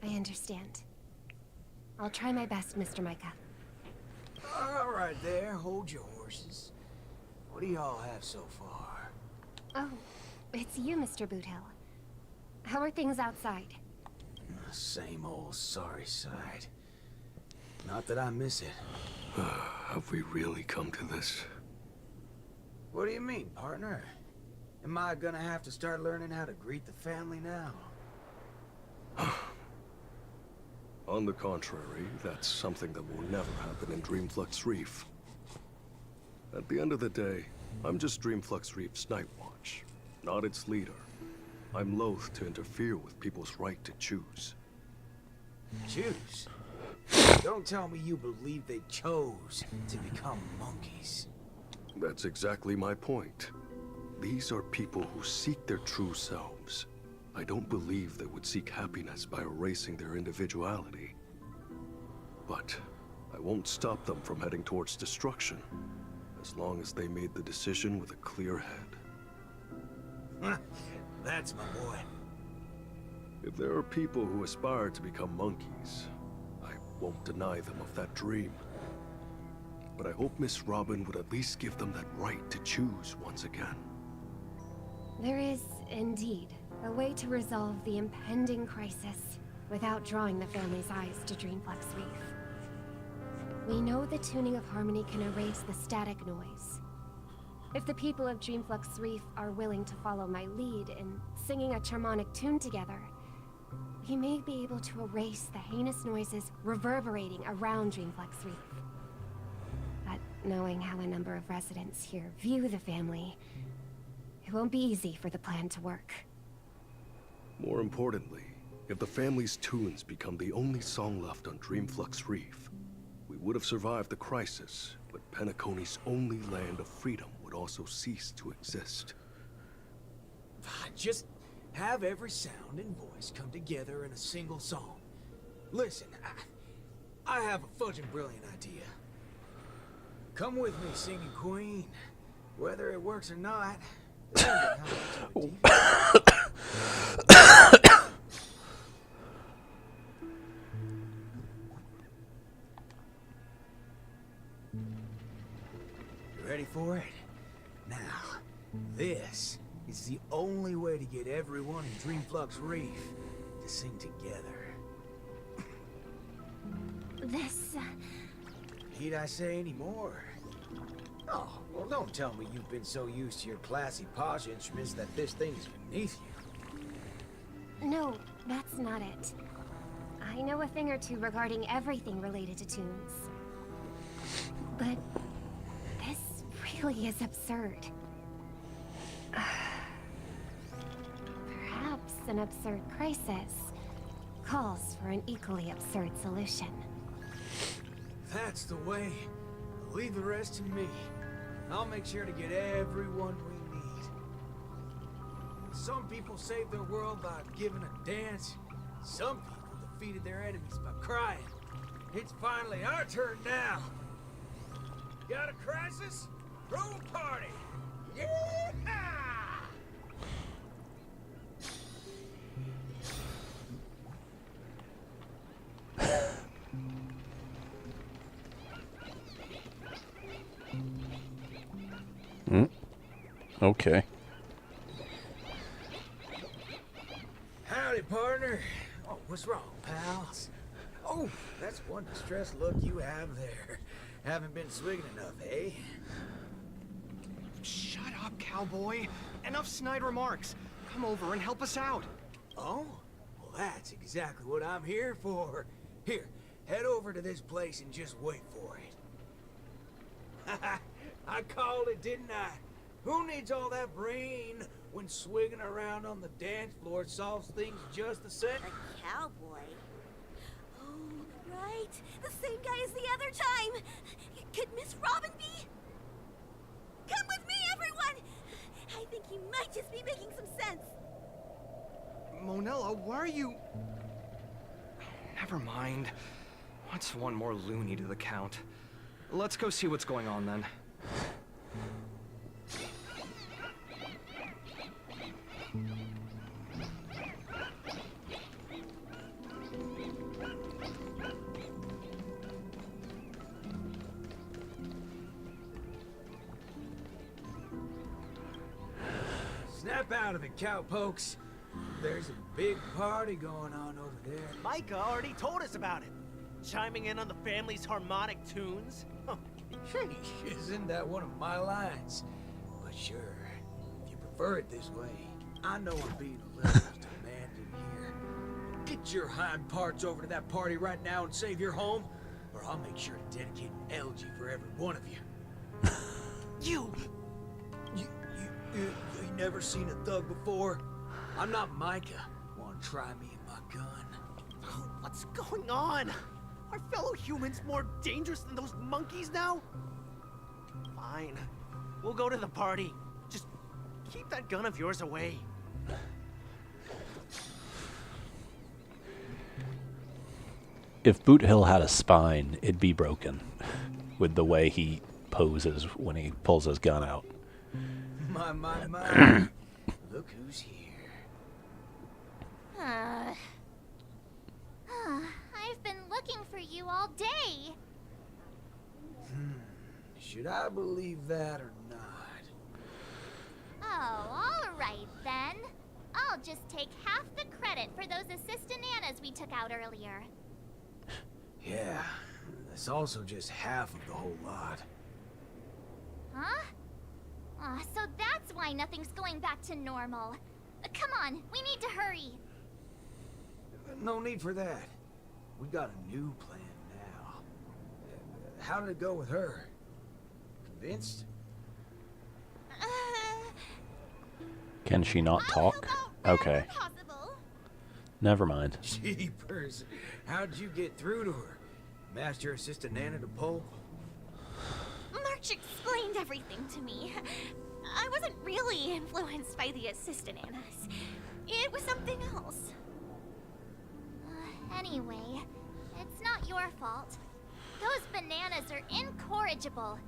S18: I understand. I'll try my best, Mr. Micah.
S10: All right there, hold your horses. What do y'all have so far?
S18: Oh, it's you, Mr. Boothill. How are things outside?
S10: Same old sorry side. Not that I miss it.
S17: Have we really come to this?
S10: What do you mean, partner? Am I gonna have to start learning how to greet the family now?
S17: On the contrary, that's something that will never happen in Dreamflux Reef. At the end of the day, I'm just Dreamflux Reef's Night Watch, not its leader. I'm loath to interfere with people's right to choose.
S10: Choose? Don't tell me you believe they chose to become monkeys.
S17: That's exactly my point. These are people who seek their true selves. I don't believe they would seek happiness by erasing their individuality. But I won't stop them from heading towards destruction, as long as they made the decision with a clear head.
S10: That's my boy.
S17: If there are people who aspire to become monkeys, I won't deny them of that dream. But I hope Miss Robin would at least give them that right to choose once again.
S18: There is, indeed, a way to resolve the impending crisis without drawing the family's eyes to Dreamflux Reef. We know the tuning of harmony can erase the static noise. If the people of Dreamflux Reef are willing to follow my lead in singing a charmonic tune together, we may be able to erase the heinous noises reverberating around Dreamflux Reef. But knowing how a number of residents here view the family, it won't be easy for the plan to work.
S17: More importantly, if the family's tunes become the only song left on Dreamflux Reef, we would have survived the crisis, but Penacony's only land of freedom would also cease to exist.
S10: Just have every sound and voice come together in a single song. Listen, I have a fudging brilliant idea. Come with me singing Queen. Whether it works or not, depends on how much of it You ready for it? Now, this is the only way to get everyone in Dreamflux Reef to sing together.
S18: This...
S10: Need I say any more? Oh, well, don't tell me you've been so used to your classy posh instruments that this thing's beneath you.
S18: No, that's not it. I know a thing or two regarding everything related to tunes. But this really is absurd. Perhaps an absurd crisis calls for an equally absurd solution.
S10: That's the way. Leave the rest to me. I'll make sure to get everyone we need. Some people saved their world by giving a dance. Some people defeated their enemies by crying. It's finally our turn now. Got a crisis? Throw a party! Yeah!
S1: Okay.
S10: Howdy, partner. Oh, what's wrong, pals? Oh, that's one distressed look you have there. Haven't been swigging enough, eh?
S19: Shut up, cowboy. Enough snide remarks. Come over and help us out.
S10: Oh? Well, that's exactly what I'm here for. Here, head over to this place and just wait for it. I called it, didn't I? Who needs all that brain when swigging around on the dance floor solves things just the same?
S2: A cowboy? Oh, right. The same guy as the other time. Could Miss Robin be? Come with me, everyone! I think he might just be making some sense.
S19: Monella, why are you... Never mind. What's one more loony to the count? Let's go see what's going on then.
S10: Step out of the cowpokes. There's a big party going on over there.
S20: Micah already told us about it. Chiming in on the family's harmonic tunes.
S10: Isn't that one of my lines? But sure, if you prefer it this way, I know I'm being a little demanding here. Get your hind parts over to that party right now and save your home, or I'll make sure to dedicate an elegy for every one of you. You never seen a thug before? I'm not Micah. Wanna try me and my gun?
S20: What's going on? Are fellow humans more dangerous than those monkeys now? Fine. We'll go to the party. Just keep that gun of yours away.
S1: If Boot Hill had a spine, it'd be broken with the way he poses when he pulls his gun out.
S10: My. Look who's here.
S6: I've been looking for you all day.
S10: Should I believe that or not?
S6: Oh, all right then. I'll just take half the credit for those assistant Annas we took out earlier.
S10: Yeah, that's also just half of the whole lot.
S6: Huh? So that's why nothing's going back to normal. Come on, we need to hurry.
S10: No need for that. We got a new plan now. How did it go with her? Convinced?
S1: Can she not talk? Okay. Never mind.
S10: Jeepers. How'd you get through to her? Matched your assistant Nana to pulp?
S2: March explained everything to me. I wasn't really influenced by the assistant Annas. It was something else.
S6: Anyway, it's not your fault. Those bananas are incorrigible,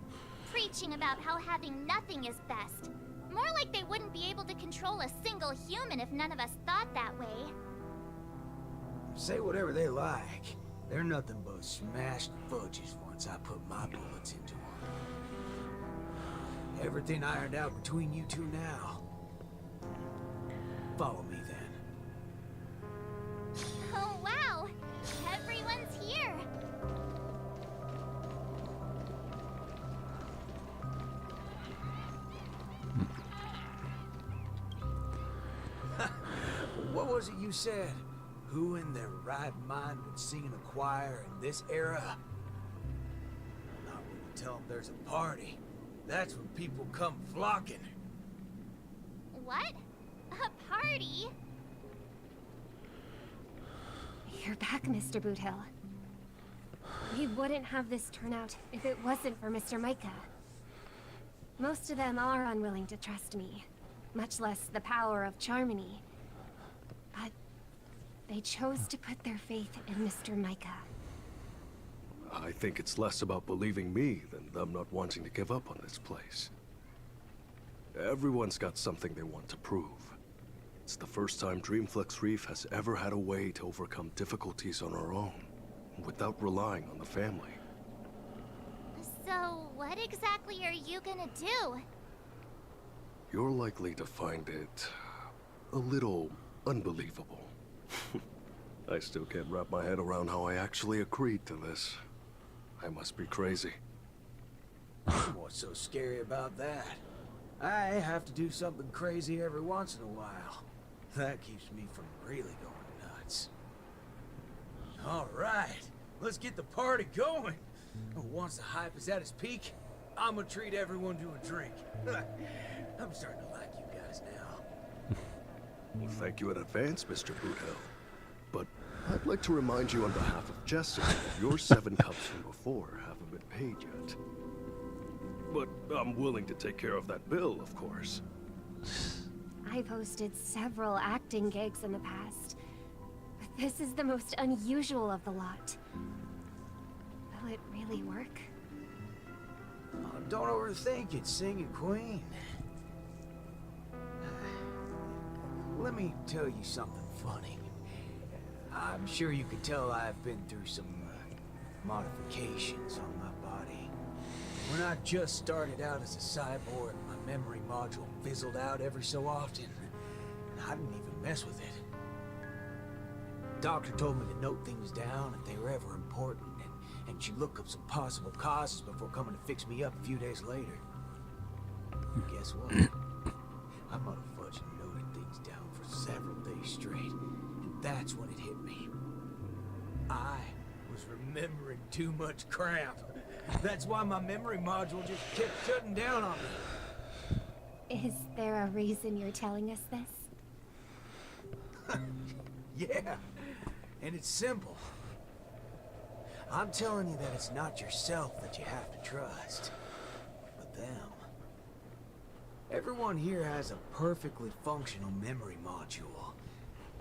S6: preaching about how having nothing is best. More like they wouldn't be able to control a single human if none of us thought that way.
S10: Say whatever they like. They're nothing but smashed fudges once I put my bullets into them. Everything ironed out between you two now. Follow me then.
S6: Oh wow! Everyone's here!
S10: What was it you said? Who in their right mind would sing in a choir in this era? Not when you tell them there's a party. That's when people come flocking.
S6: What? A party?
S18: You're back, Mr. Boothill. We wouldn't have this turnout if it wasn't for Mr. Micah. Most of them are unwilling to trust me, much less the power of Charmony. But they chose to put their faith in Mr. Micah.
S17: I think it's less about believing me than them not wanting to give up on this place. Everyone's got something they want to prove. It's the first time Dreamflux Reef has ever had a way to overcome difficulties on our own, without relying on the family.
S6: So, what exactly are you gonna do?
S17: You're likely to find it a little unbelievable. I still can't wrap my head around how I actually agreed to this. I must be crazy.
S10: What's so scary about that? I have to do something crazy every once in a while. That keeps me from really going nuts. All right, let's get the party going. Once the hype is at its peak, I'm gonna treat everyone to a drink. I'm starting to like you guys now.
S17: Well, thank you in advance, Mr. Boothill. But I'd like to remind you on behalf of Jesse that your 7 cups from before haven't been paid yet. But I'm willing to take care of that bill, of course.
S18: I've hosted several acting gigs in the past, but this is the most unusual of the lot. Will it really work?
S10: Oh, don't overthink it, Singing Queen. Let me tell you something funny. I'm sure you can tell I've been through some modifications on my body. When I just started out as a cyborg, my memory module fizzled out every so often. I didn't even mess with it. Doctor told me to note things down if they were ever important, and she'd look up some possible causes before coming to fix me up a few days later. Guess what? I motherfucking noted things down for several days straight, and that's when it hit me. I was remembering too much crap. That's why my memory module just kept shutting down on me.
S18: Is there a reason you're telling us this?
S10: Yeah, and it's simple. I'm telling you that it's not yourself that you have to trust, but them. Everyone here has a perfectly functional memory module.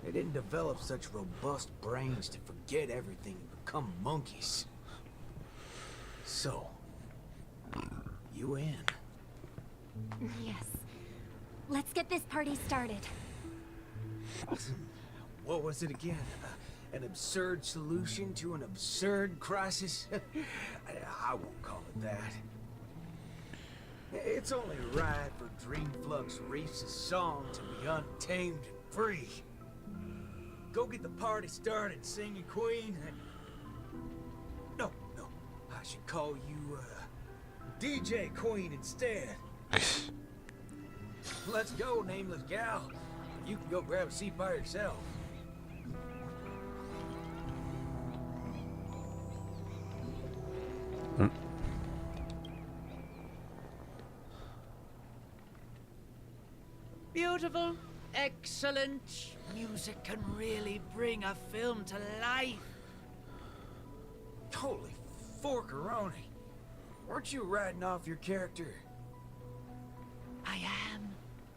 S10: They didn't develop such robust brains to forget everything and become monkeys. So, you in?
S18: Yes. Let's get this party started.
S10: What was it again? An absurd solution to an absurd crisis? I won't call it that. It's only right for Dreamflux Reefs' song to be untamed and free. Go get the party started, singing queen. No, I should call you, DJ Queen instead. Let's go, nameless gal. You can go grab a seat by yourself.
S4: Beautiful, excellent. Music can really bring a film to life.
S10: Holy forkeroni. Weren't you writing off your character?
S4: I am.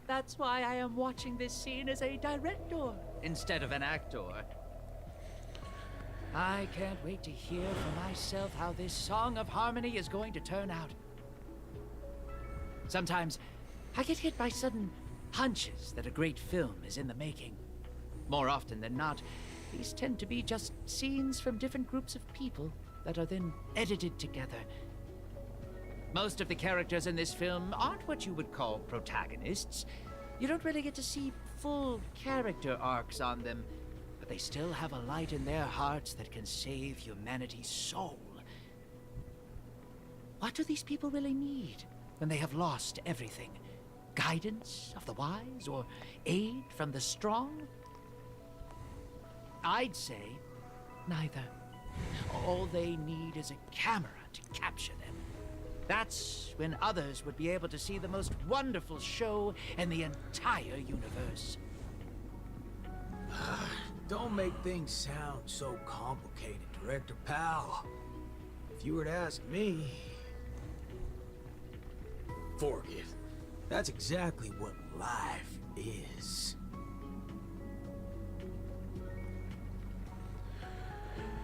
S4: That's why I am watching this scene as a director instead of an actor. I can't wait to hear for myself how this Song of Harmony is going to turn out. Sometimes I get hit by sudden hunches that a great film is in the making. More often than not, these tend to be just scenes from different groups of people that are then edited together. Most of the characters in this film aren't what you would call protagonists. You don't really get to see full character arcs on them, but they still have a light in their hearts that can save humanity's soul. What do these people really need when they have lost everything? Guidance of the wise or aid from the strong? I'd say neither. All they need is a camera to capture them. That's when others would be able to see the most wonderful show in the entire universe.
S10: Don't make things sound so complicated, Director Powell. If you were to ask me... Forget. That's exactly what life is.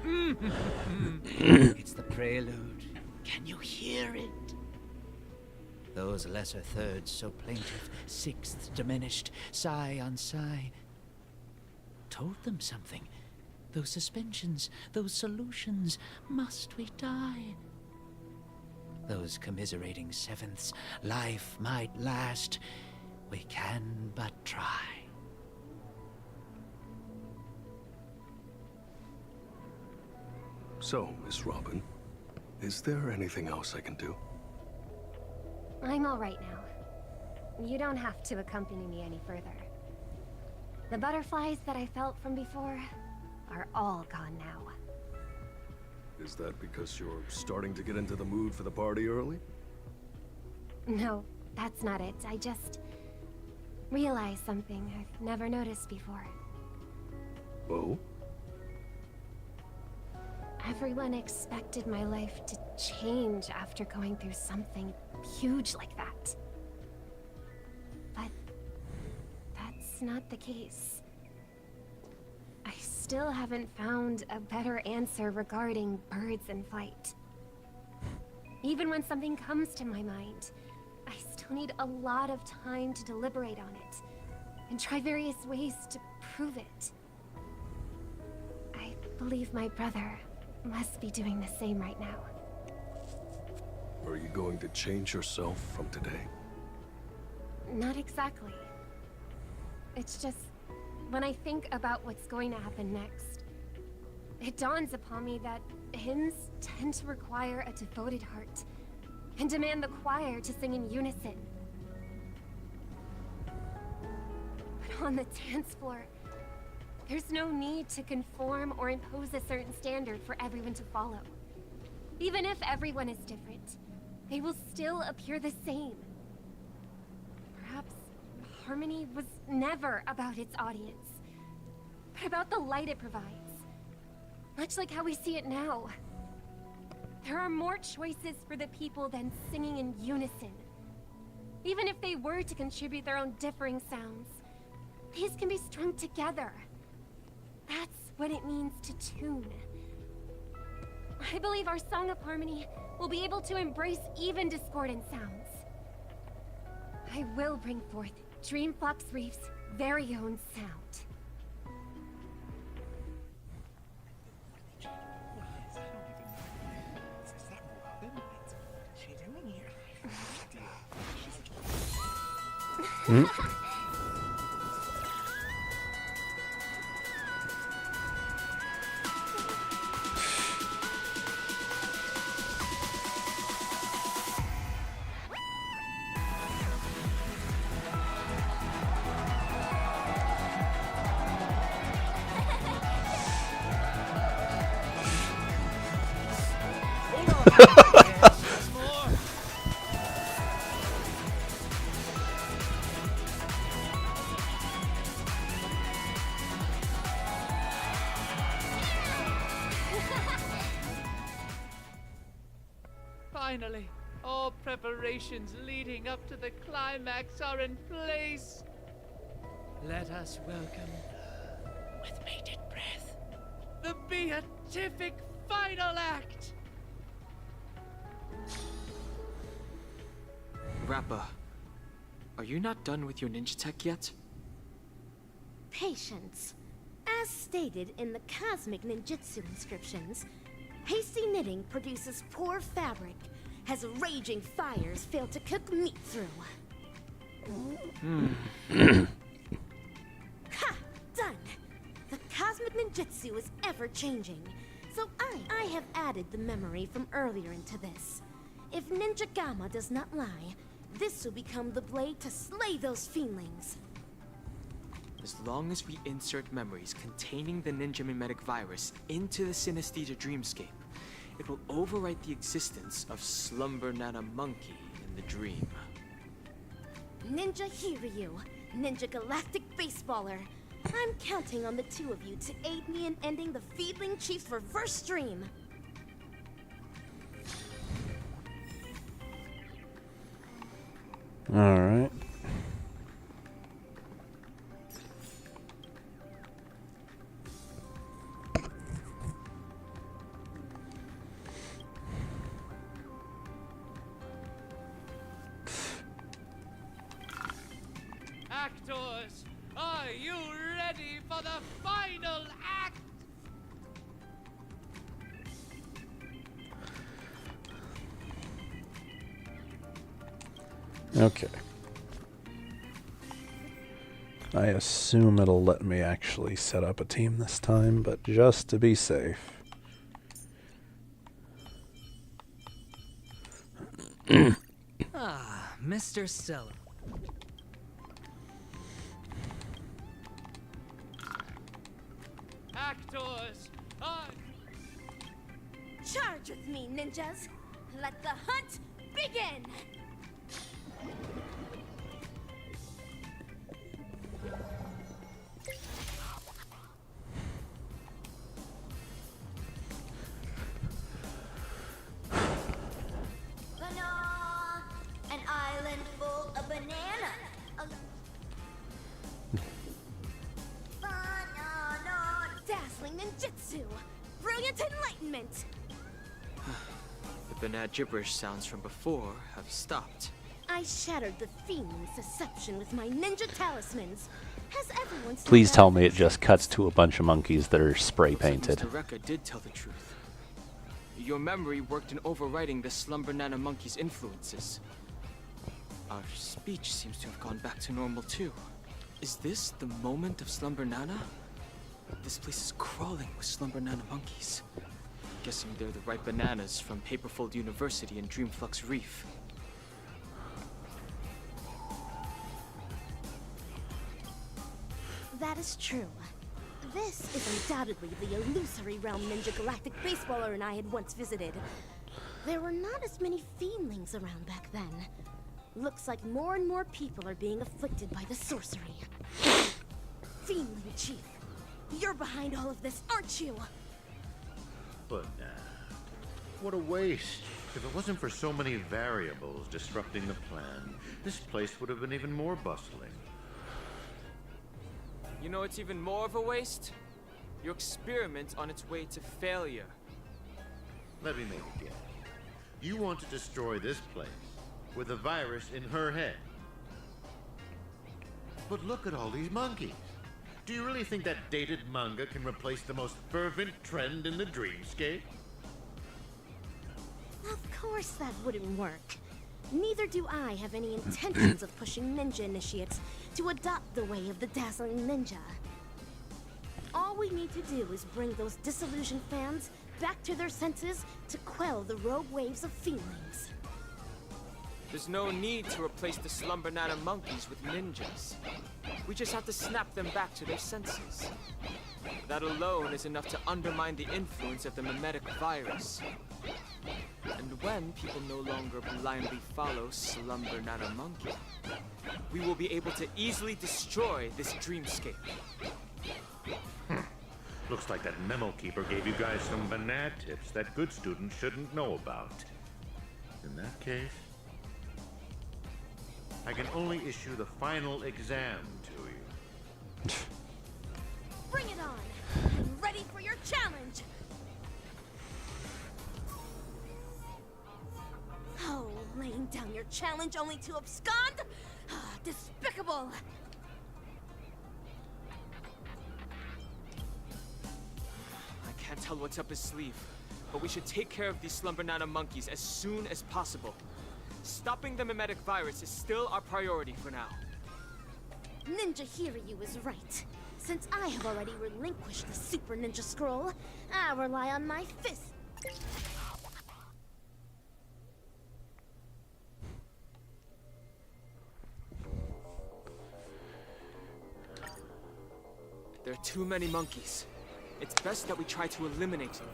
S4: It's the prelude. Can you hear it? Those lesser thirds so plaintive, sixths diminished, sigh on sigh. Told them something. Those suspensions, those solutions, must we die? Those commiserating sevenths, life might last. We can but try.
S17: So, Miss Robin, is there anything else I can do?
S18: I'm all right now. You don't have to accompany me any further. The butterflies that I felt from before are all gone now.
S17: Is that because you're starting to get into the mood for the party early?
S18: No, that's not it. I just realized something I've never noticed before.
S17: Oh?
S18: Everyone expected my life to change after going through something huge like that. But that's not the case. I still haven't found a better answer regarding birds in flight. Even when something comes to my mind, I still need a lot of time to deliberate on it and try various ways to prove it. I believe my brother must be doing the same right now.
S17: Are you going to change yourself from today?
S18: Not exactly. It's just when I think about what's going to happen next, it dawns upon me that hymns tend to require a devoted heart and demand the choir to sing in unison. But on the dance floor, there's no need to conform or impose a certain standard for everyone to follow. Even if everyone is different, they will still appear the same. Perhaps harmony was never about its audience, but about the light it provides. Much like how we see it now. There are more choices for the people than singing in unison. Even if they were to contribute their own differing sounds, these can be strung together. That's what it means to tune. I believe our Song of Harmony will be able to embrace even discordant sounds. I will bring forth Dreamflux Reef's very own sound.
S21: Finally, all preparations leading up to the climax are in place. Let us welcome, with bated breath, the beatific final act.
S7: Rappa, are you not done with your ninja tech yet?
S2: Patience. As stated in the cosmic ninjutsu inscriptions, hasty knitting produces poor fabric, as raging fires fail to cook meat through. Ha! Done! The cosmic ninjutsu is ever-changing, so I have added the memory from earlier into this. If Ninja Gamma does not lie, this will become the blade to slay those fiendlings.
S7: As long as we insert memories containing the ninja mimetic virus into the synesthesia dreamscape, it will overwrite the existence of Slumber Nana Monkey in the dream.
S2: Ninja Hiryu, Ninja Galactic Baseballer. I'm counting on the two of you to aid me in ending the Feedling Chief's reverse dream.
S1: All right.
S21: Actors, are you ready for the final act?
S1: Okay. I assume it'll let me actually set up a team this time, but just to be safe.
S22: Ah, Mr. Stellar.
S21: Actors,
S2: Charge with me, ninjas! Let the hunt begin!
S3: Banana! An island full of bananas!
S2: Banana! Dazzling ninjutsu! Brilliant enlightenment!
S7: The Banat gibberish sounds from before have stopped.
S2: I shattered the fiendling's deception with my ninja talismans. Has everyone seen
S1: Please
S2: that?
S1: tell me it just cuts to a bunch of monkeys that are spray painted.
S7: Mr. Rekka did tell the truth. Your memory worked in overriding the Slumber Nana Monkey's influences. Our speech seems to have gone back to normal too. Is this the moment of Slumber Nana? This place is crawling with Slumber Nana monkeys. Guessing they're the right bananas from Paperfold University and Dreamflux Reef.
S2: That is true. This is undoubtedly the illusory realm Ninja Galactic Baseballer and I had once visited. There were not as many fiendlings around back then. Looks like more and more people are being afflicted by the sorcery. Fiendling Chief, you're behind all of this, aren't you?
S8: But what a waste. If it wasn't for so many variables disrupting the plan, this place would have been even more bustling.
S7: You know it's even more of a waste? Your experiment on its way to failure.
S8: Let me make a guess. You want to destroy this place with a virus in her head. But look at all these monkeys. Do you really think that dated manga can replace the most fervent trend in the dreamscape?
S2: Of course that wouldn't work. Neither do I have any intentions of pushing ninja initiates to adopt the way of the dazzling ninja. All we need to do is bring those disillusioned fans back to their senses to quell the rogue waves of feelings.
S7: There's no need to replace the Slumber Nana monkeys with ninjas. We just have to snap them back to their senses. That alone is enough to undermine the influence of the mimetic virus. And when people no longer blindly follow Slumber Nana Monkey, we will be able to easily destroy this dreamscape.
S8: Looks like that memo keeper gave you guys some banana tips that good students shouldn't know about. In that case, I can only issue the final exam to you.
S2: Bring it on! I'm ready for your challenge! Oh, laying down your challenge only to abscond? Despicable!
S7: I can't tell what's up his sleeve, but we should take care of these Slumber Nana monkeys as soon as possible. Stopping the mimetic virus is still our priority for now.
S2: Ninja Hiryu is right. Since I have already relinquished the Super Ninja Scroll, I rely on my fist.
S7: There are too many monkeys. It's best that we try to eliminate them.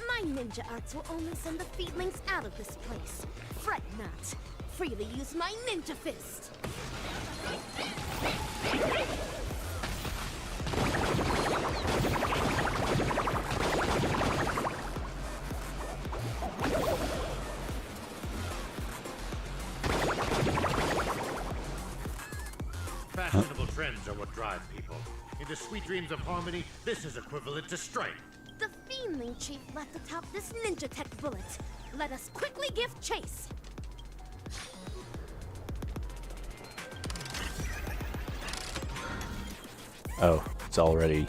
S2: My ninja arts will only send the feedlings out of this place. Fret not. Freely use my ninja fist.
S8: Fashionable trends are what drive people. Into sweet dreams of harmony, this is equivalent to strife.
S2: The Fiendling Chief left atop this ninja tech bullet. Let us quickly give chase.
S1: Oh, it's already...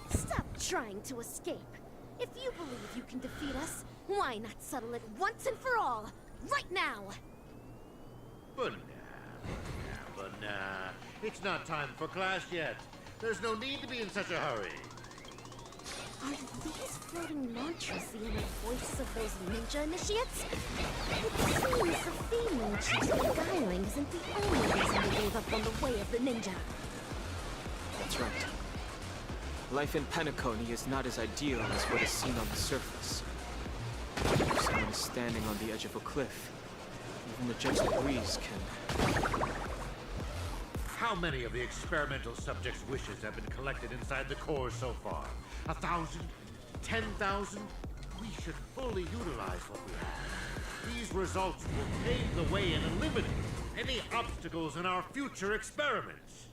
S2: Stop trying to escape. If you believe you can defeat us, why not settle it once and for all, right now?
S8: But nah. It's not time for class yet. There's no need to be in such a hurry.
S2: Are these floating mantras the inner voices of those ninja initiates? It seems the Fiendling Chief's beguiling isn't the only reason they gave up on the way of the ninja.
S7: That's right. Life in Penacony is not as ideal as what is seen on the surface. If someone is standing on the edge of a cliff, even the gentle breeze can...
S8: How many of the experimental subjects' wishes have been collected inside the core so far? 1,000? 10,000? We should fully utilize what we have. These results will pave the way and eliminate any obstacles in our future experiments.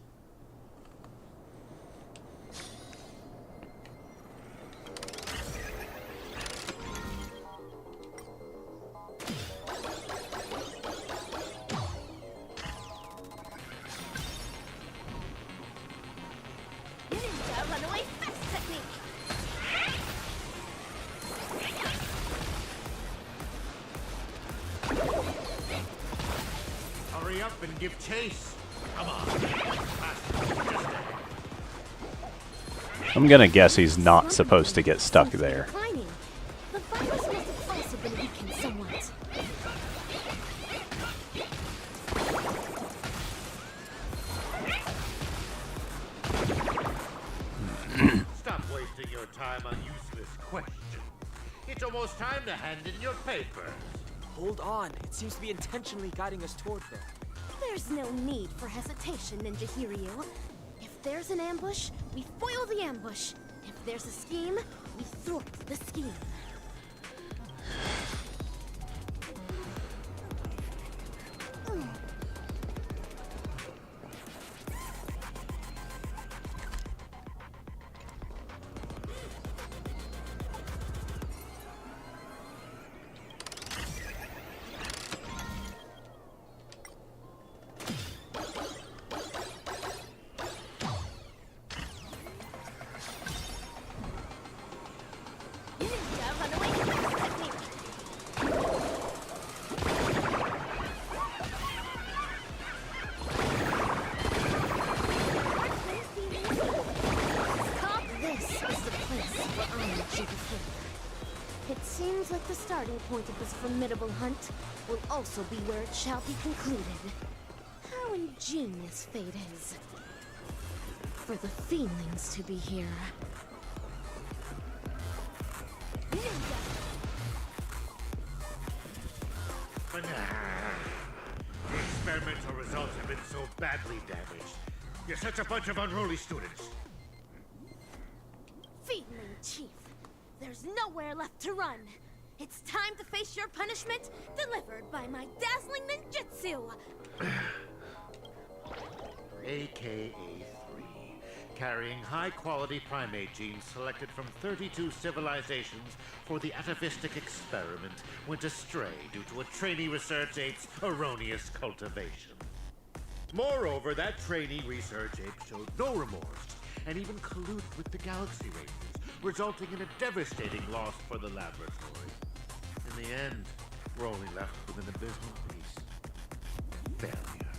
S8: up and give chase. Come on. Faster.
S1: I'm gonna guess he's not supposed to get stuck there.
S2: Declining. The virus must have also been weakened somewhat.
S8: Stop wasting your time on useless questions. It's almost time to hand in your papers.
S7: Hold on. It seems to be intentionally guiding us toward there.
S2: There's no need for hesitation, Ninja Hiryu. If there's an ambush, we foil the ambush. If there's a scheme, we thwart the scheme. It seems like the starting point of this formidable hunt will also be where it shall be concluded. How ingenious fate is. For the feelings to be here.
S8: The experimental results have been so badly damaged. You're such a bunch of unruly students.
S2: Feedling Chief, there's nowhere left to run. It's time to face your punishment, delivered by my dazzling ninjutsu.
S8: AKA 3, carrying high-quality primate genes selected from 32 civilizations for the atavistic experiment, went astray due to a trainee research ape's erroneous cultivation. Moreover, that trainee research ape showed no remorse and even colluded with the Galaxy Rangers, resulting in a devastating loss for the laboratory. In the end, we're only left with an abysmal peace. Failure.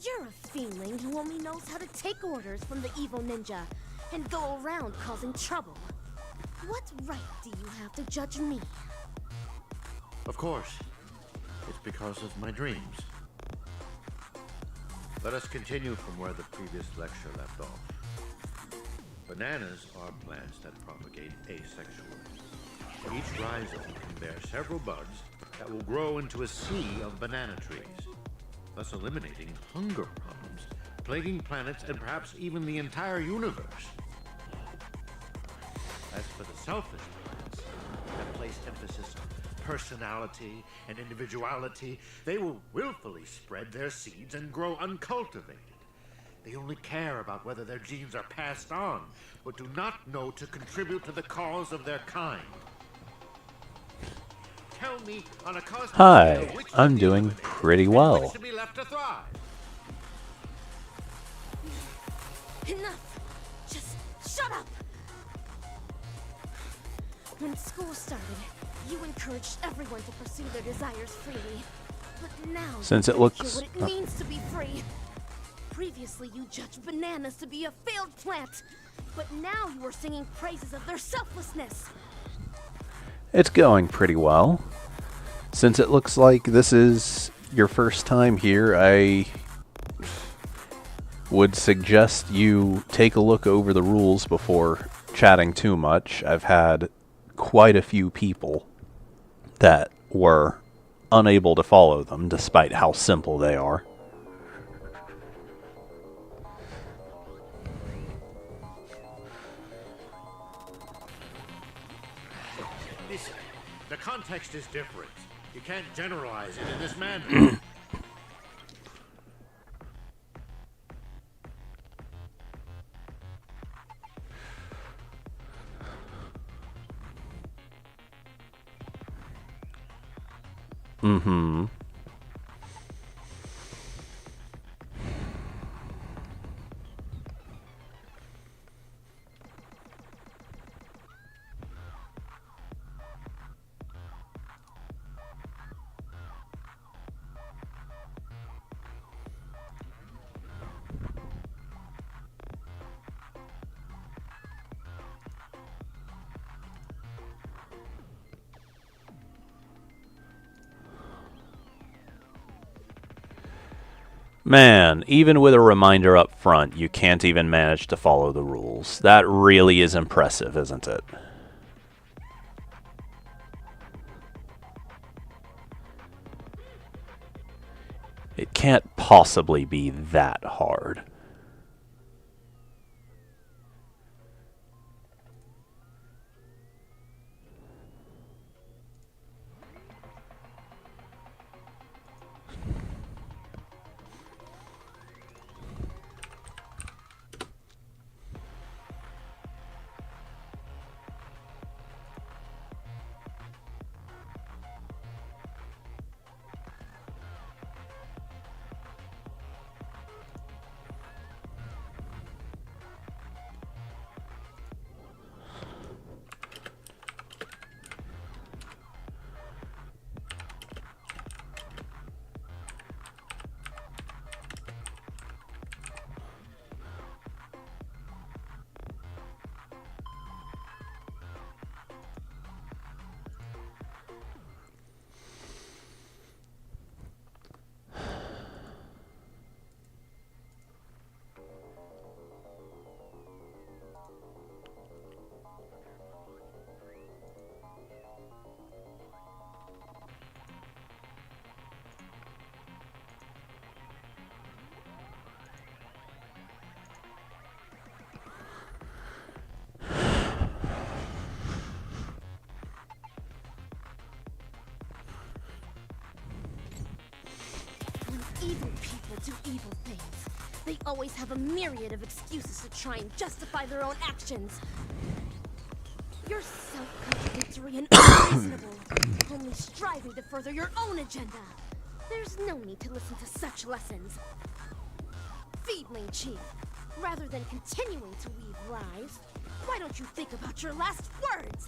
S2: You're a feeling who only knows how to take orders from the evil ninja and go around causing trouble. What right do you have to judge me?
S8: Of course. It's because of my dreams. Let us continue from where the previous lecture left off. Bananas are plants that propagate asexually. Each rhizome can bear several buds that will grow into a sea of banana trees, thus eliminating hunger problems, plaguing planets and perhaps even the entire universe. As for the selfish plants that place emphasis on personality and individuality, they will willfully spread their seeds and grow uncultivated. They only care about whether their genes are passed on, but do not know to contribute to the cause of their kind. Tell me on a cosmic
S1: Hi,
S8: scale which
S1: I'm
S8: should be
S1: doing
S8: eliminated
S1: pretty
S8: and
S1: well.
S8: which should be left to thrive.
S2: Enough! Just shut up! When school started, you encouraged everyone to pursue their desires freely. But now
S1: Since
S2: you
S1: it looks-
S2: hear what it means to be free. Previously, you judged bananas to be a failed plant, but now you are singing praises of their selflessness.
S1: It's going pretty well. Since it looks like this is your first time here, I would suggest you take a look over the rules before chatting too much. I've had quite a few people that were unable to follow them, despite how simple they are.
S8: Listen, the context is different. You can't generalize it in this manner.
S1: Mm-hmm. Man, even with a reminder up front, you can't even manage to follow the rules. That really is impressive, isn't it? It can't possibly be that hard.
S2: Evil people do evil things. They always have a myriad of excuses to try and justify their own actions. You're self-contradictory and unreasonable, only striving to further your own agenda. There's no need to listen to such lessons. Feedling Chief, rather than continuing to weave lies, why don't you think about your last words?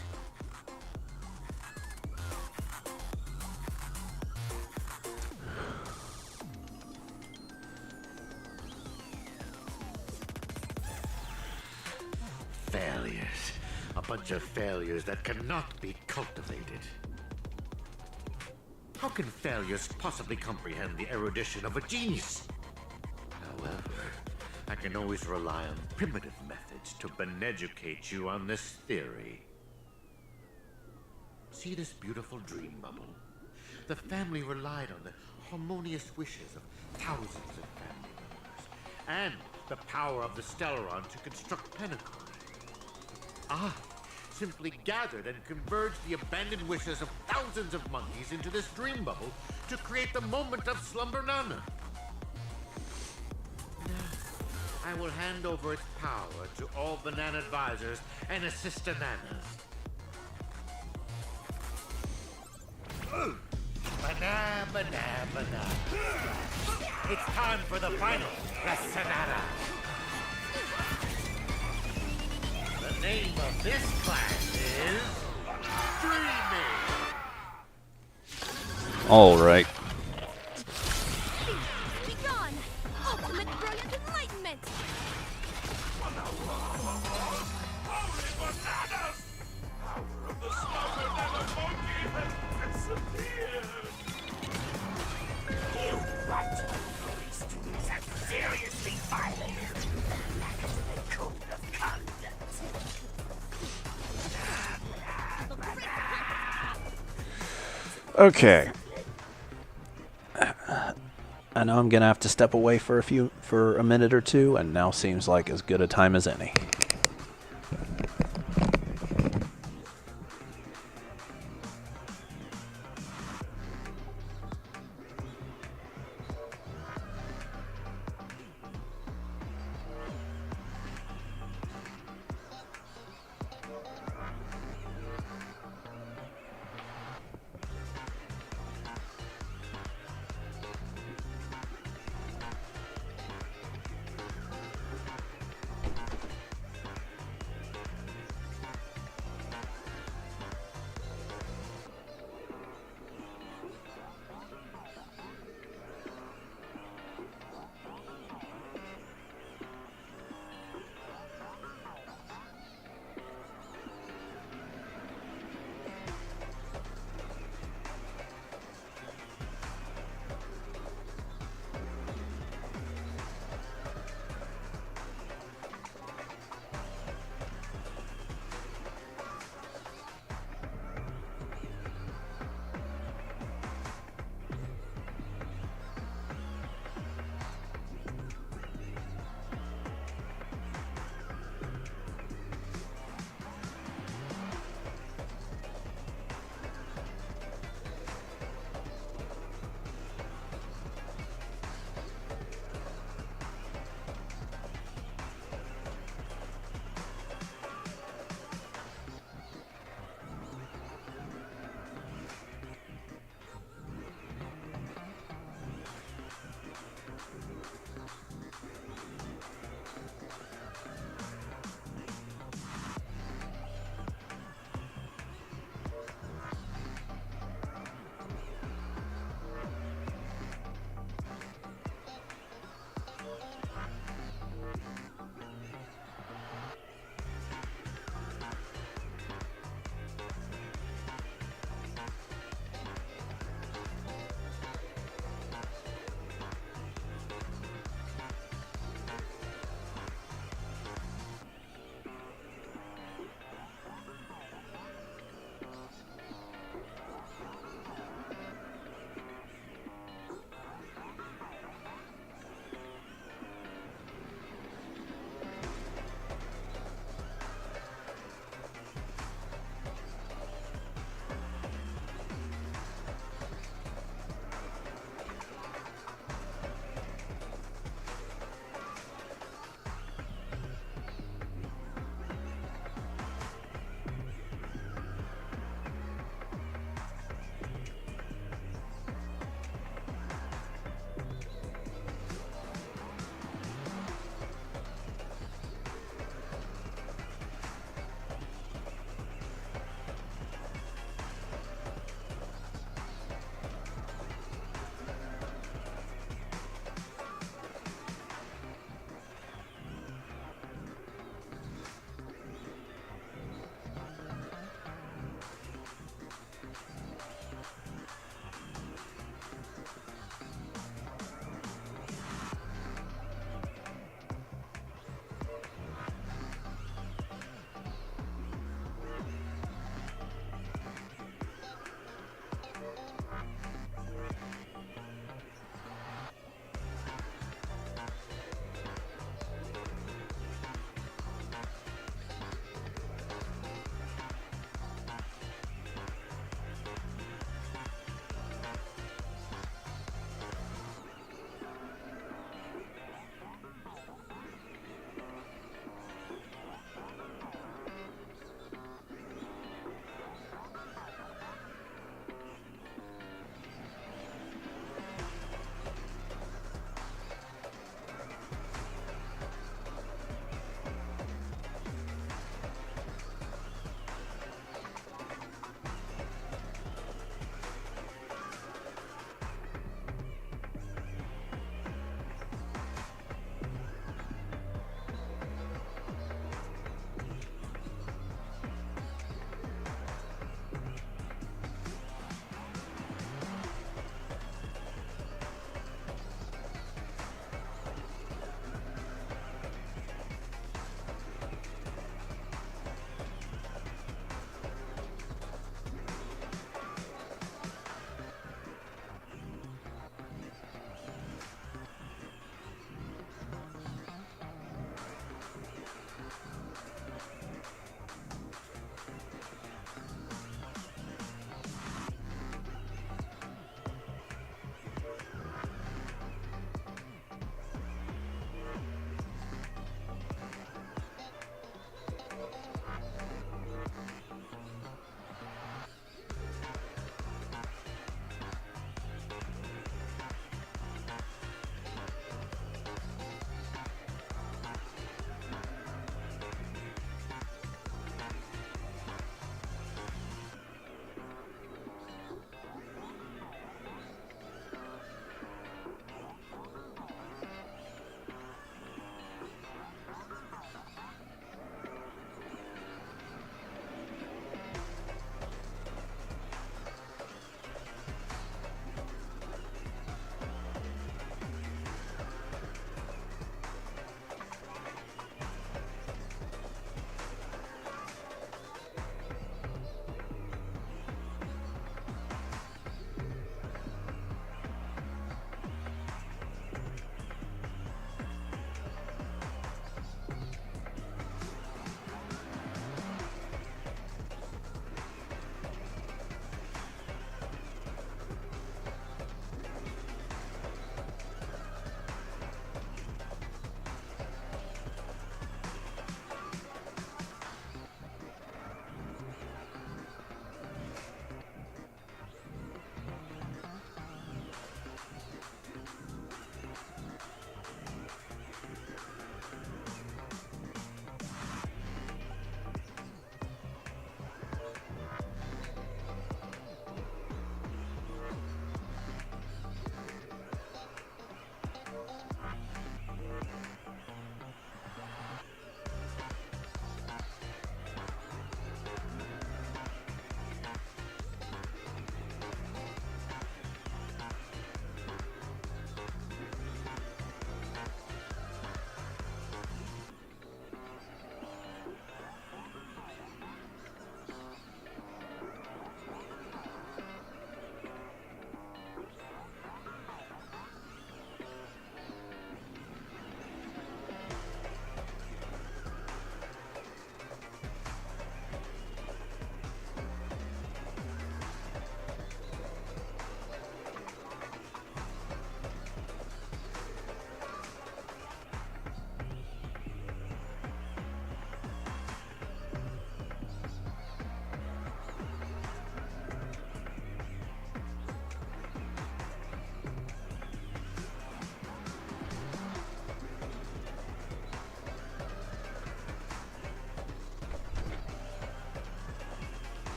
S8: Failures. A bunch of failures that cannot be cultivated. How can failures possibly comprehend the erudition of a genius? However, I can always rely on primitive methods to beneducate you on this theory. See this beautiful dream bubble? The family relied on the harmonious wishes of thousands of family members, and the power of the Stellaron to construct Penacor. I simply gathered and converged the abandoned wishes of thousands of monkeys into this dream bubble to create the moment of Slumber Nana. Now, I will hand over its power to all banana advisors and assistananas. Banana, banana, banana. It's time for the final Rasanada. The name of this class is Dreaming.
S1: All right.
S2: Be gone! Ultimate brilliant enlightenment!
S10: You what? These students have seriously violated the code of conduct.
S1: Okay. I know I'm gonna have to step away for a minute or two, and now seems like as good a time as any.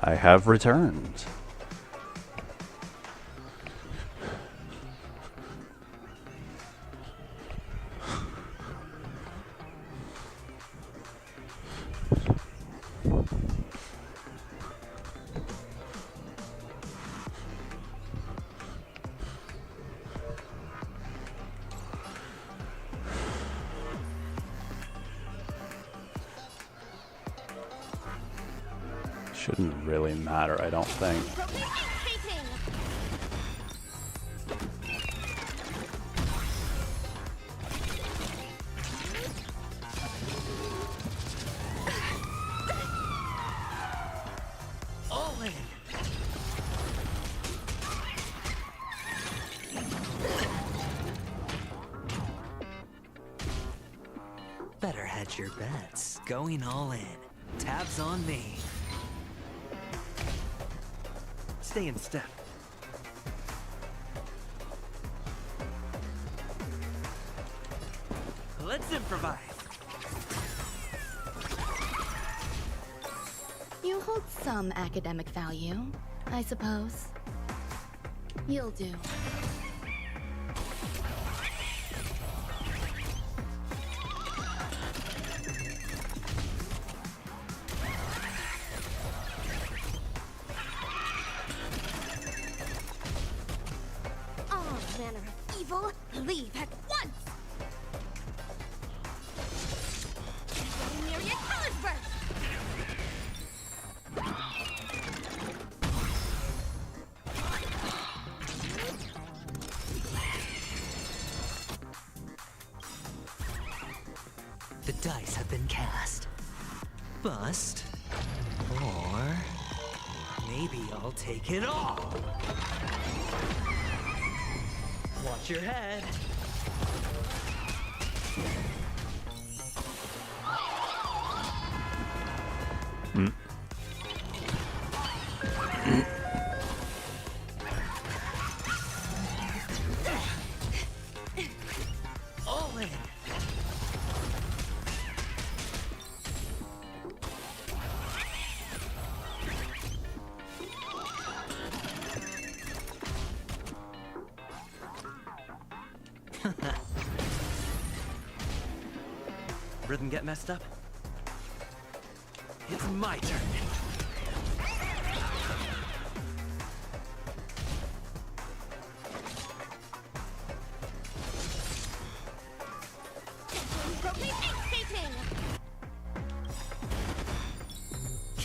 S1: I have returned. Shouldn't really matter, I don't think.
S20: All in.
S5: Better hedge your bets. Going all in. Tabs on me. Stay in step. Let's improvise.
S12: You hold some academic value, I suppose. You'll do.
S2: All manner of evil, leave at once! Myriad Colors Burst!
S5: The dice have been cast. Bust. Or maybe I'll take it all. Watch your head.
S20: All in.
S5: Rhythm get messed up? It's my turn.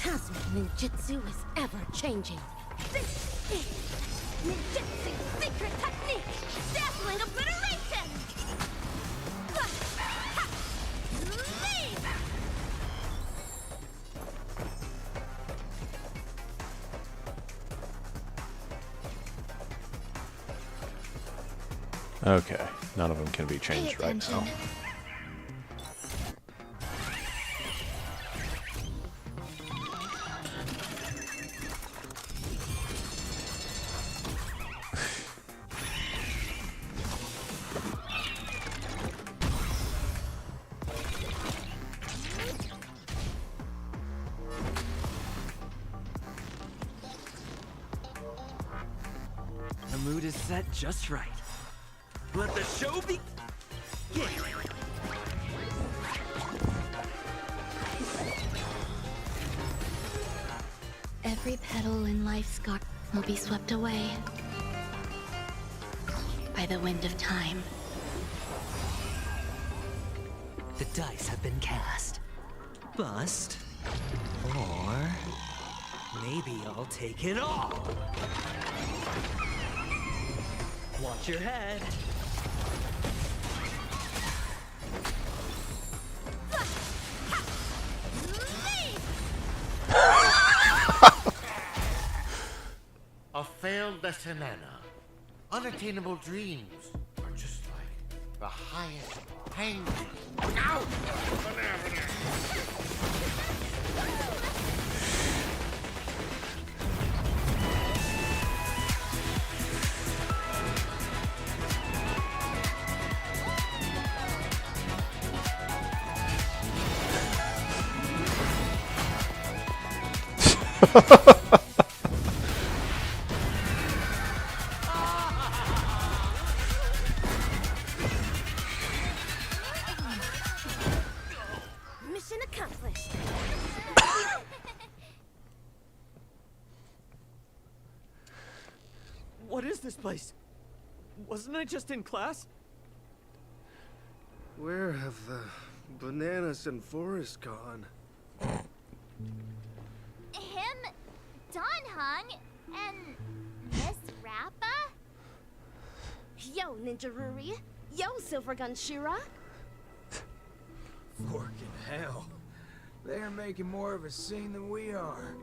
S2: Cosmic ninjutsu is ever changing. This is ninjutsu's secret technique, dazzling obliteration! Leave!
S1: Okay, none of them can be changed right now.
S5: The mood is set just right. Let the show begin!
S12: Every petal in life's garden will be swept away by the wind of time.
S5: The dice have been cast. Bust. Or maybe I'll take it all. Watch your head.
S8: A failed Destinana. Unattainable dreams are just like the highest hang. Ow!
S2: Mission accomplished.
S20: What is this place? Wasn't I just in class?
S17: Where have the bananas and Forrest gone?
S6: Him, Don Hung, and Miss Rappa?
S2: Yo, Ninja Ruri. Yo, Silvergun Shira.
S10: Forking hell. They're making more of a scene than we are.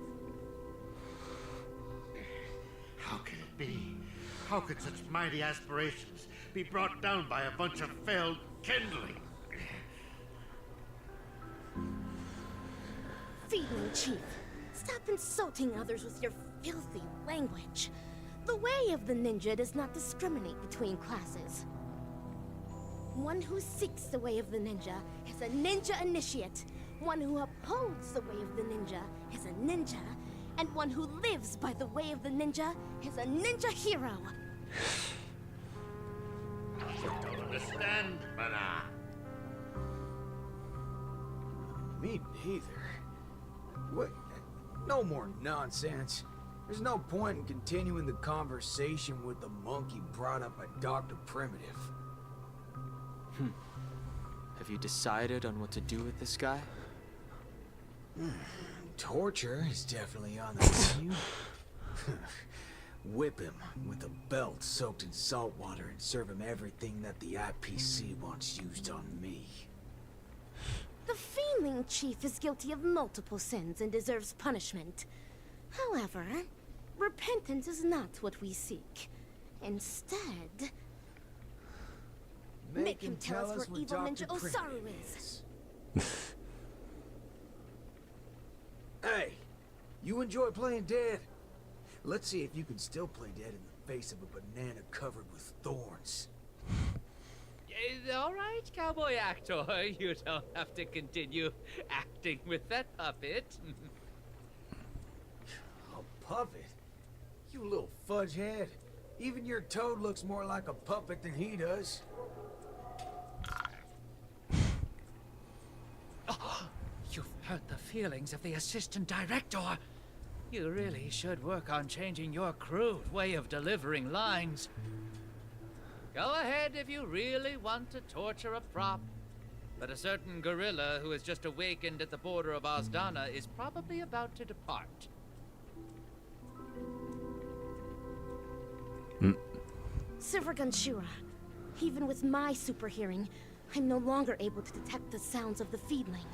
S8: How can it be? How could such mighty aspirations be brought down by a bunch of failed kindling?
S2: Feedling Chief, stop insulting others with your filthy language. The way of the ninja does not discriminate between classes. One who seeks the way of the ninja is a ninja initiate. One who upholds the way of the ninja is a ninja. And one who lives by the way of the ninja is a ninja hero.
S8: You don't understand, Mana.
S10: Me neither. What? No more nonsense. There's no point in continuing the conversation with the monkey brought up by Dr. Primitive.
S7: Have you decided on what to do with this guy?
S10: Torture is definitely on the menu. Whip him with a belt soaked in salt water and serve him everything that the IPC wants used on me.
S2: The Fiendling Chief is guilty of multiple sins and deserves punishment. However, repentance is not what we seek. Instead, make him tell us where evil Ninja Osaru is.
S10: Hey, you enjoy playing dead? Let's see if you can still play dead in the face of a banana covered with thorns.
S21: All right, cowboy actor. You don't have to continue acting with that puppet.
S10: A puppet? You little fudge head. Even your toad looks more like a puppet than he does.
S21: You've hurt the feelings of the assistant director. You really should work on changing your crude way of delivering lines. Go ahead if you really want to torture a prop. But a certain gorilla who has just awakened at the border of Ozdana is probably about to depart.
S2: Silvergun Shira, even with my super hearing, I'm no longer able to detect the sounds of the Fiendling.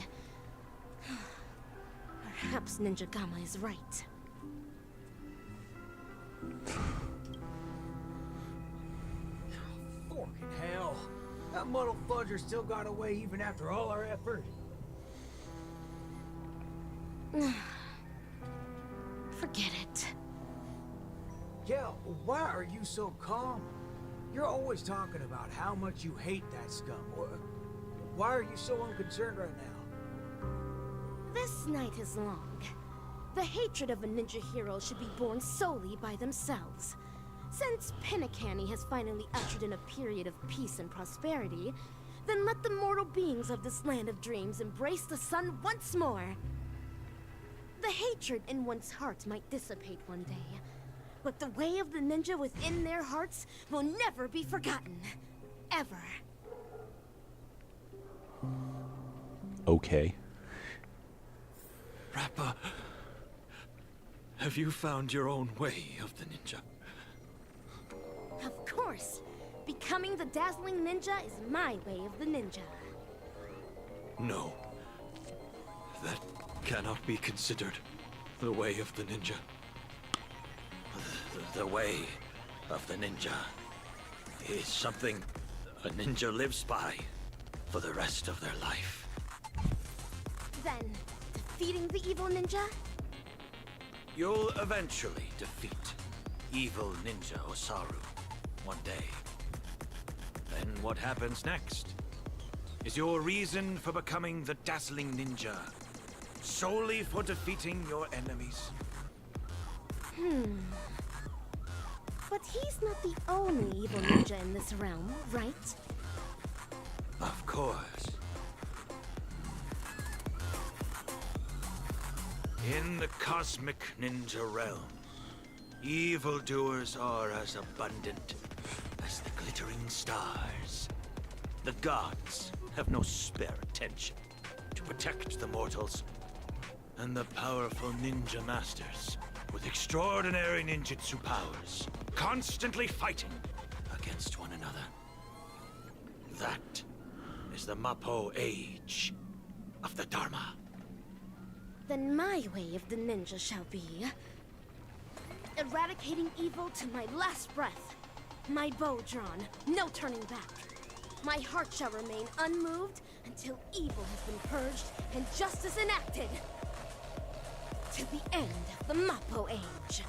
S2: Perhaps Ninja Gamma is right.
S10: Forking hell. That muddled fudger still got away even after all our effort.
S2: Forget it.
S10: Kel, why are you so calm? You're always talking about how much you hate that scum. Why are you so unconcerned right now?
S2: This night is long. The hatred of a ninja hero should be borne solely by themselves. Since Pinnacani has finally ushered in a period of peace and prosperity, then let the mortal beings of this land of dreams embrace the sun once more. The hatred in one's heart might dissipate one day, but the way of the ninja within their hearts will never be forgotten. Ever.
S1: Okay.
S15: Rappa, have you found your own way of the ninja?
S2: Of course. Becoming the dazzling ninja is my way of the ninja.
S15: No. That cannot be considered the way of the ninja. The way of the ninja is something a ninja lives by for the rest of their life.
S2: Then, defeating the evil ninja?
S15: You'll eventually defeat evil Ninja Osaru one day. Then what happens next? Is your reason for becoming the dazzling ninja solely for defeating your enemies?
S2: But he's not the only evil ninja in this realm, right?
S15: Of course. In the cosmic ninja realm, evildoers are as abundant as the glittering stars. The gods have no spare attention to protect the mortals, and the powerful ninja masters with extraordinary ninjutsu powers constantly fighting against one another. That is the Mappo age of the Dharma.
S2: Then my way of the ninja shall be eradicating evil to my last breath. My bow drawn, no turning back. My heart shall remain unmoved until evil has been purged and justice enacted. To the end of the Mappo age.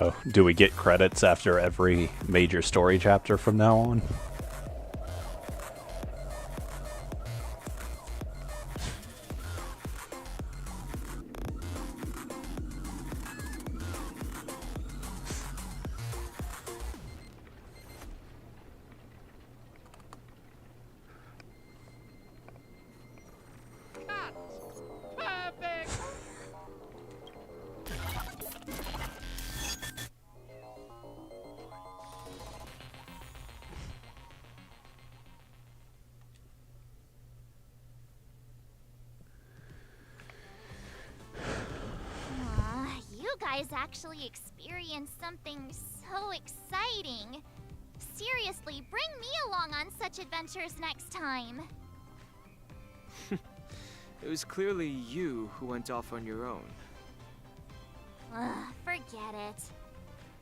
S1: Oh, do we get credits after every major story chapter from now on?
S21: Perfect!
S6: You guys actually experienced something so exciting. Seriously, bring me along on such adventures next time.
S7: It was clearly you who went off on your own.
S6: Ugh, forget it.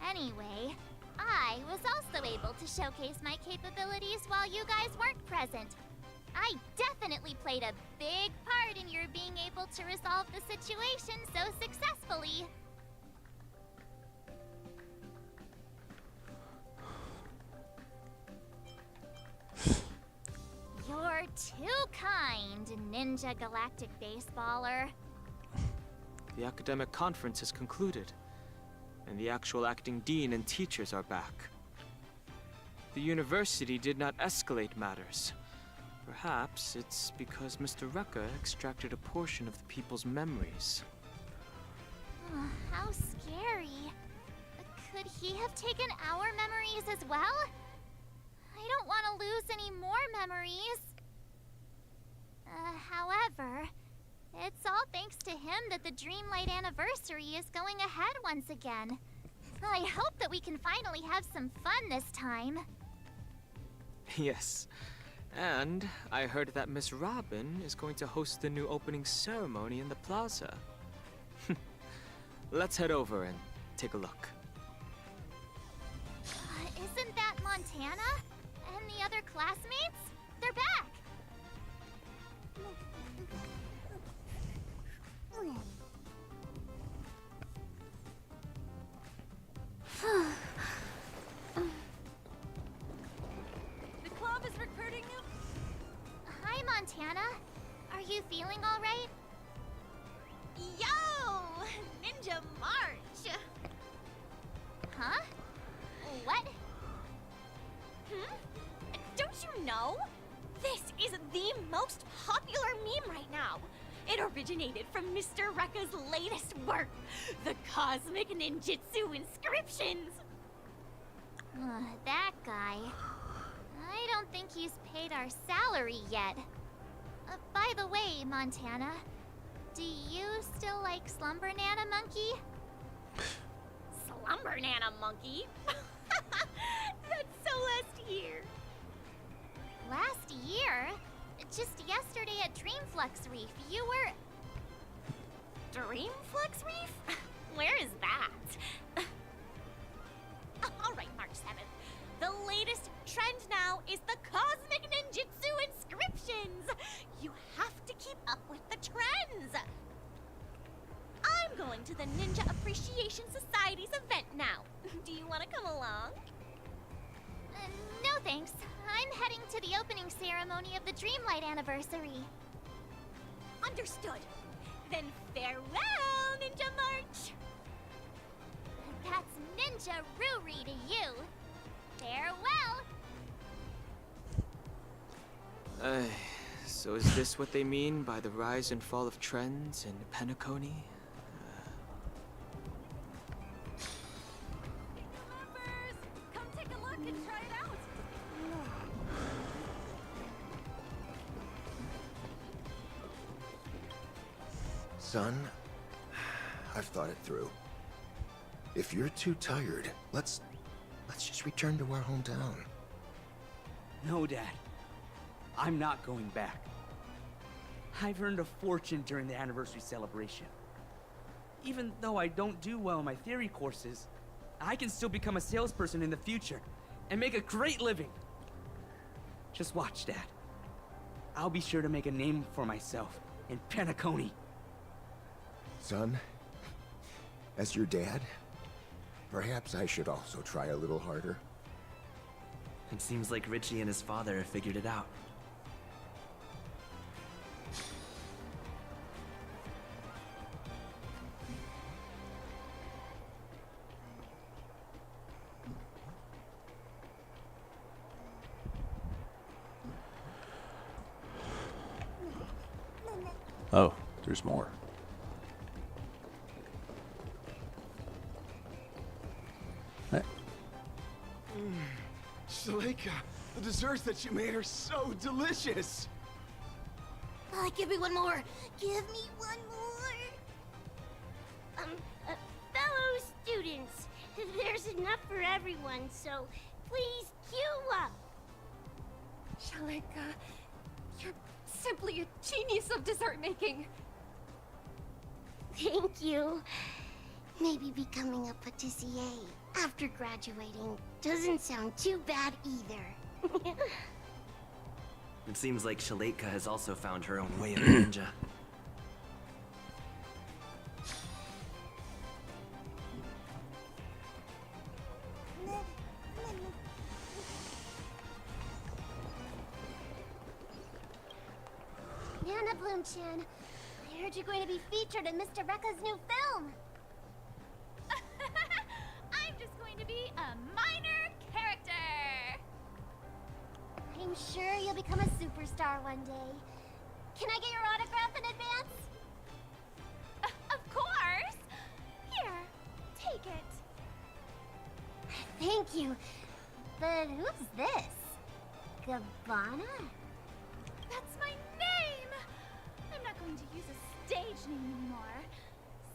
S6: Anyway, I was also able to showcase my capabilities while you guys weren't present. I definitely played a big part in your being able to resolve the situation so successfully. You're too kind, Ninja Galactic Baseballer.
S7: The academic conference has concluded, and the actual acting dean and teachers are back. The university did not escalate matters. Perhaps it's because Mr. Rekka extracted a portion of the people's memories.
S6: How scary. Could he have taken our memories as well? I don't want to lose any more memories. However, it's all thanks to him that the Dreamlight anniversary is going ahead once again. I hope that we can finally have some fun this time.
S7: Yes. And I heard that Miss Robin is going to host the new opening ceremony in the plaza. Let's head over and take a look.
S6: Isn't that Montana? And the other classmates? They're back!
S3: The club is recruiting you.
S6: Hi, Montana. Are you feeling all right?
S3: Yo! Ninja March!
S6: Huh? What?
S3: Don't you know? This is the most popular meme right now. It originated from Mr. Rekka's latest work, the Cosmic Ninjutsu Inscriptions.
S6: That guy. I don't think he's paid our salary yet. By the way, Montana, do you still like Slumber Nana Monkey?
S3: Slumber Nana Monkey? That's so last year.
S6: Last year? Just yesterday at Dreamflux Reef, you were...
S3: Dreamflux Reef? Where is that? Alright, March 7th. The latest trend now is the Cosmic Ninjutsu Inscriptions! You have to keep up with the trends! I'm going to the Ninja Appreciation Society's event now. Do you want to come along?
S6: No thanks. I'm heading to the opening ceremony of the Dreamlight anniversary.
S3: Understood. Then farewell, Ninja March!
S6: That's Ninja Ruri to you. Farewell!
S7: So is this what they mean by the rise and fall of trends in Penacony?
S3: Come take a look and try it out!
S11: Son, I've thought it through. If you're too tired, let's just return to our hometown.
S9: No, Dad. I'm not going back. I've earned a fortune during the anniversary celebration. Even though I don't do well in my theory courses, I can still become a salesperson in the future and make a great living. Just watch, Dad. I'll be sure to make a name for myself in Penacony.
S11: Son, as your dad, perhaps I should also try a little harder.
S5: It seems like Richie and his father have figured it out.
S1: Oh, there's more. Hey.
S10: Shalaika, the desserts that you made are so delicious.
S2: Give me one more. Give me one more.
S6: Fellow students, there's enough for everyone, so please queue up.
S22: Shalaika, you're simply a genius of dessert making.
S6: Thank you. Maybe becoming a patissier after graduating doesn't sound too bad either.
S5: It seems like Shalaika has also found her own way of ninja.
S6: Nana Bloom-chan, I heard you're going to be featured in Mr. Rekka's new film.
S3: I'm just going to be a minor character!
S6: I'm sure you'll become a superstar one day. Can I get your autograph in advance?
S3: Of course! Here, take it.
S6: Thank you. But who's this? Gavanna?
S3: That's my name! I'm not going to use a stage name anymore.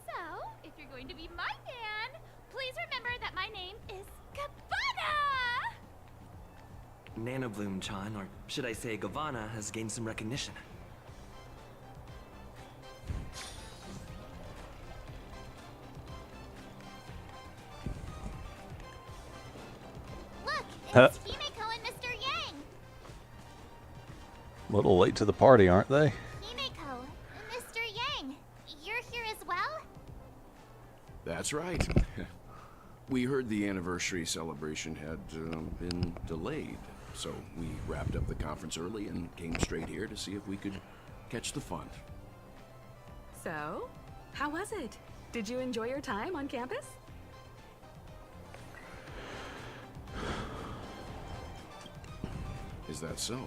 S3: So, if you're going to be my fan, please remember that my name is Gavanna!
S5: Nana Bloom-chan, or should I say Gavanna, has gained some recognition.
S6: Look,
S1: Huh.
S6: it's Himeko and Mr. Yang.
S1: A little late to the party, aren't they?
S6: Himeko, Mr. Yang, you're here as well?
S23: That's right. We heard the anniversary celebration had been delayed, so we wrapped up the conference early and came straight here to see if we could catch the fun.
S24: So, how was it? Did you enjoy your time on campus?
S23: Is that so?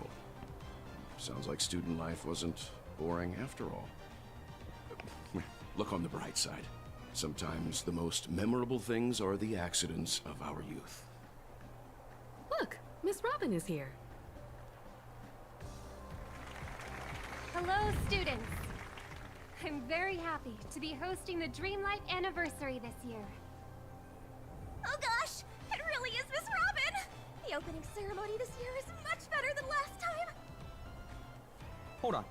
S23: Sounds like student life wasn't boring after all. Look on the bright side. Sometimes the most memorable things are the accidents of our youth.
S24: Look, Miss Robin is here.
S22: Hello, students. I'm very happy to be hosting the Dreamlight anniversary this year.
S2: Oh gosh, it really is Miss Robin! The opening ceremony this year is much better than last time.
S9: Hold on.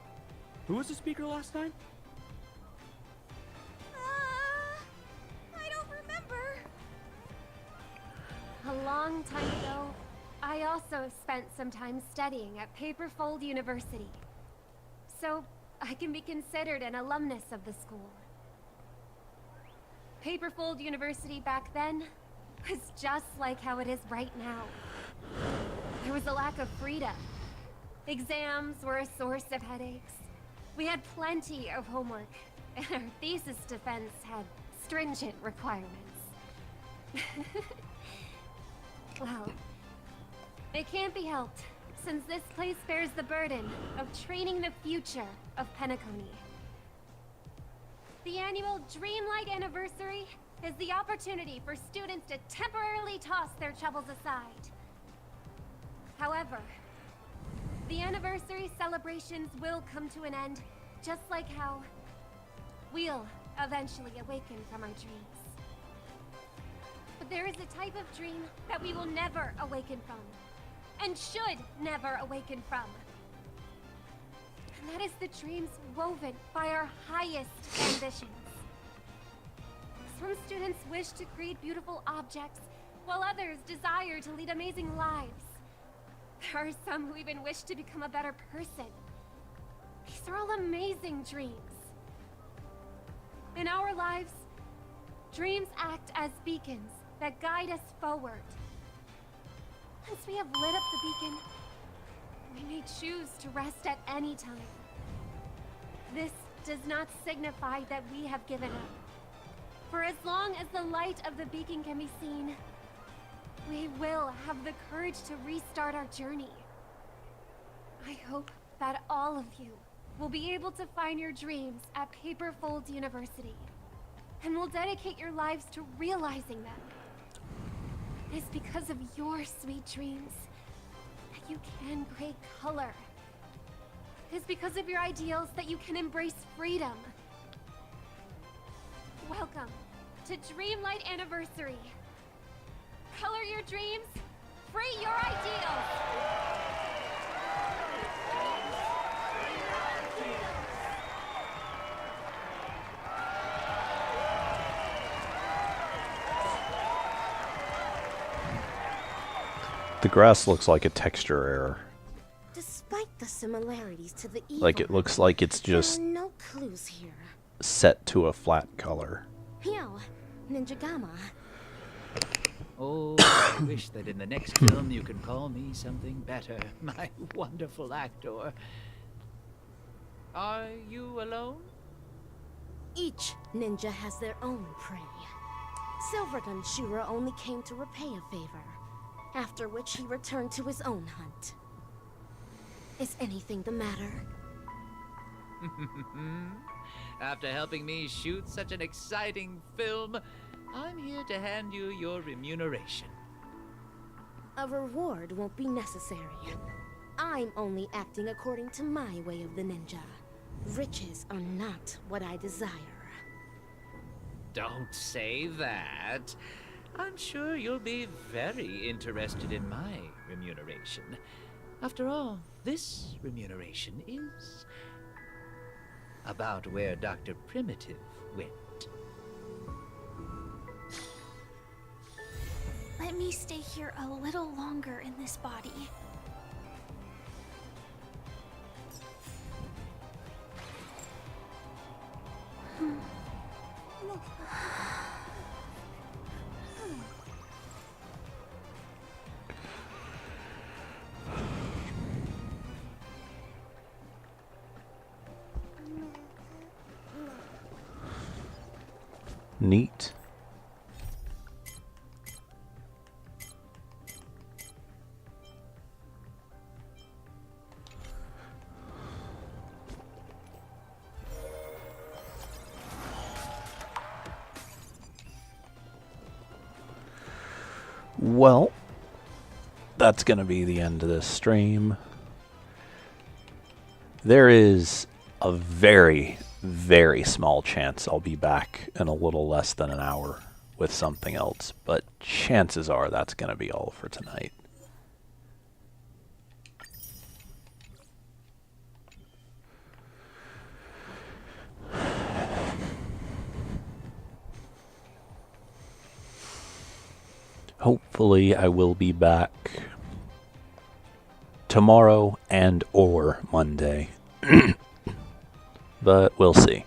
S9: Who was the speaker last time?
S2: I don't remember.
S22: A long time ago, I also spent some time studying at Paperfold University. So, I can be considered an alumnus of the school. Paperfold University back then
S18: was just like how it is right now. There was a lack of freedom. Exams were a source of headaches. We had plenty of homework, and our thesis defense had stringent requirements. Well, it can't be helped, since this place bears the burden of training the future of Penacony. The annual Dreamlight Anniversary is the opportunity for students to temporarily toss their troubles aside. However, the anniversary celebrations will come to an end, just like how we'll eventually awaken from our dreams. But there is a type of dream that we will never awaken from, and should never awaken from. And that is the dreams woven by our highest ambitions. Some students wish to create beautiful objects, while others desire to lead amazing lives. There are some who even wish to become a better person. These are all amazing dreams. In our lives, dreams act as beacons that guide us forward. Once we have lit up the beacon, we may choose to rest at any time. This does not signify that we have given up. For as long as the light of the beacon can be seen, we will have the courage to restart our journey. I hope that all of you will be able to find your dreams at Paperfold University, and will dedicate your lives to realizing them. It is because of your sweet dreams that you can create color. It is because of your ideals that you can embrace freedom. Welcome to Dreamlight Anniversary. Color your dreams, free your ideals!
S1: The grass looks like a texture error.
S2: Despite the similarities to the evil,
S1: Like it looks like it's just
S2: there are no clues here.
S1: set to a flat color.
S2: Yo, Ninja Gamma.
S13: Oh, I wish that in the next film you could call me something better, my wonderful actor. Are you alone?
S2: Each ninja has their own prey. Silvergun Shura only came to repay a favor, after which he returned to his own hunt. Is anything the matter?
S13: After helping me shoot such an exciting film, I'm here to hand you your remuneration.
S2: A reward won't be necessary. I'm only acting according to my way of the ninja. Riches are not what I desire.
S13: Don't say that. I'm sure you'll be very interested in my remuneration. After all, this remuneration is about where Dr. Primitive went.
S6: Let me stay here a little longer in this body.
S1: Neat. Well, that's going to be the end of this stream. There is a very, very small chance I'll be back in a little less than an hour with something else, but chances are that's going to be all for tonight. Hopefully I will be back tomorrow and or Monday. But we'll see.